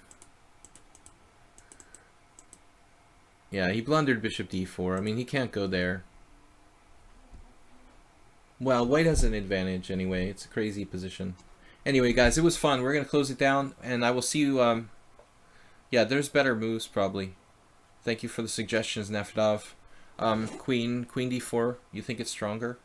Yeah, he blundered bishop d4. I mean, he can't go there. Well, white has an advantage anyway. It's a crazy position. Anyway, guys, it was fun. We're going to close it down, and I will see you... yeah, there's better moves, probably. Thank you for the suggestions, Nefdov. Queen d4. You think it's stronger?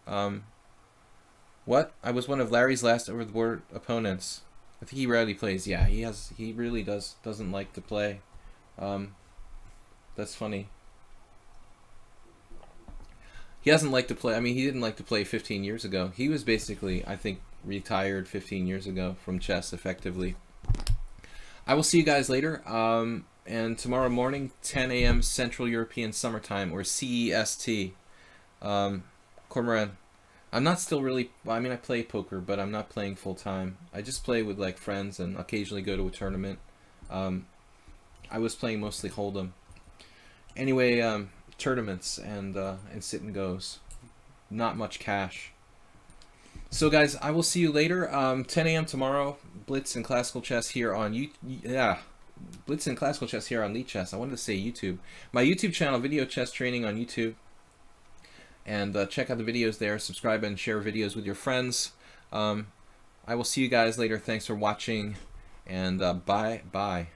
What? I was one of Larry's last over-the-board opponents. I think he rarely plays. Yeah, he really doesn't like to play. That's funny. He doesn't like to play. I mean, he didn't like to play 15 years ago. He was basically, I think, retired 15 years ago from chess, effectively. I will see you guys later. And tomorrow morning, 10 a.m. Central European Summer Time, or CEST. Cormoran. I'm not still really... Well, I mean, I play poker, but I'm not playing full-time. I just play with, like, friends and occasionally go to a tournament. I was playing mostly Hold'em. Anyway, tournaments and sit and goes. Not much cash. So, guys, I will see you later. 10 a.m. tomorrow, Blitz and Classical Chess here on... Blitz and Classical Chess here on lichess. I wanted to say YouTube. My YouTube channel, Video Chess Training on YouTube. And check out the videos there. Subscribe and share videos with your friends. I will see you guys later. Thanks for watching. And bye.